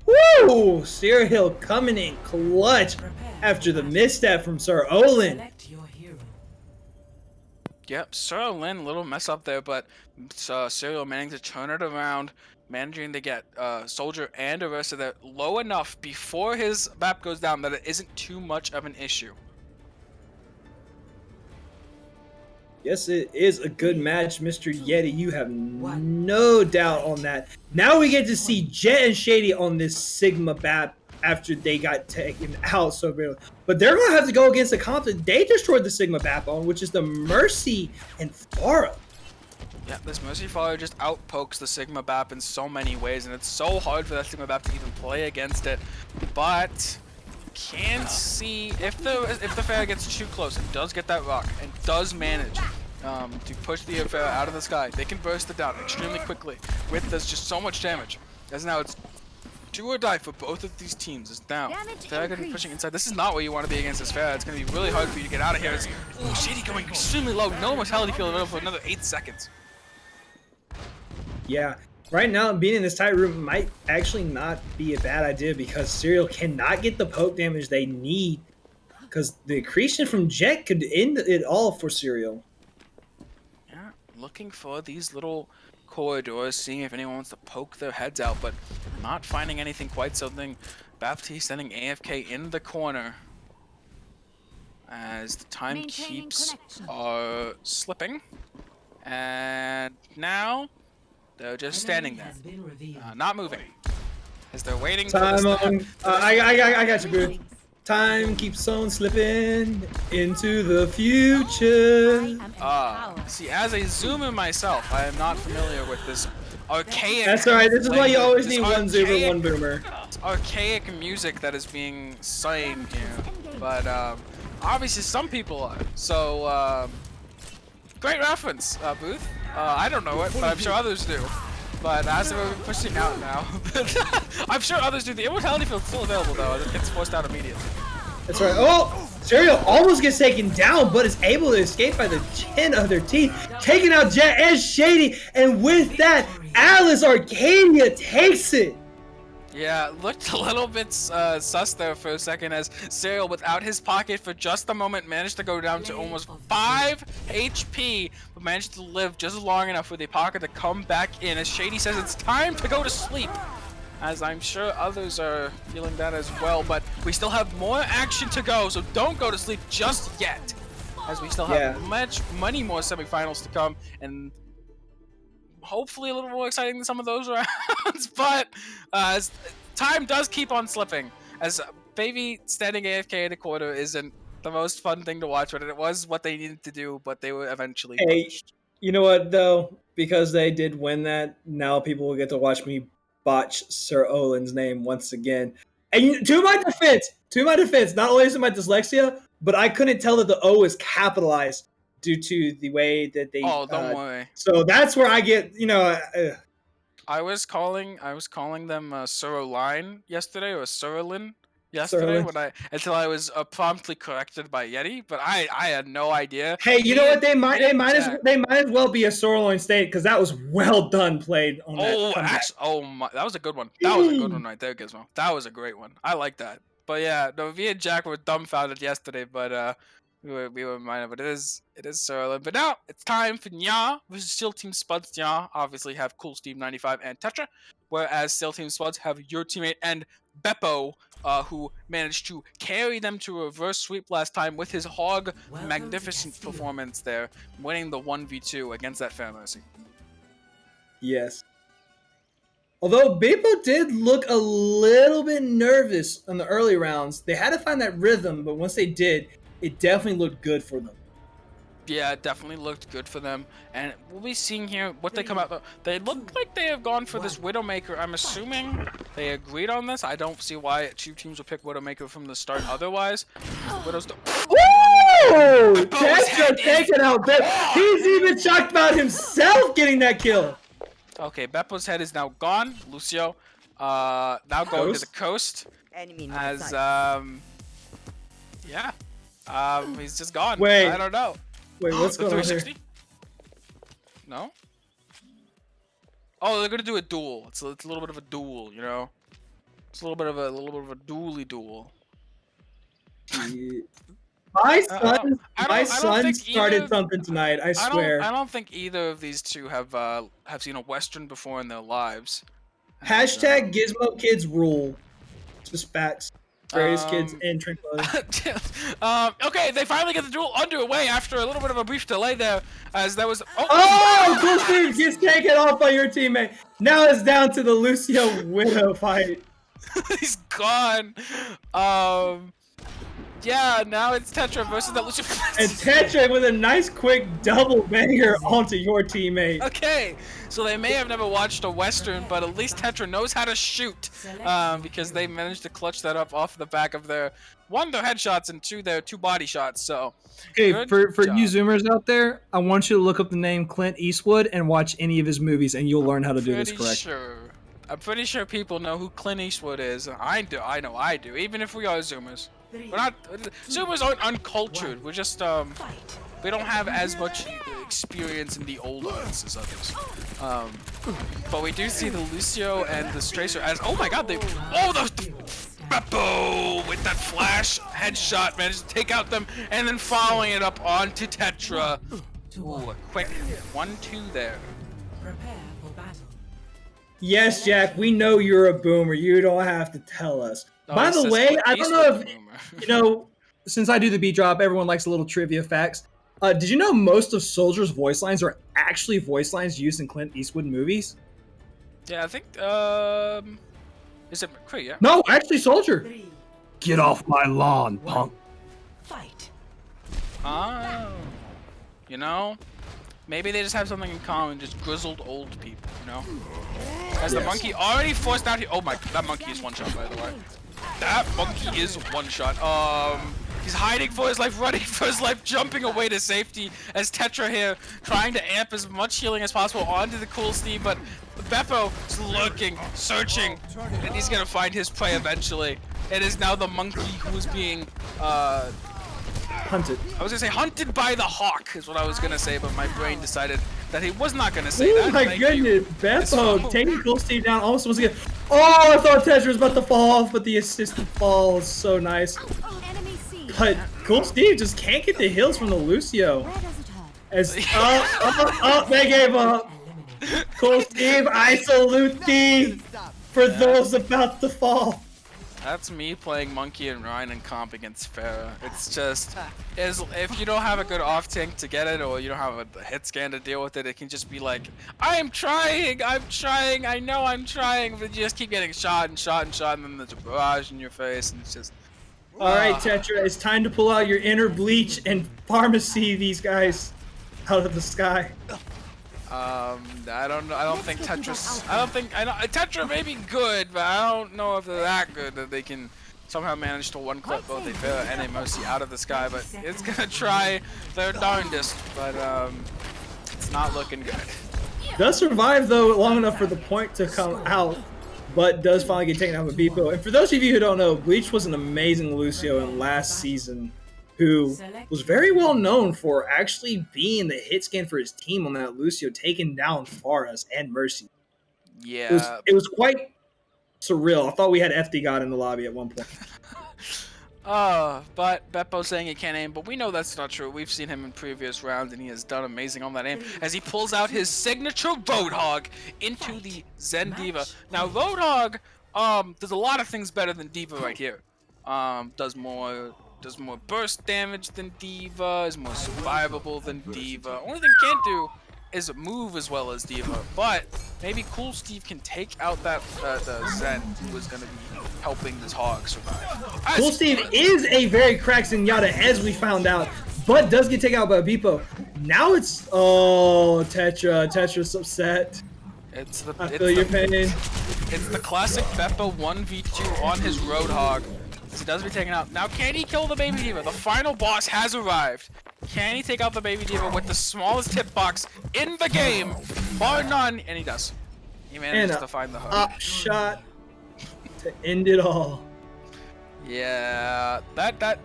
Woo! Serial coming in clutch after the misstep from Sir Olin. Yep, Sir Olin, little mess up there, but Serial managing to turn it around, managing to get Soldier and Orisa there low enough before his map goes down that it isn't too much of an issue. Yes, it is a good match, Mr. Yeti. You have no doubt on that. Now we get to see Jet and Shady on this Sigma BAP after they got taken out so barely. But they're going to have to go against the comp that they destroyed the Sigma BAP on, which is the Mercy and Farah. Yeah, this Mercy Farah just outpokes the Sigma BAP in so many ways, and it's so hard for that Sigma BAP to even play against it. But can see if the Farah gets too close and does get that rock and does manage to push the Farah out of the sky, they can burst it down extremely quickly with there's just so much damage. As now it's do or die for both of these teams. Is now Farah gonna be pushing inside. This is not where you want to be against this Farah. It's gonna be really hard for you to get out of here. It's Shady going extremely low. No mortality field available for another 8 seconds. Yeah. Right now, being in this tight room might actually not be a bad idea because Serial cannot get the poke damage they need because the accretion from Jet could end it all for Serial. Yeah, looking for these little corridors, seeing if anyone wants to poke their heads out, but not finding anything quite something. Baptiste sending AFK in the corner as the time keeps slipping. And now they're just standing there, not moving, as they're waiting for this to I got you, bro. Time keeps on slipping into the future. See, as a zoomer myself, I am not familiar with this archaic. That's alright. This is why you always need one archaic, zoomer, one boomer. Archaic music that is being sang here, but obviously some people are. So great reference, Booth. I don't know it, but I'm sure others do. But as we're pushing out now, I'm sure others do. The immortality field's still available though, and it gets forced out immediately. That's right. Oh, Serial almost gets taken down, but is able to escape by the chin of their teeth, taking out Jet and Shady, and with that, Alice Arcadia takes it. Yeah, looked a little bit sus there for a second as Serial, without his pocket for just a moment, managed to go down to almost 5 HP, but managed to live just long enough for the pocket to come back in as Shady says it's time to go to sleep. As I'm sure others are feeling that as well, but we still have more action to go, so don't go to sleep just yet. As we still have many more semifinals to come, and hopefully a little more exciting than some of those rounds, but as time does keep on slipping, as Baby standing AFK in a quarter isn't the most fun thing to watch, but it was what they needed to do, but they were eventually Hey, punished. you know what though? Because they did win that, now people will get to watch me botch Sir Olin's name once again. And to my defense, not only is it my dyslexia, but I couldn't tell that the O is capitalized due to the way that they. Oh, don't worry. So that's where I get, I was calling them Soroline yesterday, or Sorolin yesterday, Sirlin. until I was promptly corrected by Yeti, but I had no idea. Hey, you know what? They might Jack- as well be a Sirloin State because that was well done played on that. Oh, comeback. actually, oh my, that was a good one. That was a good one right there, Gizmo. That was a great one. I like that. But yeah, no, me and Jack were dumbfounded yesterday, but we were reminded. But it is Sorolin. But now it's time for Nya versus Steel Team Spuds. Nya obviously have Cool Steve 95 and Tetra, whereas Steel Team Spuds have your teammate and Beppo, who managed to carry them to a reverse sweep last time with his Hog magnificent performance there, winning the 1v2 against that Fair Mercy. Yes. Although Beppo did look a little bit nervous in the early rounds, they had to find that rhythm, but once they did, it definitely looked good for them. Yeah, it definitely looked good for them, and we'll be seeing here what they come out. They look like they have gone for this Widowmaker. I'm assuming they agreed on this. I don't see why two teams would pick Widowmaker from the start otherwise. Widow's Woo! Tetra taking out Beppo. He's even shocked about himself getting that kill. Okay, Beppo's head is now gone. Lucio, now going to the coast. Enemy As yeah, he's just gone. Wait. I don't know. Wait, what's The going on here? 360? No? Oh, they're gonna do a duel. It's a little bit of a duel, you know. It's a little bit of a dually duel. My son, I don't think started either- something tonight. I swear. I don't think either of these two have seen a Western before in their lives. Hashtag Gizmo Kids rule. Just facts. Greatest kids in Tranquility. Okay, they finally get the duel underway after a little bit of a brief delay there, as that was. Oh, Cool Steve gets taken off by your teammate. Now it's down to the Lucio Widow fight. He's gone. Yeah, now it's Tetra versus that Lucio. And Tetra with a nice quick double banger onto your teammate. Okay, so they may have never watched a Western, but at least Tetra knows how to shoot, because they managed to clutch that up off the back of their, one, their headshots, and two, their two body shots, so. Okay, good for job. you Zoomers out there, I want you to look up the name Clint Eastwood and watch any of his movies, and you'll learn how to do this correctly. I'm pretty sure people know who Clint Eastwood is. I know I do, even if we are Zoomers. We're not, Zoomers aren't uncultured, we're just, we don't have as much experience in the old arts as others. But we do see the Lucio and the Stracer as, oh my god, the Beppo with that flash headshot managed to take out them, and then following it up onto Tetra. Ooh, a quick 1-2 there. Yes, Jack, we know you're a boomer. You don't have to tell us. No, By it the says way, Clint I don't Eastwood know if, since I do the beat drop, everyone likes a little trivia facts. Did you know most of Soldier's voice lines are actually voice lines used in Clint Eastwood movies? Yeah, I think, is it McCree, yeah? No, actually, Soldier. Get off my lawn, punk. Fight. Oh. You know? Maybe they just have something in common, just grizzled old people, you know? As the monkey already forced out here. Oh my, that monkey is one shot, by the way. That monkey is one shot. He's hiding for his life, running for his life, jumping away to safety as Tetra here trying to amp as much healing as possible onto the Cool Steve, but Beppo is looking, searching, and he's gonna find his prey eventually. It is now the monkey who is being, Hunted. I was gonna say hunted by the hawk is what I was gonna say, but my brain decided that he was not gonna say Oh that. my Thank goodness, you. Beppo taking Cool Steve down almost once again. Oh, I thought Tetra was about to fall off, but the assisted fall is so nice. But Cool Steve just can't get the heals from the Lucio. As they gave up. Cool Steve, I salute thee for those about to fall. That's me playing Monkey and Ryan and comp against Farah. It's just, if you don't have a good off tank to get it, or you don't have a hit scan to deal with it, it can just be like, I'm trying, I know I'm trying, but you just keep getting shot and shot and shot, and then there's a barrage in your face, and it's just, All right, Tetra, it's time to pull out your inner bleach and pharmacy these guys out of the sky. I don't know. I don't think Tetris. Tetra may be good, but I don't know if they're that good that they can somehow manage to one-clip both a Fair and a Mercy out of the sky. But it's gonna try their darndest, but it's not looking good. Does survive though long enough for the point to come out, but does finally get taken out by Beepo. And for those of you who don't know, Bleach was an amazing Lucio in last season, who was very well known for actually being the hit scan for his team on that Lucio, taking down Faras and Mercy. Yeah. It was quite surreal. I thought we had FD God in the lobby at one point. But Beppo saying he can't aim, but we know that's not true. We've seen him in previous rounds, and he has done amazing on that aim as he pulls out his signature Roadhog into the Zen Diva. Now, Roadhog, does a lot of things better than Diva right here. Does more burst damage than Diva, is more survivable than Diva. Only thing can't do is move as well as Diva, but maybe Cool Steve can take out that Zen who is going to be helping this Hog survive. Cool Steve is a very cracked Zenyatta, as we found out, but does get taken out by Beepo. Now it's Tetra's upset. I feel your pain. It's the classic Beppo 1v2 on his Roadhog. He does be taken out. Now, can he kill the Baby Diva? The final boss has arrived. Can he take out the Baby Diva with the smallest hitbox in the game, bar none? And he does. He manages to find the hook. Up shot to end it all. Yeah,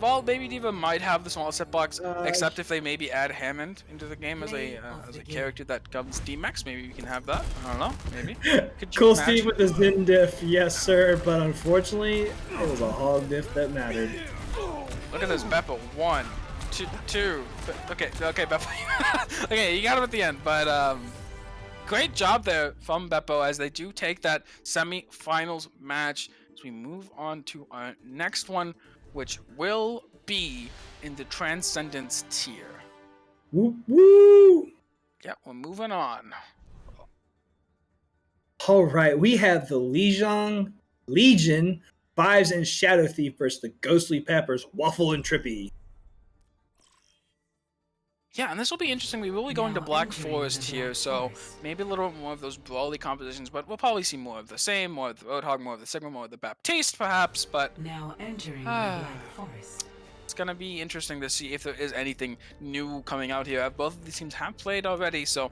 well, Baby Diva might have the smallest hitbox, except if they maybe add Hammond into the game as a character that comes D-Max. Maybe we can have that. I don't know. Maybe. Cool Steve with the Zen diff, yes sir, but unfortunately, it was a Hog diff that mattered. Look at this, Beppo. 1, 2. Okay, Beppo. Okay, you got him at the end, but great job there from Beppo as they do take that semi-finals match. As we move on to our next one, which will be in the Transcendence tier. Woo woo! Yeah, we're moving on. All right, we have the Legion, Fives, and Shadow Thief versus the Ghostly Peppers, Waffle and Trippy. Yeah, and this will be interesting. We will be going to Black Forest here, so maybe a little bit more of those brawly compositions, but we'll probably see more of the same, more of the Roadhog, more of the Sigma, more of the Baptiste, perhaps, but now entering Black Forest. It's going to be interesting to see if there is anything new coming out here. Both of these teams have played already, so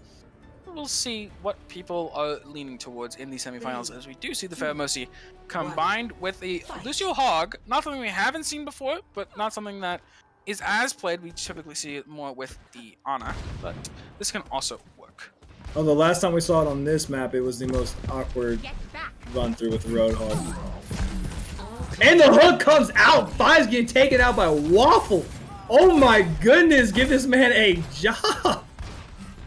we'll see what people are leaning towards in the semifinals, as we do see the Fair Mercy combined with a Lucio Hog, not something we haven't seen before, but not something that is as played. We typically see it more with the Ana, but this can also work. Oh, the last time we saw it on this map, it was the most awkward run through with the Roadhog. And the hook comes out. Five's getting taken out by Waffle. Oh my goodness, give this man a job.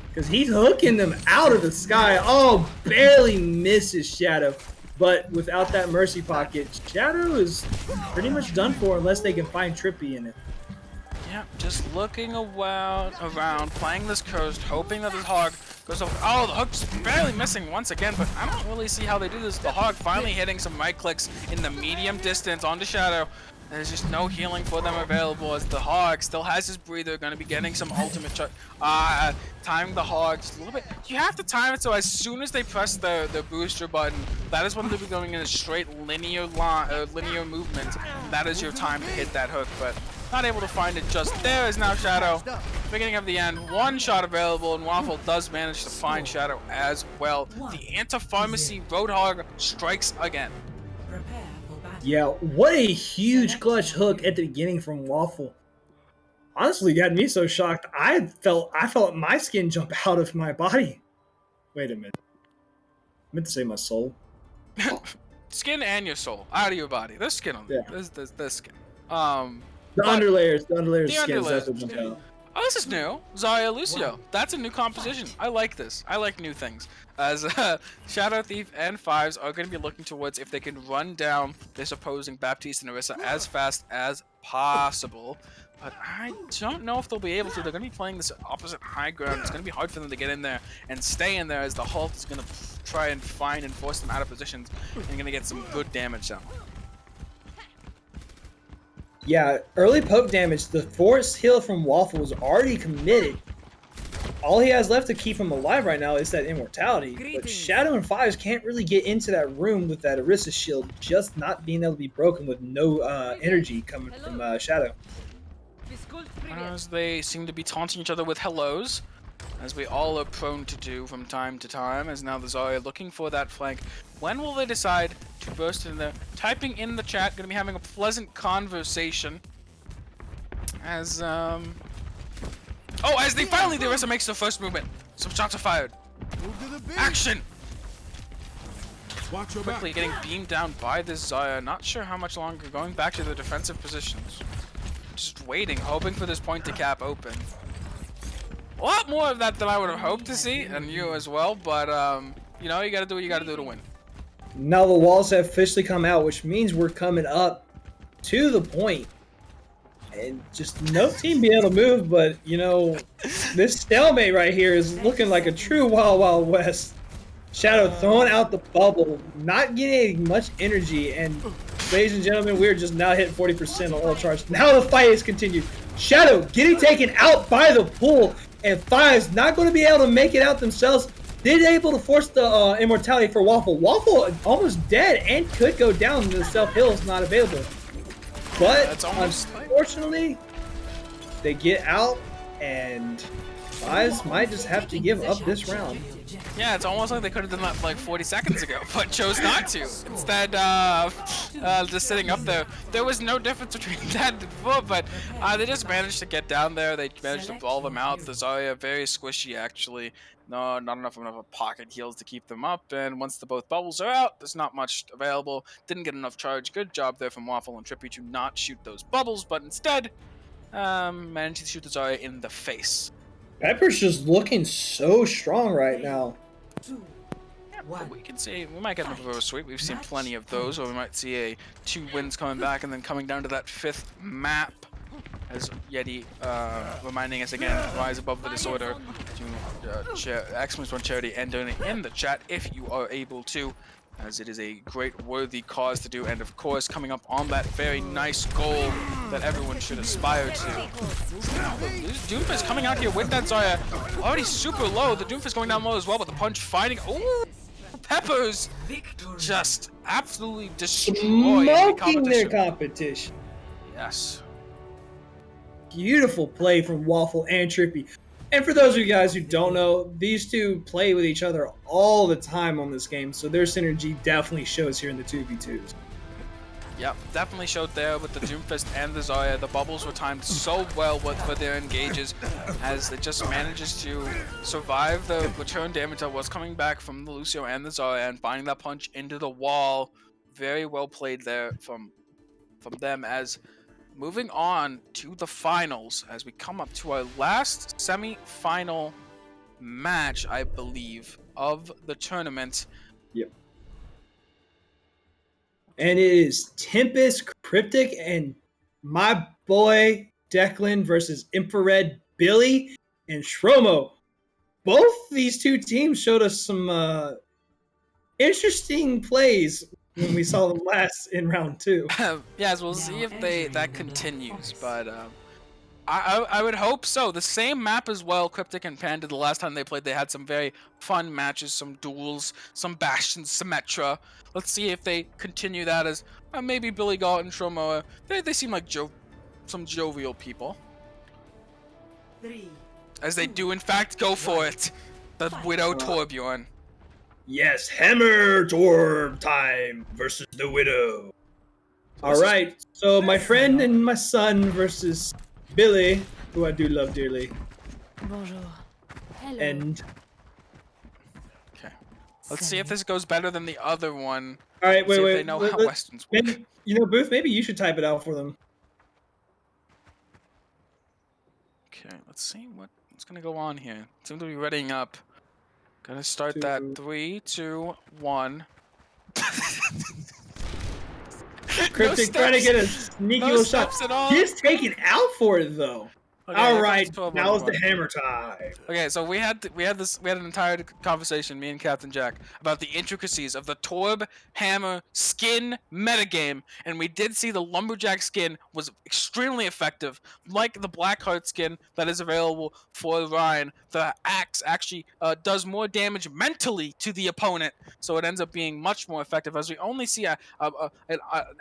Because he's hooking them out of the sky. Oh, barely misses Shadow. But without that Mercy pocket, Shadow is pretty much done for unless they can find Trippy in it. Yeah, just looking around, playing this coast, hoping that this Hog goes over. Oh, the hook's barely missing once again, but I don't really see how they do this. The Hog finally hitting some right clicks in the medium distance onto Shadow. There's just no healing for them available as the Hog still has his breather, going to be getting some ultimate time the Hog just a little bit. You have to time it so as soon as they press the booster button, that is when they'll be going in a straight linear movement. That is your time to hit that hook, but not able to find it just there is now Shadow. Beginning of the end, one shot available, and Waffle does manage to find Shadow as well. The Anti-Pharmacy Roadhog strikes again. Yeah, what a huge clutch hook at the beginning from Waffle. Honestly, got me so shocked. I felt my skin jump out of my body. Wait a minute. I meant to say my soul. Skin and your soul out of your body. There's skin on there. There's skin. The underlayers skins. That's what jumped out. Oh, this is new. Zarya Lucio. That's a new composition. I like this. I like new things. As Shadow Thief and Fives are going to be looking towards if they can run down this opposing Baptiste and Orisa as fast as possible. But I don't know if they'll be able to. They're going to be playing this opposite high ground. It's going to be hard for them to get in there and stay in there as the Halt is going to try and find and force them out of positions and going to get some good damage down. Yeah, early poke damage. The force heal from Waffle was already committed. All he has left to keep him alive right now is that immortality. But Shadow and Fives can't really get into that room with that Orisa shield, just not being able to be broken with no energy coming from Shadow. As they seem to be taunting each other with hellos, as we all are prone to do from time to time, as now the Zarya looking for that flank. When will they decide to burst in there? Typing in the chat, gonna be having a pleasant conversation. As as they finally, the Orisa makes the first movement. Some shots are fired. Action! Quickly getting beamed down by this Zarya. Not sure how much longer. Going back to the defensive positions. Just waiting, hoping for this point to cap open. A lot more of that than I would have hoped to see, and you as well, but you know, you gotta do what you gotta do to win. Now the walls have officially come out, which means we're coming up to the point. And just no team being able to move, but you know, this stalemate right here is looking like a true Wild Wild West. Shadow throwing out the bubble, not getting much energy, and ladies and gentlemen, we're just now hitting 40% on all charge. Now the fight is continued. Shadow getting taken out by the pool, and Fives not going to be able to make it out themselves. They're able to force the immortality for Waffle. Waffle almost dead and could go down. The self-heal is not available. But unfortunately, they get out, and Fives might just have to give up this round. Yeah, it's almost like they could have done that like 40 seconds ago, but chose not to. Instead, just sitting up there. There was no difference between that and before, but they just managed to get down there. They managed to ball them out. The Zarya very squishy, actually. No, not enough of a pocket heals to keep them up. And once the both bubbles are out, there's not much available. Didn't get enough charge. Good job there from Waffle and Trippy to not shoot those bubbles, but instead, managed to shoot the Zarya in the face. Pepper's just looking so strong right now. But we can see we might get another sweep. We've seen plenty of those, or we might see 2 wins coming back and then coming down to that 5th map. As Yeti reminding us again, rise above the disorder. Excellent charity and donate in the chat if you are able to, as it is a great worthy cause to do, and of course coming up on that very nice goal that everyone should aspire to. Doomfist coming out here with that Zarya already super low. The Doomfist going down low as well, but the punch finding Peppers just absolutely destroying their competition. Yes. Beautiful play from Waffle and Trippy. And for those of you guys who don't know, these two play with each other all the time on this game, so their synergy definitely shows here in the 2v2s. Yep, definitely showed there with the Doomfist and the Zarya. The bubbles were timed so well for their engages, as it just manages to survive the return damage that was coming back from the Lucio and the Zarya, and finding that punch into the wall. Very well played there from them. As moving on to the finals, as we come up to our last semi-final match, I believe, of the tournament. Yep. And it is Tempest, Cryptic, and my boy Declan versus Infrared Billy and Shromo. Both these two teams showed us some interesting plays when we saw them last in round 2. Yes, we'll see if that continues, but I would hope so. The same map as well, Cryptic and Panda, the last time they played, they had some very fun matches, some duels, some Bastions, Symmetra. Let's see if they continue that, as maybe Billy Galt and Shromo, they seem like some jovial people. As they do in fact go for it. The Widow Torbjorn. Yes, Hammer Torb time versus the Widow. All right, so my friend and my son versus Billy, who I do love dearly. Bonjour. Hello. And okay, let's see if this goes better than the other one. All right, wait. They know how Westerns work. Maybe, you know, Booth, maybe you should type it out for them. Okay, let's see what's gonna go on here. Seems to be readying up. Gonna start that 3, 2, 1. Cryptic trying to get a sneaky little shot. He's taken out for it though. Okay, All here right, comes 12 now is the -1. hammer time. Okay, so we had an entire conversation, me and Captain Jack, about the intricacies of the Torb Hammer skin metagame, and we did see the Lumberjack skin was extremely effective. Like the Blackheart skin that is available for Ryan, the axe actually does more damage mentally to the opponent, so it ends up being much more effective. As we only see an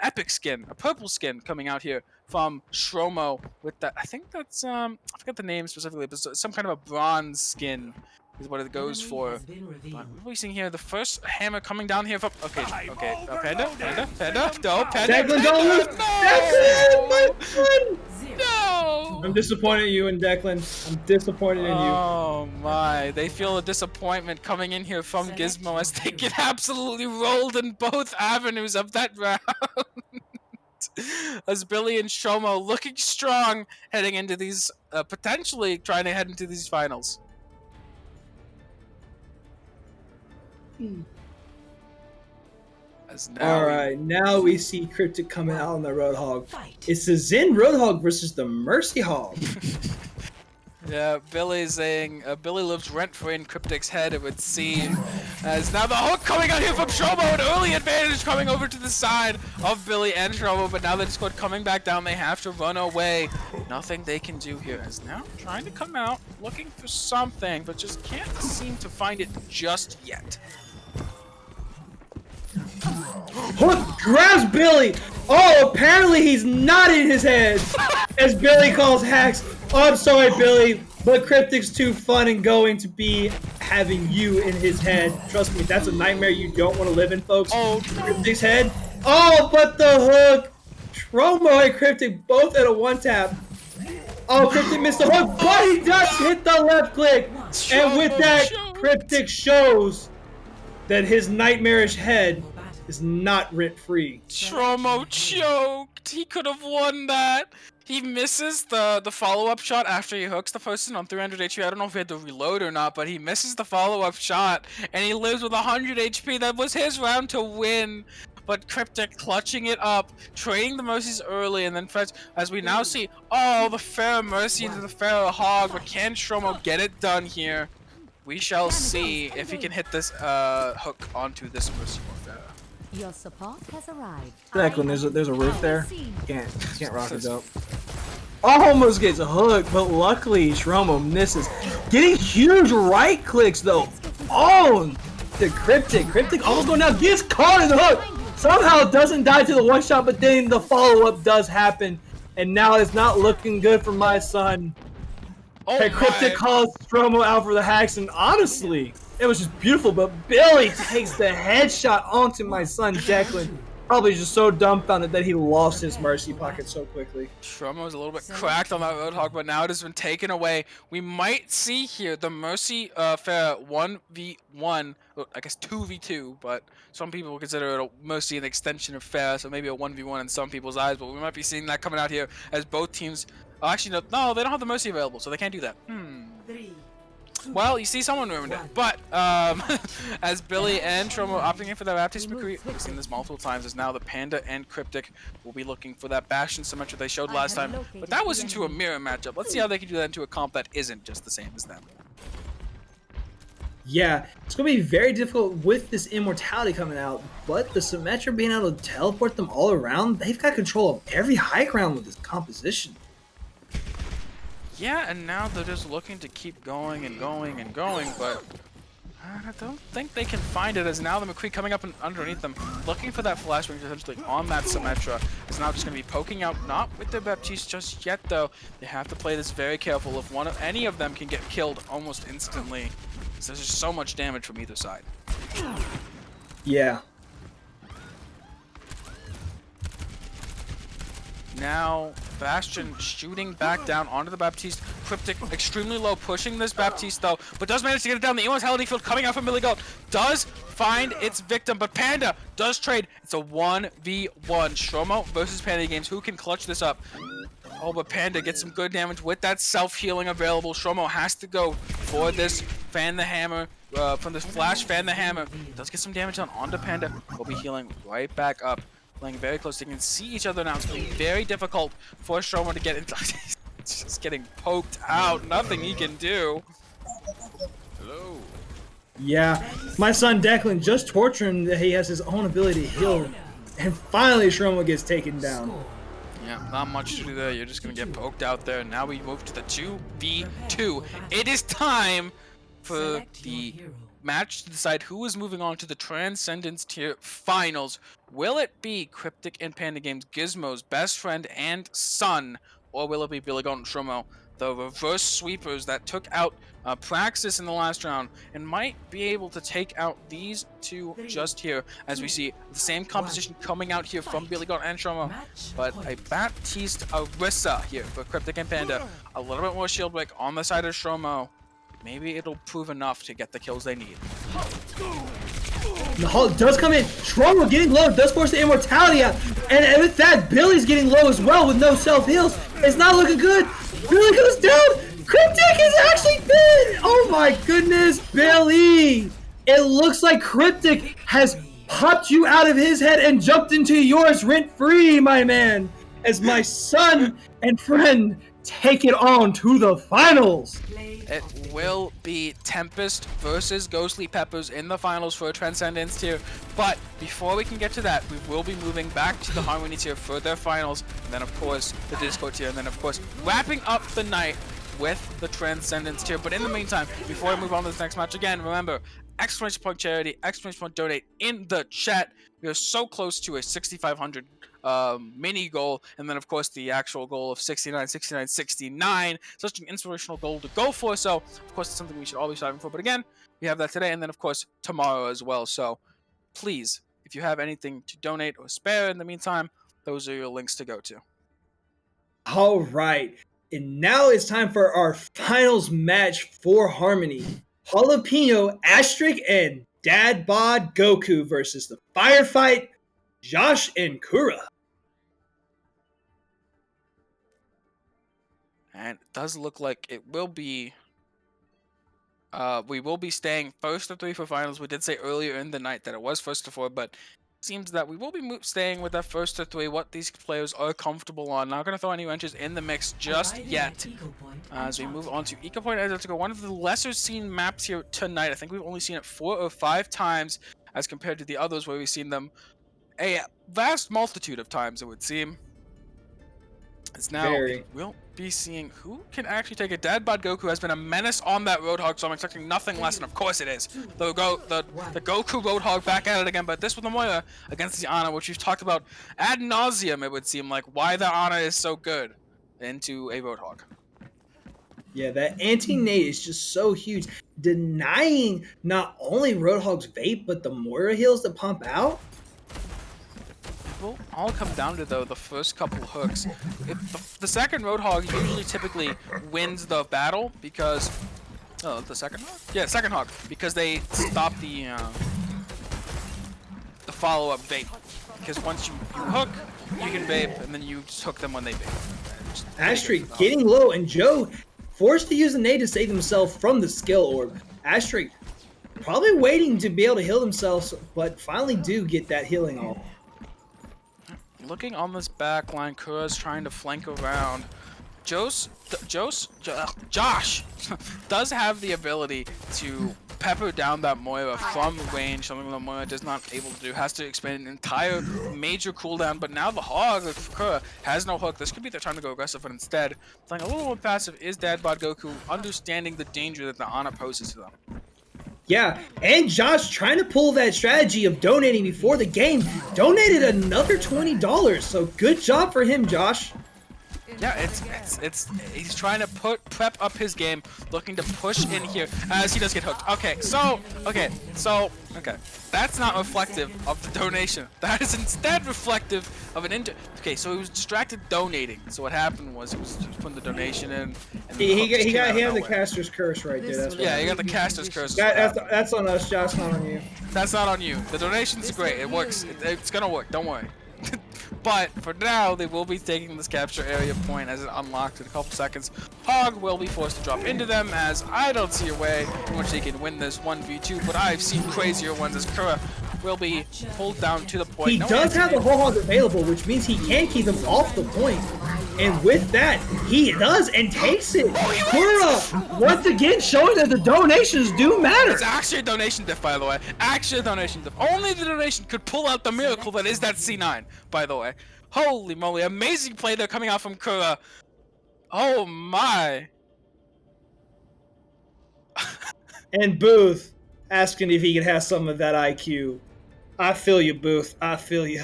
epic skin, a purple skin coming out here from Shromo with that. I think that's I forget the name specifically, but some kind of a bronze skin is what it goes for. But what are we seeing here? The first hammer coming down here from. Okay, Panda, no, Panda. Declan, don't lose. Declan, my son. No. I'm disappointed in you and Declan. I'm disappointed in you. Oh my! They feel a disappointment coming in here from Gizmo as they get absolutely rolled in both avenues of that round. As Billy and Shomo looking strong heading into these, potentially trying to head into these finals. As now All right, now we see Cryptic coming out on the Roadhog. It's the Zen Roadhog versus the Mercy Hog. Yeah, Billy's saying Billy lives rent-free in Cryptic's head, it would seem. As now the hook coming out here from Shomo, an early advantage coming over to the side of Billy and Shomo, but now the squad coming back down, they have to run away. Nothing they can do here. As now trying to come out, looking for something, but just can't seem to find it just yet. Hook grabs Billy. Oh, apparently he's nodding his head as Billy calls hacks. Oh, I'm sorry, Billy, but Cryptic's too fun and going to be having you in his head. Trust me, that's a nightmare you don't want to live in, folks. Oh, Cryptic's head. Oh, but the hook. Tromo and Cryptic both at a one tap. Oh, Cryptic missed the hook, but he does hit the left click. And with that, Cryptic shows that his nightmarish head is not rent-free. Tromo choked. He could have won that. He misses the follow-up shot after he hooks the person on 300 HP. I don't know if he had to reload or not, but he misses the follow-up shot, and he lives with 100 HP. That was his round to win. But Cryptic clutching it up, trading the mercies early, and then as we now see, oh, the Pharaoh Mercy into the Pharaoh Hog. But can Shromo get it done here? We shall see if he can hit this hook onto this Mercy Warfare. Your support has arrived. Declan, there's a roof there. Can't rock it up. Almost gets a hook, but luckily Shromo misses. Getting huge right clicks though. Oh, the Cryptic. Cryptic almost going down. Gets caught in the hook. Somehow doesn't die to the one shot, but then the follow up does happen, and now it's not looking good for my son. Oh, and Cryptic calls Stromo out for the hacks, and honestly, it was just beautiful, but Billy takes the headshot onto my son, Declan. Probably just so dumbfounded that he lost his mercy pocket so quickly. Shromo's a little bit cracked on that Roadhog, but now it has been taken away. We might see here the Mercy Fair 1v1, I guess 2v2, but some people consider it a Mercy an extension of Fair, so maybe a 1v1 in some people's eyes, but we might be seeing that coming out here as both teams... Oh, actually, no, they don't have the Mercy available, so they can't do that. Well, you see someone ruined it, but as Billy and Tromo opting in for that Baptist McCree, we've seen this multiple times, as now the Panda and Cryptic will be looking for that Bastion Symmetra they showed last time, but that was into a mirror matchup. Let's see how they can do that into a comp that isn't just the same as them. Yeah, it's going to be very difficult with this Immortality coming out, but the Symmetra being able to teleport them all around, they've got control of every high ground with this composition. Yeah, and now they're just looking to keep going and going and going, but I don't think they can find it, as now the McCree coming up and underneath them, looking for that flashbang essentially on that Symmetra, is now just going to be poking out, not with their Baptiste just yet though. They have to play this very careful. If any of them can get killed almost instantly, so there's just so much damage from either side. Yeah. Now, Bastion shooting back down onto the Baptiste. Cryptic extremely low, pushing this Baptiste though, but does manage to get it down. The Immortality field coming out from Billy Gold does find its victim, but Panda does trade. It's a 1v1. Shromo versus Panda Games. Who can clutch this up? Oh, but Panda gets some good damage with that self-healing available. Shromo has to go for this Fan the Hammer. From this Flash Fan the Hammer. Does get some damage onto Panda. Will be healing right back up. Playing very close. They can see each other now. It's going to be very difficult for Shromo to get into. just getting poked out. Nothing he can do. Hello. Yeah, my son Declan just torturing that he has his own ability to heal. And finally Shromo gets taken down. Yeah, not much to do there. You're just going to get poked out there. Now we move to the 2v2. It is time for the match to decide who is moving on to the Transcendence Tier Finals. Will it be Cryptic and Panda Games Gizmo's best friend and son, or will it be Billy Goat and Shromo, the reverse sweepers that took out Praxis in the last round and might be able to take out these two just here, as we see the same composition coming out here from Billy Goat and Shromo, but a Baptiste Arissa here for Cryptic and Panda. A little bit more shield break on the side of Shromo. Maybe it'll prove enough to get the kills they need. The Hulk does come in. Shromo getting low, does force the immortality out. And with that, Billy's getting low as well with no self-heals. It's not looking good. Billy goes down. Cryptic is actually dead. Oh my goodness, Billy. It looks like Cryptic has popped you out of his head and jumped into yours rent-free, my man. As my son and friend take it on to the finals. It will be Tempest versus Ghostly Peppers in the finals for a Transcendence tier. But before we can get to that, we will be moving back to the Harmony tier for their finals. And then, of course, the Discord tier. And then, of course, wrapping up the night with the Transcendence tier. But in the meantime, before I move on to this next match, again, remember, exclamation point charity, exclamation point donate in the chat. We are so close to a 6,500 mini goal, and then of course the actual goal of 69, 69, 69. Such an inspirational goal to go for. So of course it's something we should all be striving for. But again, we have that today, and then of course tomorrow as well. So please, if you have anything to donate or spare in the meantime, those are your links to go to. All right, and now it's time for our finals match for Harmony. Jalapeno, Asterisk, and Dad Bod Goku versus the Firefight, Josh and Kura. And it does look like it will be... we will be staying first to 3 for finals. We did say earlier in the night that it was first to 4, but it seems that we will be staying with that first to 3, what these players are comfortable on. Not going to throw any wrenches in the mix just yet. As we move on to Eco Point Antarctica, one of the lesser seen maps here tonight. I think we've only seen it 4 or 5 times as compared to the others where we've seen them a vast multitude of times, it would seem. It's now we'll be seeing who can actually take it. Dadbot Goku has been a menace on that Roadhog, so I'm expecting nothing less, and of course it is. The Goku Roadhog back at it again, but this with the Moira against the Ana, which we've talked about ad nauseum, it would seem like, why the Ana is so good into a Roadhog. Yeah, that anti-nade is just so huge. Denying not only Roadhog's vape, but the Moira heals that pump out. Will all come down to, though, the first couple hooks. The second Roadhog usually typically wins the battle because... Oh, the second hog? Yeah, second hog. Because they stop the follow-up vape. Because once you hook, you can vape, and then you just hook them when they vape. Asterisk getting low, and Joe forced to use the nade to save himself from the skill orb. Asterisk probably waiting to be able to heal themselves, but finally do get that healing off. Looking on this back line, Kura's trying to flank around. Josh does have the ability to pepper down that Moira from range, something that Moira is not able to do. Has to expend an entire major cooldown, but now the Hog of Kura has no hook. This could be their time to go aggressive, but instead, playing a little more passive is Dadbot Goku, understanding the danger that the Ana poses to them. Yeah, and Josh trying to pull that strategy of donating before the game, donated another $20. So good job for him, Josh. Yeah, he's trying to prep up his game, looking to push in here as he does get hooked. Okay, that's not reflective of the donation. That is instead reflective of an Okay, so he was distracted donating. So what happened was he was putting the donation in. And he had the caster's curse right there. That's yeah, he got the caster's curse. That's on us, Josh. Not on you. That's not on you. The donation's great. It works. It's gonna work. Don't worry. But for now, they will be taking this capture area point as it unlocks in a couple seconds. Hog will be forced to drop into them, as I don't see a way in which they can win this 1v2, but I've seen crazier ones as Kura will be pulled down to the point. He does have the whole hog available, which means he can keep them off the point. And with that, he does and takes it. Kura, once again, showing that the donations do matter. It's actually a donation diff, by the way. Actually a donation diff. Only the donation could pull out the miracle that is that C9, by the way. Holy moly, amazing play there coming out from Kura. Oh my. And Booth asking if he could have some of that IQ. I feel you, Booth. I feel you.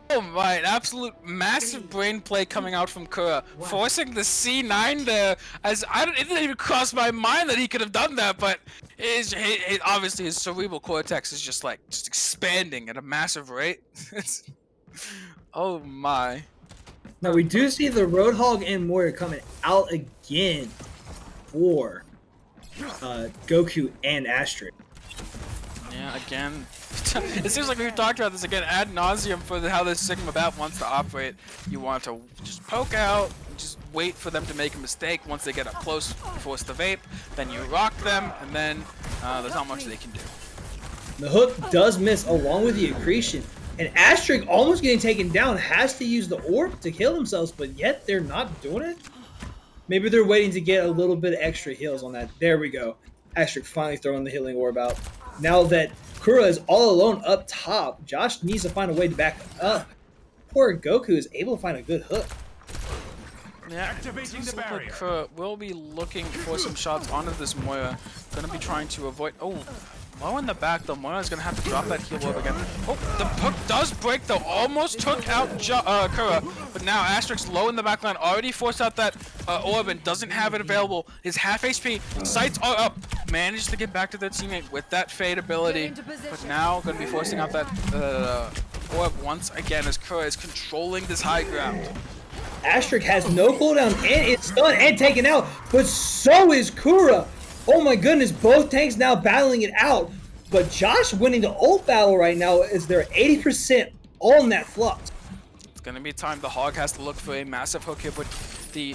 Oh my, an absolute massive brain play coming out from Kura, forcing the C9 there, as it didn't even cross my mind that he could have done that, but obviously his cerebral cortex is just expanding at a massive rate. Oh my. Now we do see the Roadhog and Moira coming out again for Goku and Asterisk. Yeah, again. It seems like we've talked about this again ad nauseum for how this Sigma Bat wants to operate. You want to just poke out, just wait for them to make a mistake. Once they get up close, force the vape, then you rock them, and then there's not much they can do. The hook does miss along with the accretion, and Asterisk almost getting taken down has to use the orb to kill themselves, but yet they're not doing it. Maybe they're waiting to get a little bit of extra heals on that. There we go. Asterisk finally throwing the healing orb out. Now that Kura is all alone up top, Josh needs to find a way to back up. Poor Goku is able to find a good hook. Yeah, Kura will be looking for some shots onto this Moira. Gonna be trying to avoid. Oh, low in the back though. Moira's gonna have to drop that heal orb again. Oh, the hook does break though. Almost took out Kura, but now Asterisk low in the back line. Already forced out that orb and doesn't have it available. His half HP. Sights are up. Managed to get back to their teammate with that fade ability, but now gonna be forcing out that orb once again as Kura is controlling this high ground. Asterisk has no cooldown and it's stunned and taken out, but so is Kura. Oh my goodness, both tanks now battling it out, but Josh winning the ult battle right now is they're 80% on that flux. It's gonna be time. The Hog has to look for a massive hook here, but the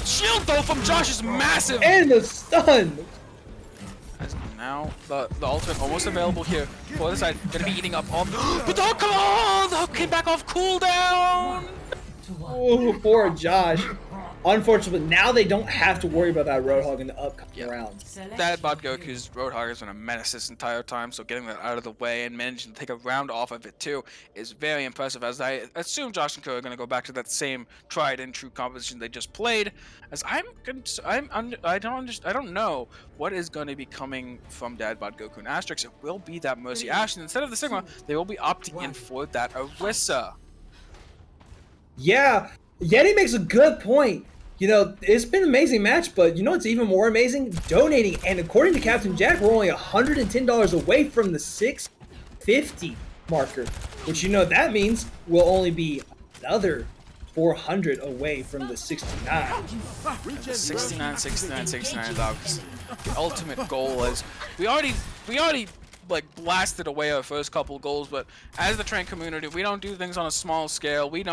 shield though from Josh is massive! And the stun! As now the ultimate almost available here for the side. Gonna be eating up all but the hook, come on! The hook came back off cooldown! Oh, poor Josh. Unfortunately, now they don't have to worry about that Roadhog in the upcoming rounds. That bot Goku's Roadhog has been a menace this entire time, so getting that out of the way and managing to take a round off of it too is very impressive, as I assume Josh and Kura are going to go back to that same tried and true composition they just played, as I don't know what is going to be coming from Dadbot Goku and Asterisk. It will be that Mercy Ash, and instead of the Sigma, they will be opting in for that Orisa. Yeah, Yeti makes a good point. You know, it's been an amazing match, but you know what's even more amazing? Donating. And according to Captain Jack, we're only $110 away from the $650 marker, which you know that means we'll only be another 400 away from the 69. 69 is obviously the ultimate goal. As we already like blasted away our first couple goals, but as the train community, we don't do things on a small scale. We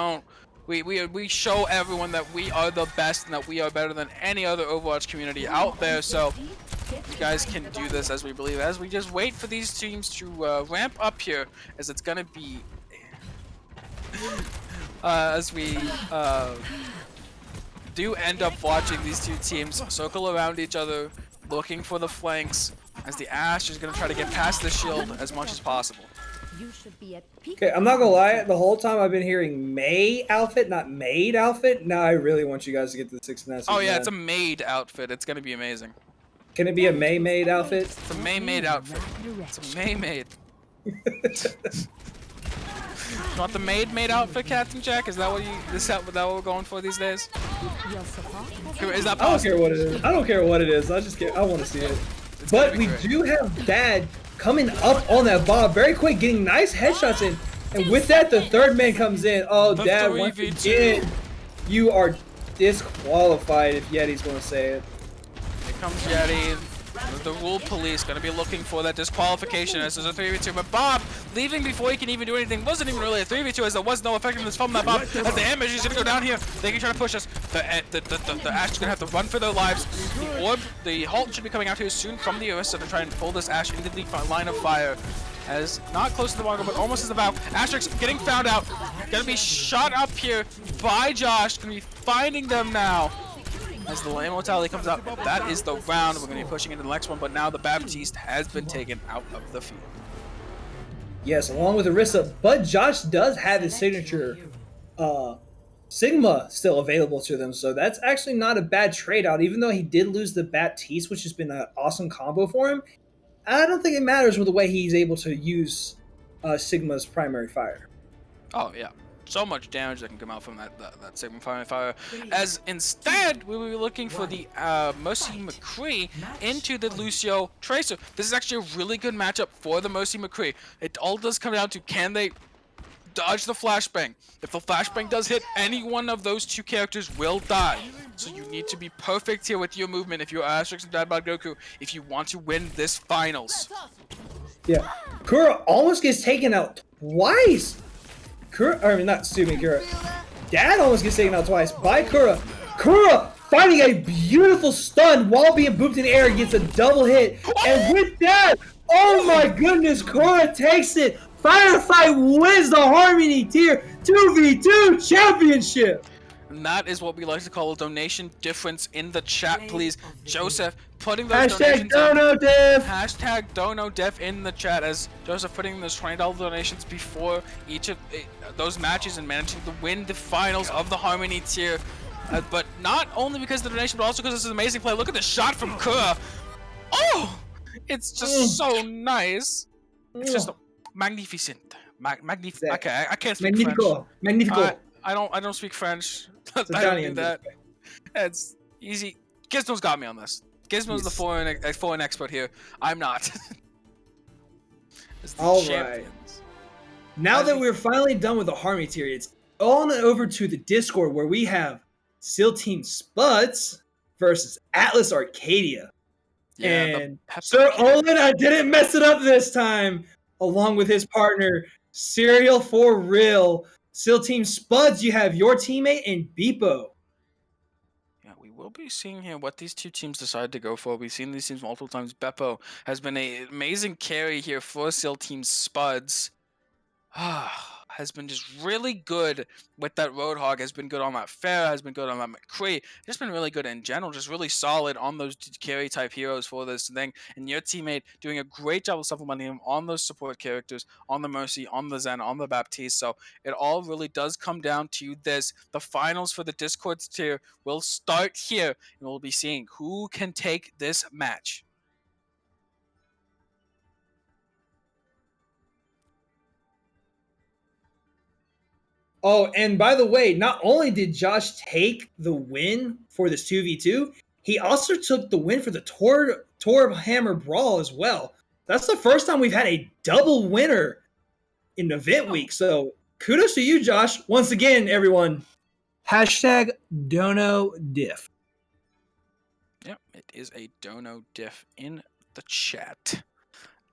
show everyone that we are the best and that we are better than any other Overwatch community out there. So you guys can do this as we believe, as we just wait for these teams to ramp up here, as it's gonna be as we do end up watching these two teams circle around each other, looking for the flanks, as the Ash is gonna try to get past the shield as much as possible. You should be at peak. Okay, I'm not gonna lie, the whole time I've been hearing May outfit, not maid outfit. Now I really want you guys to get to the 69. Oh yeah, it's a maid outfit. It's gonna be amazing. Can it be a May maid outfit? It's a May maid outfit. It's a May maid. You want the maid outfit, Captain Jack? Is that what what we're going for these days? Is that possible? I don't care what it is. I don't care what it is. I want to see it. But we do have Dad coming up on that bomb very quick, getting nice headshots in. And with that, the third man comes in. Oh, Dad, once again, you are disqualified if Yeti's going to say it. Here comes Yeti. The rule police going to be looking for that disqualification. This is a 3v2, but Bob leaving before he can even do anything. Wasn't even really a 3v2 as there was no effectiveness from that bomb. As the damage is gonna go down here, they can try to push us. The Ashe is gonna have to run for their lives. The orb, the Halt should be coming out here soon from the US, so they're trying to pull this Ashe into the line of fire. As not close to the Mongo, but almost as about. Asterix getting found out. Gonna be shot up here by Josh. Gonna be finding them now. As the immortality comes out, that is the round. We're gonna be pushing into the next one, but now the Baptiste has been taken out of the field. Yes, along with Orisa, but Josh does have his signature Sigma still available to them, so that's actually not a bad trade out. Even though he did lose the Baptiste, which has been an awesome combo for him, I don't think it matters with the way he's able to use Sigma's primary fire. Oh yeah, so much damage that can come out from that Sigma primary fire. As instead, we will be looking for the Mercy McCree into the Lucio Tracer. This is actually a really good matchup for the Mercy McCree. It all does come down to, can they dodge the flashbang? If the flashbang does hit, any one of those two characters will die. So you need to be perfect here with your movement if you're Asterix and Dadbot Goku if you want to win this finals. Yeah, Kura almost gets taken out twice. Kura. Dad almost gets taken out twice by Kura. Kura finding a beautiful stun while being booped in the air, gets a double hit, and with that, oh my goodness, Kura takes it. Firefight wins the Harmony Tier 2v2 Championship. And that is what we like to call a donation difference in the chat, please. Joseph putting those donations #DonoDiff. #DonoDiff in the chat, as Joseph putting those $20 donations before each of those matches and managing to win the finals of the Harmony Tier. But not only because of the donation, but also because this is an amazing play. Look at the shot from Kura. Oh! It's just so nice. It's just magnificent. Okay, I can't speak French. Magnifico. I don't speak French. I don't do that. It's easy. Gizmo's got me on this. Gizmo's the foreign expert here. I'm not. All right. Now that we're finally done with the Harmony Tier, it's on over to the Discord where we have SEAL Team Spuds versus Atlas Arcadia. Yeah, and Sir Olin, I didn't mess it up this time, along with his partner, Serial for Real. SEAL Team Spuds, you have your teammate and Beepo. Yeah, we will be seeing here what these two teams decide to go for. We've seen these teams multiple times. Beppo has been an amazing carry here for SEAL Team Spuds. Has been just really good with that Roadhog, has been good on that Farah, has been good on that McCree, just been really good in general, just really solid on those carry type heroes for this thing, and your teammate doing a great job of supplementing him on those support characters, on the Mercy, on the Zen, on the Baptiste. So it all really does come down to this. The finals for the Discord tier will start here, and we'll be seeing who can take this match. Oh, and by the way, not only did Josh take the win for this 2v2, he also took the win for the Torb Hammer Brawl as well. That's the first time we've had a double winner in event week. So kudos to you, Josh. Once again, everyone, #DonoDiff. Yep, it is a Dono Diff in the chat.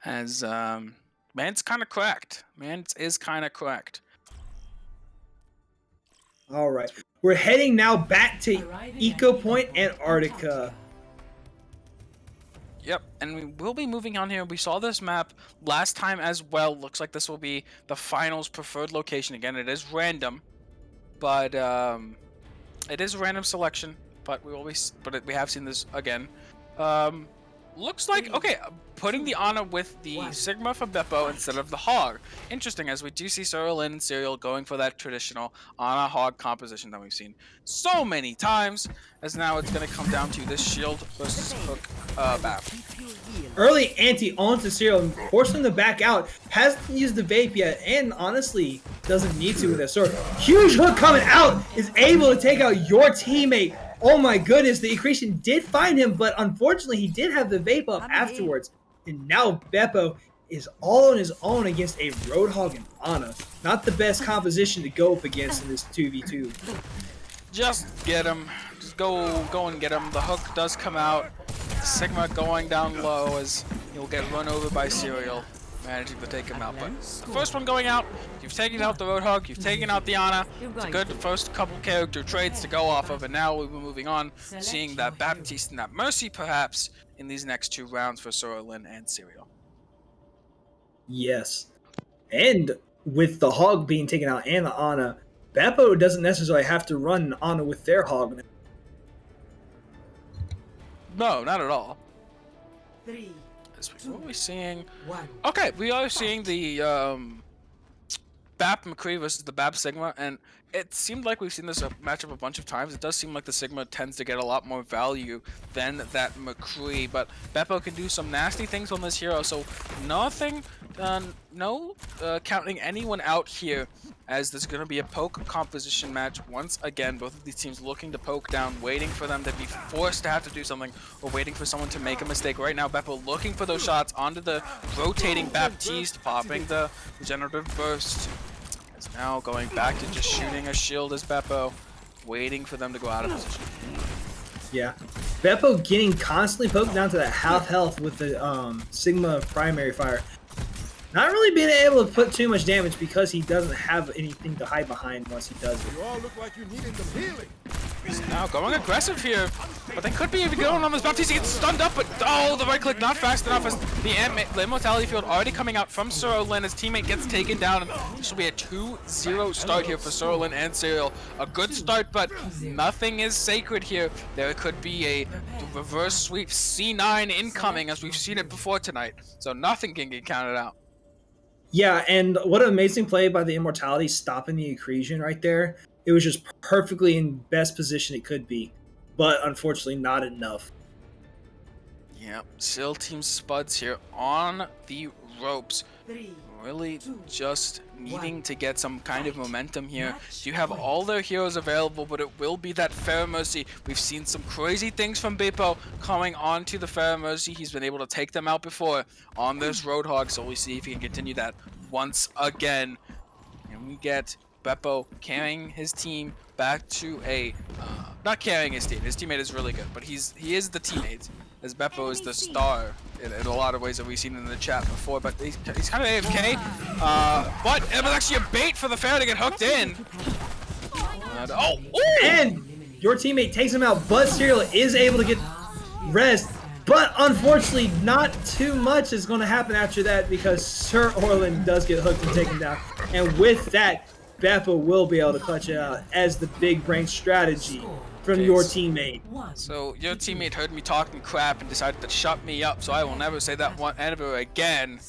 As, man's kind of cracked. Man is kind of cracked. All right. We're heading now back to Eco Point, Antarctica. Yep, and we will be moving on here. We saw this map last time as well. Looks like this will be the finals preferred location. Again, it is random, but it is a random selection. But we have seen this again. Looks like, okay, putting the Ana with the Sigma from Beppo instead of the Hog. Interesting, as we do see Cyril and Serial going for that traditional Ana Hog composition that we've seen so many times, as now it's going to come down to this shield versus hook battle. Early anti onto Serial, forcing him to back out. Hasn't used the vape yet, and honestly, doesn't need to with that sword. Huge hook coming out, is able to take out your teammate. Oh my goodness, the Accretion did find him, but unfortunately he did have the vape up afterwards. And now Beppo is all on his own against a Roadhog and Ana. Not the best composition to go up against in this 2v2. Just get him. Just go and get him. The hook does come out. Sigma going down low as he'll get run over by Serial. managing to take him out. But the first one going out, you've taken out the Roadhog, you've taken out the Ana. It's a good first couple character traits to go off of, and now we're moving on, seeing that Baptiste and that Mercy perhaps in these next 2 rounds for Sorolin and Serial. Yes. And with the Hog being taken out and the Ana, Beppo doesn't necessarily have to run Ana with their Hog. No, not at all. What are we seeing? Okay, we are seeing the Bap McCree versus the Bap Sigma, and it seemed like we've seen this matchup a bunch of times. It does seem like the Sigma tends to get a lot more value than that McCree, but Beppo can do some nasty things on this hero, so nothing, counting anyone out here, as there's going to be a poke composition match once again. Both of these teams looking to poke down, waiting for them to be forced to have to do something, or waiting for someone to make a mistake. Right now, Beppo looking for those shots onto the rotating Baptiste, popping the regenerative burst. Is now going back to just shooting a shield as Beppo, waiting for them to go out of position. Yeah. Beppo getting constantly poked down to that half health with the Sigma primary fire. Not really being able to put too much damage because he doesn't have anything to hide behind once he does it. You all look like you needed some healing. He's now going aggressive here, but they could be even going on this Baptiste. He gets stunned up, but oh, the right click not fast enough as the Immortality Field already coming out from Sorolin. His teammate gets taken down, and this will be a 2-0 start here for Sorolin and Serial. A good start, but nothing is sacred here. There could be a reverse sweep C9 incoming, as we've seen it before tonight, so nothing can get counted out. Yeah, and what an amazing play by the Immortality, stopping the accretion right there. It was just perfectly in best position it could be, but unfortunately not enough. Yep, SEAL Team Spuds here on the ropes. Really just needing to get some kind of momentum here. You have all their heroes available, but it will be that Fair Mercy. We've seen some crazy things from Beppo coming onto the Fair Mercy. He's been able to take them out before on this Roadhog, so we'll see if he can continue that once again. And we get Beppo carrying his team back to a... not carrying his team. His teammate is really good, but he is the teammate, as Beppo is the star in a lot of ways that we've seen in the chat before, but he's kind of AFK. But it was actually a bait for the Fair to get hooked in. And your teammate takes him out, but Serial is able to get rest. But unfortunately, not too much is going to happen after that, because Sir Orlin does get hooked and taken down. And with that, Beppo will be able to clutch it out as the big brain strategy from your teammate. So your teammate heard me talking crap and decided to shut me up, so I will never say that one ever again.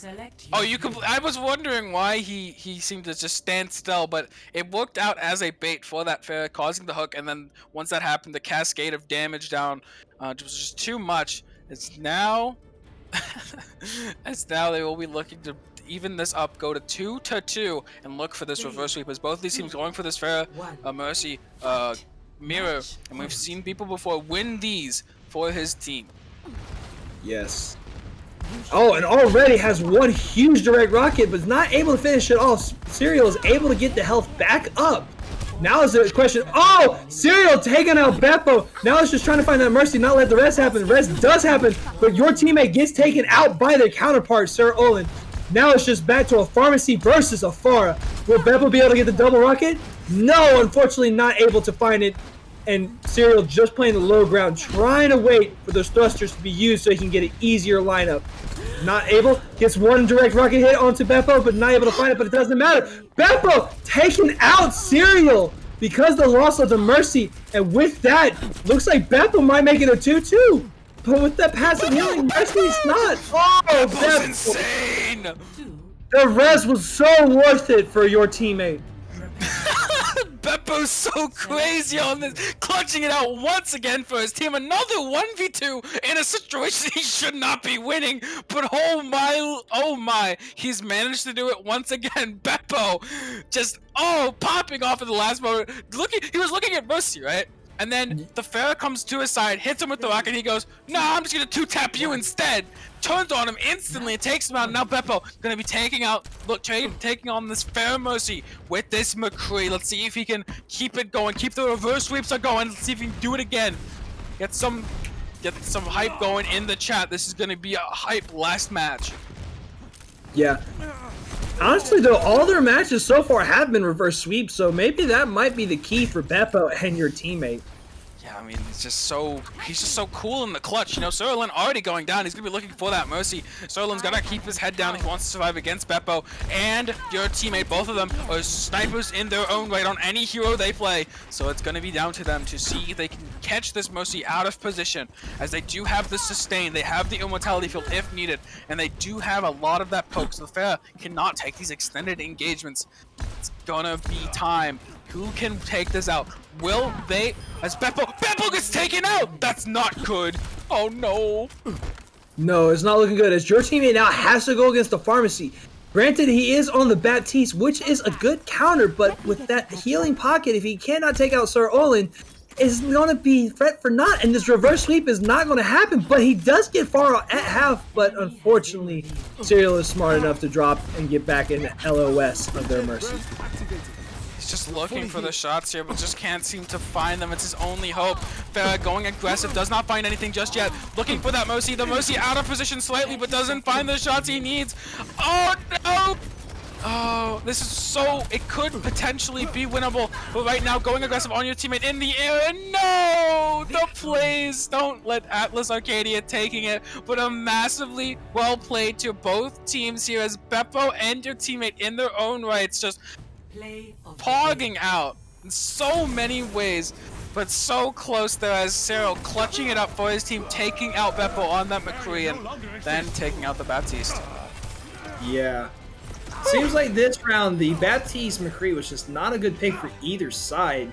Oh, I was wondering why he seemed to just stand still, but it worked out as a bait for that Fair, causing the hook, and then once that happened, the cascade of damage down was just too much. It's now they will be looking to even this up, go to 2-2, and look for this reverse sweep, as both these teams going for this Fair Mercy mirror, and we've seen people before win these for his team. Yes. Oh, and already has one huge direct rocket, but is not able to finish it off. Serial is able to get the health back up. Now is the question. Oh, Serial taking out Beppo. Now it's just trying to find that Mercy, not let the rest happen. The rest does happen, but your teammate gets taken out by their counterpart, Sir Olin. Now it's just back to a Pharmacy versus a Pharah. Will Beppo be able to get the double rocket? No, unfortunately not able to find it. And Serial just playing the low ground, trying to wait for those thrusters to be used so he can get an easier lineup. Not able, gets one direct rocket hit onto Beppo, but not able to find it, but it doesn't matter. Beppo taking out Serial because of the loss of the Mercy. And with that, looks like Beppo might make it a 2-2. But with that passive healing, Mercy's not. Oh, Beppo's insane! The res was so worth it for your teammate. Beppo's so crazy on this, clutching it out once again for his team. Another 1v2 in a situation he should not be winning, but oh my, he's managed to do it once again. Beppo just, popping off at the last moment. He was looking at Mercy, right? And then the Fair comes to his side, hits him with the rocket, and he goes, "Nah, I'm just gonna 2-tap you instead." Turns on him instantly and takes him out. Now Beppo gonna be taking on this Fair Mercy with this McCree. Let's see if he can keep it going, keep the reverse sweeps are going. Let's see if he can do it again. Get some hype going in the chat. This is gonna be a hype last match. Yeah. Honestly, though, all their matches so far have been reverse sweeps, so maybe that might be the key for Beppo and your teammate. Yeah, I mean, he's just so cool in the clutch. You know, Serlin already going down. He's going to be looking for that mercy. Serlin's got to keep his head down if he wants to survive against Beppo. And your teammate, both of them, are snipers in their own right on any hero they play. So it's going to be down to them to see if they can catch this mercy out of position. As they do have the sustain, they have the immortality field if needed. And they do have a lot of that poke. So the Pharah cannot take these extended engagements. It's going to be time. Who can take this out? Will they? As Beppo gets taken out! That's not good! Oh no! No, it's not looking good, as your teammate now has to go against the Pharmacy. Granted, he is on the Baptiste, which is a good counter, but with that healing pocket, if he cannot take out Sir Olin, it's going to be threat for naught, and this reverse sweep is not going to happen, but he does get far at half, but unfortunately, Serial is smart enough to drop and get back in LOS of their mercy. He's just looking for the shots here, but just can't seem to find them. It's his only hope. Pharah going aggressive, does not find anything just yet. Looking for that mercy. The mercy out of position slightly, but doesn't find the shots he needs. Oh no! Oh, this is so, it could potentially be winnable, but right now going aggressive on your teammate in the air, and no! The plays, don't let Atlas Arcadia taking it, but a massively well played to both teams here as Beppo and your teammate in their own rights just pogging out in so many ways, but so close there as Cyril clutching it up for his team, taking out Beppo on that McCree and then taking out the Baptiste. Yeah. Seems like this round, the Baptiste McCree was just not a good pick for either side.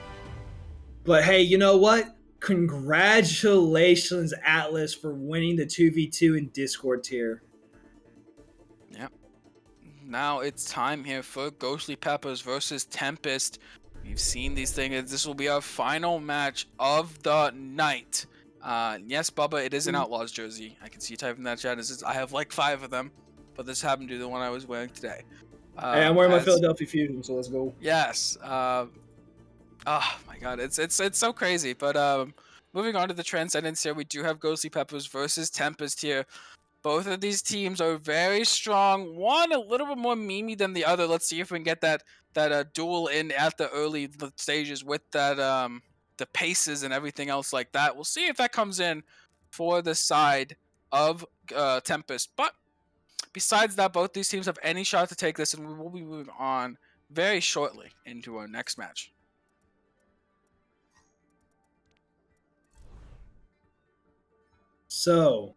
But hey, you know what? Congratulations, Atlas, for winning the 2v2 in Discord tier. Yep. Now it's time here for Ghostly Peppers versus Tempest. We've seen these things. This will be our final match of the night. Yes, Bubba, it is an Outlaws jersey. I can see you typing in that chat. I have like 5 of them, but this happened to be the one I was wearing today. Hey, I'm wearing my Philadelphia Fusion, so let's go. Yes. Oh my God, it's so crazy. But moving on to the Transcendence here, we do have Ghostly Peppers versus Tempest here. Both of these teams are very strong. One a little bit more memey than the other. Let's see if we can get that duel in at the early stages with that the paces and everything else like that. We'll see if that comes in for the side of Tempest. But besides that, both these teams have any shot to take this, and we will be moving on very shortly into our next match. So,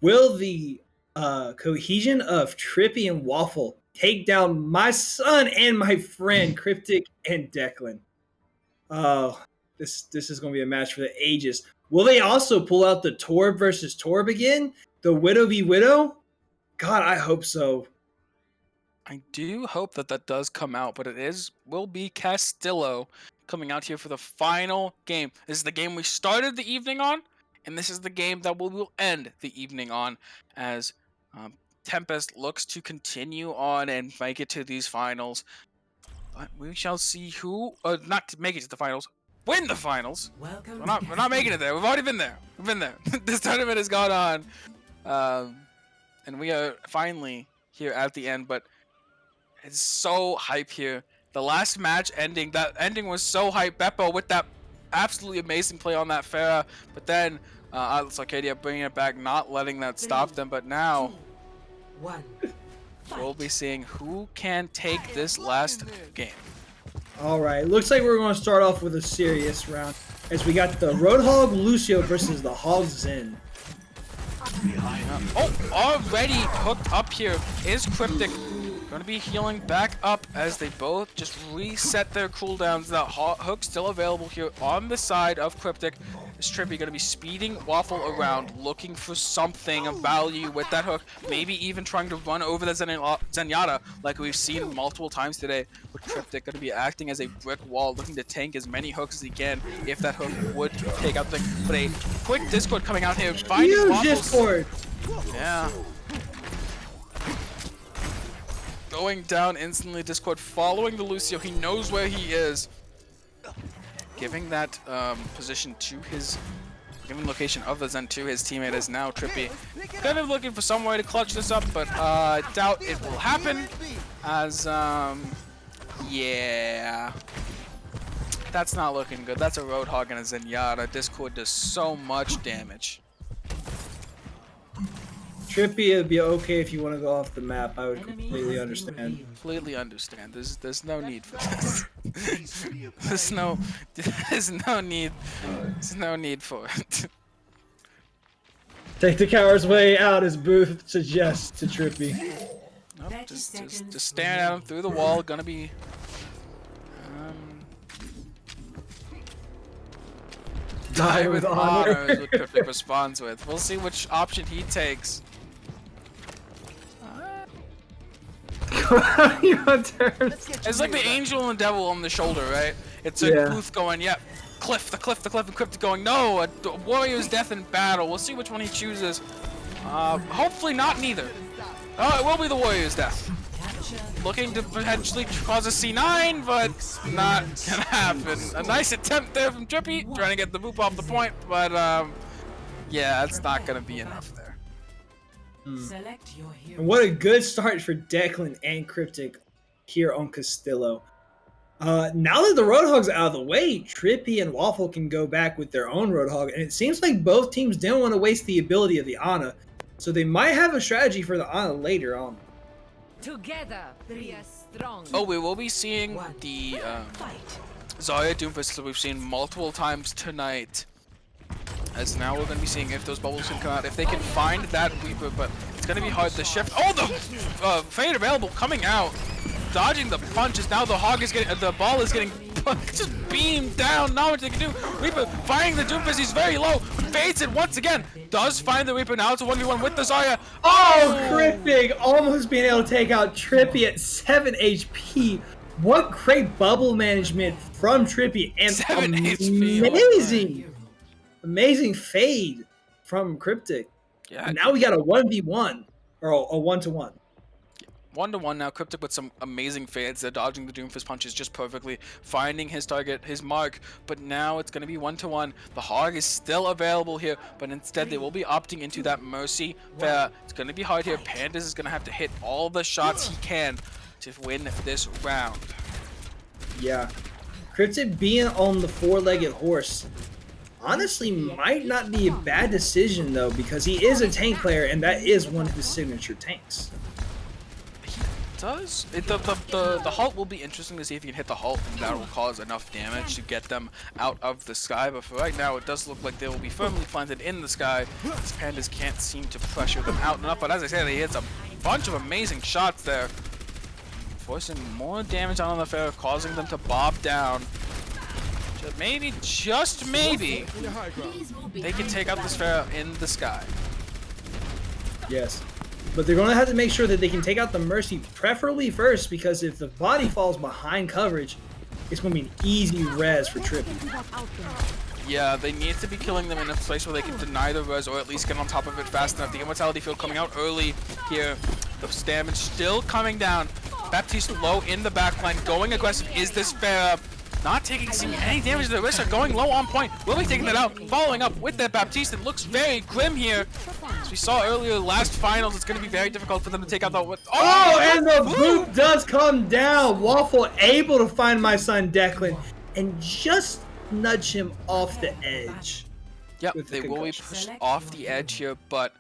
will the cohesion of Trippy and Waffle take down my son and my friend Cryptic and Declan? Oh, this is going to be a match for the ages. Will they also pull out the Torb versus Torb again? The Widow v Widow? God, I hope so. I do hope that does come out, but will be Castillo coming out here for the final game. This is the game we started the evening on, and this is the game that we will end the evening on, as Tempest looks to continue on and make it to these finals. But we shall see who, not to make it to the finals, win the finals. We're not making it there. We've already been there. We've been there. This tournament has gone on, and we are finally here at the end. But it's so hype here. The last match ending, that ending was so hype. Beppo with that absolutely amazing play on that Pharah, but then Atlas Arcadia bringing it back, not letting that stop them. But now we'll be seeing who can take this last game. All right, looks like we're going to start off with a serious round, as we got the Roadhog Lucio versus the Hog Zen. Oh, already hooked up here is Cryptic. Going to be healing back up as they both just reset their cooldowns. That hook still available here on the side of Cryptic. Is Trippy going to be speeding Waffle around, looking for something of value with that hook, maybe even trying to run over the Zenyatta like we've seen multiple times today. With Cryptic going to be acting as a brick wall, looking to tank as many hooks as he can if that hook would take out the thing. But a quick Discord coming out here, finding Huge Waffle's. Discord! Yeah. Going down instantly, Discord following the Lucio. He knows where he is. Giving that position to his Given location of the Zen 2, his teammate is now Trippy. Kind of looking for some way to clutch this up, but I doubt it will happen. As, yeah. That's not looking good. That's a Roadhog and a Zenyatta. Discord does so much damage. Trippy, it'd be okay if you want to go off the map. I would completely understand. Completely understand. There's no need for this. there's no need for it. Take the coward's way out, as Booth suggests to Trippy. Nope, just staring at him through the wall. Gonna be. Die with honor. Is what Cryptic responds with. We'll see which option he takes. It's like the angel and the devil on the shoulder, right? It's a Booth going, yep, cliff, and Cryptic going, no, a warrior's death in battle. We'll see which one he chooses. Hopefully not neither. Oh, it will be the warrior's death. Looking to potentially cause a C9, but not gonna happen. A nice attempt there from Trippy, trying to get the boop off the point, but yeah, it's not gonna be enough there. And what a good start for Declan and Cryptic here on Castillo. Now that the Roadhog's out of the way, Trippy and Waffle can go back with their own Roadhog, and it seems like both teams didn't want to waste the ability of the Ana, so they might have a strategy for the Ana later on. Together, we are strong. Oh, we will be seeing the Zarya Doomfist that we've seen multiple times tonight. As now we're going to be seeing if those bubbles can come out, if they can find that Reaper, but it's going to be hard to shift. Oh, the Fade available coming out, dodging the punches. Now the Hog is getting, the ball is getting just beamed down. Not much they can do. Reaper finding the Doomfist. He's very low. Fades it once again. Does find the Reaper. Now it's a 1v1 with the Zarya. Oh, Cryptic almost being able to take out Trippy at 7 HP. What great bubble management from Trippy, and 7 HP. Amazing fade from Cryptic. Yeah. And now we got a 1v1 or a 1-to-1. 1-to-1 now. Cryptic with some amazing fades. They're dodging the Doomfist punches just perfectly, finding his target, his mark. But now it's going to be 1-to-1. The Hog is still available here, but instead they will be opting into that Mercy. It's going to be hard here. Pandas is going to have to hit all the shots he can to win this round. Yeah. Cryptic being on the four-legged horse honestly might not be a bad decision, though, because he is a tank player, and that is one of his signature tanks. Does it, the halt will be interesting to see if you can hit the halt, and that will cause enough damage to get them out of the sky. But for right now, it does look like they will be firmly planted in the sky. These Pandas can't seem to pressure them out enough. But as I said, he hits a bunch of amazing shots there, forcing more damage on the Pharaoh, causing them to bob down. Maybe, just maybe, they can take out this Pharaoh in the sky. Yes. But they're going to have to make sure that they can take out the Mercy, preferably first, because if the body falls behind coverage, it's going to be an easy res for Trippy. Yeah, they need to be killing them in a place where they can deny the res, or at least get on top of it fast enough. The Immortality Field coming out early here. The damage still coming down. Baptiste low in the backline, going aggressive. Is this fair? Not taking any damage to the wrist, are going low on point. Will be taking it out, following up with that Baptiste. It looks very grim here. As we saw earlier, last finals, it's going to be very difficult for them to take out the... Oh, and the boot does come down. Waffle able to find my son Declan and just nudge him off the edge. Yep, they will be pushed off the edge here, but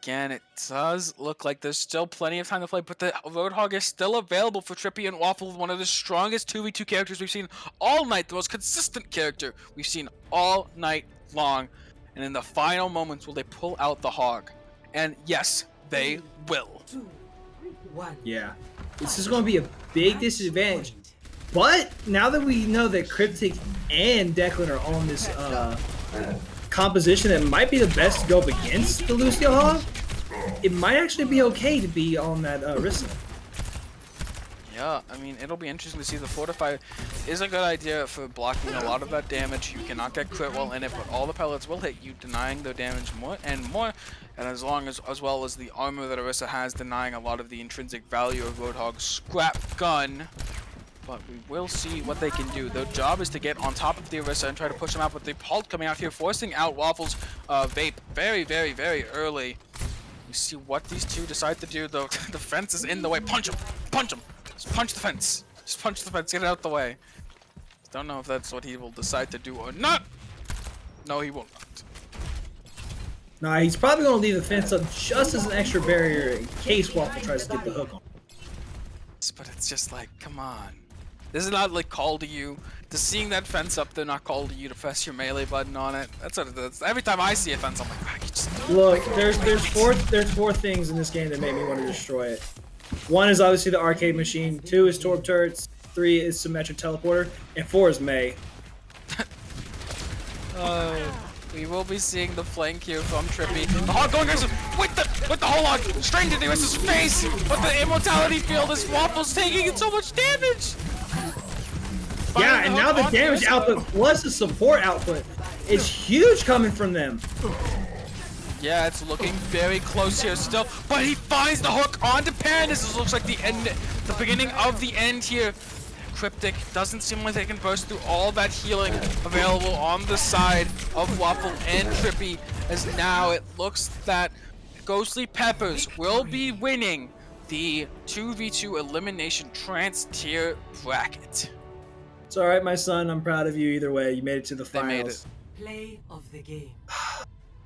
again, it does look like there's still plenty of time to play, but the Roadhog is still available for Trippy and Waffle, one of the strongest 2v2 characters we've seen all night, the most consistent character we've seen all night long. And in the final moments, will they pull out the Hog? And yes, they will. Yeah, this is going to be a big disadvantage. But now that we know that Cryptic and Declan are on this composition that might be the best to go up against the Lucio Hog, it might actually be okay to be on that Rissa. Yeah, I mean, it'll be interesting to see. The Fortify is a good idea for blocking a lot of that damage. You cannot get crit while in it, but all the pellets will hit you, denying their damage more and more. And as well as the armor that Orisa has, denying a lot of the intrinsic value of Roadhog's scrap gun. but we will see what they can do. Their job is to get on top of the Orisa and try to push them out, but the Pult coming out here, forcing out Waffle's vape very, very, very early. We see what these two decide to do, though. The fence is in the way. Punch him! Punch him! Just punch the fence. Just punch the fence. Get it out the way. Don't know if that's what he will decide to do or not. No, he will not. Nah, he's probably going to leave the fence up just as an extra barrier in case Waffle tries to get the hook on. But it's just like, come on. This is not like call to you. Just seeing that fence up there, not call to you to press your melee button on it. That's what it is. Every time I see a fence, I'm like, ah, you just Look, there's four things in this game that make me want to destroy it. One is obviously the arcade machine. 2 is torp turrets. 3 is symmetric teleporter, and 4 is May. We will be seeing the flank here from Trippy. The Hog going aggressive with the whole Hog straight into his face. But the immortality field is Waffle's taking in so much damage. Yeah, and now the damage output plus the support output is huge coming from them. Yeah, it's looking very close here still, but he finds the hook onto Pan. This looks like the end, the beginning of the end here. Cryptic doesn't seem like they can burst through all that healing available on the side of Waffle and Trippy, as now it looks that Ghostly Peppers will be winning the 2v2 Elimination Trance tier bracket. It's all right, my son. I'm proud of you either way. You made it to the finals. They made it. Play of the game.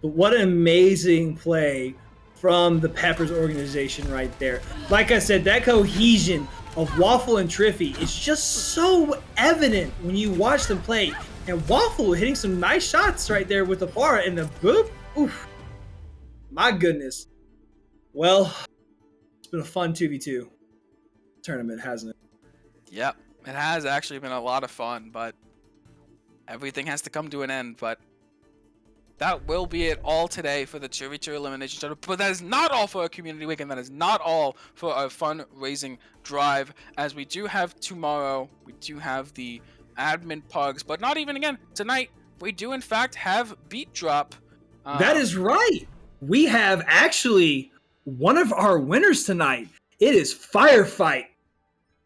But what an amazing play from the Peppers organization right there. Like I said, that cohesion of Waffle and Triffy is just so evident when you watch them play. And Waffle hitting some nice shots right there with the bar and the boop. Oof. My goodness. Well, it's been a fun 2v2 tournament, hasn't it? Yep, it has actually been a lot of fun, but everything has to come to an end. But that will be it all today for the 2v2 Elimination Tournament. But that is not all for our community week, and that is not all for our fundraising drive. As we do have tomorrow, we do have the admin pugs, but not even again tonight. We do in fact have Beat Drop. That is right. We have actually one of our winners tonight. It is Firefight.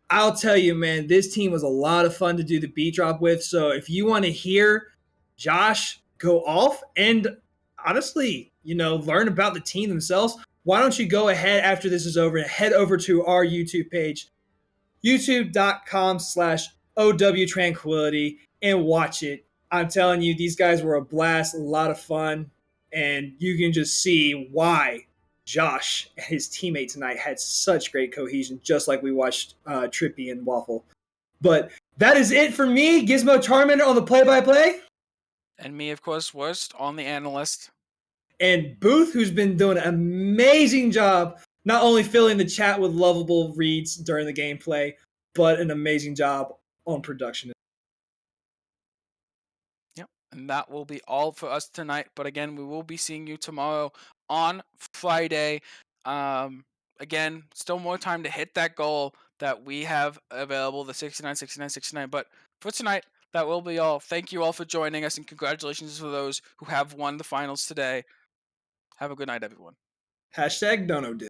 I'll tell you, man, this team was a lot of fun to do the Beat Drop with. So if you want to hear Josh go off and honestly, learn about the team themselves, why don't you go ahead after this is over and head over to our YouTube page, youtube.com/OW Tranquility, and watch it. I'm telling you, these guys were a blast, a lot of fun, and you can just see why Josh and his teammate tonight had such great cohesion, just like we watched Trippy and Waffle. But that is it for me, Gizmo Charmander on the play-by-play. And me, of course, Worst on the analyst. And Booth, who's been doing an amazing job, not only filling the chat with lovable reads during the gameplay, but an amazing job on production. Yep, and that will be all for us tonight. But again, we will be seeing you tomorrow on Friday. Again, still more time to hit that goal that we have available, the 69, 69, 69. But for tonight, that will be all. Thank you all for joining us, and congratulations to those who have won the finals today. Have a good night, everyone. #DonoDiz.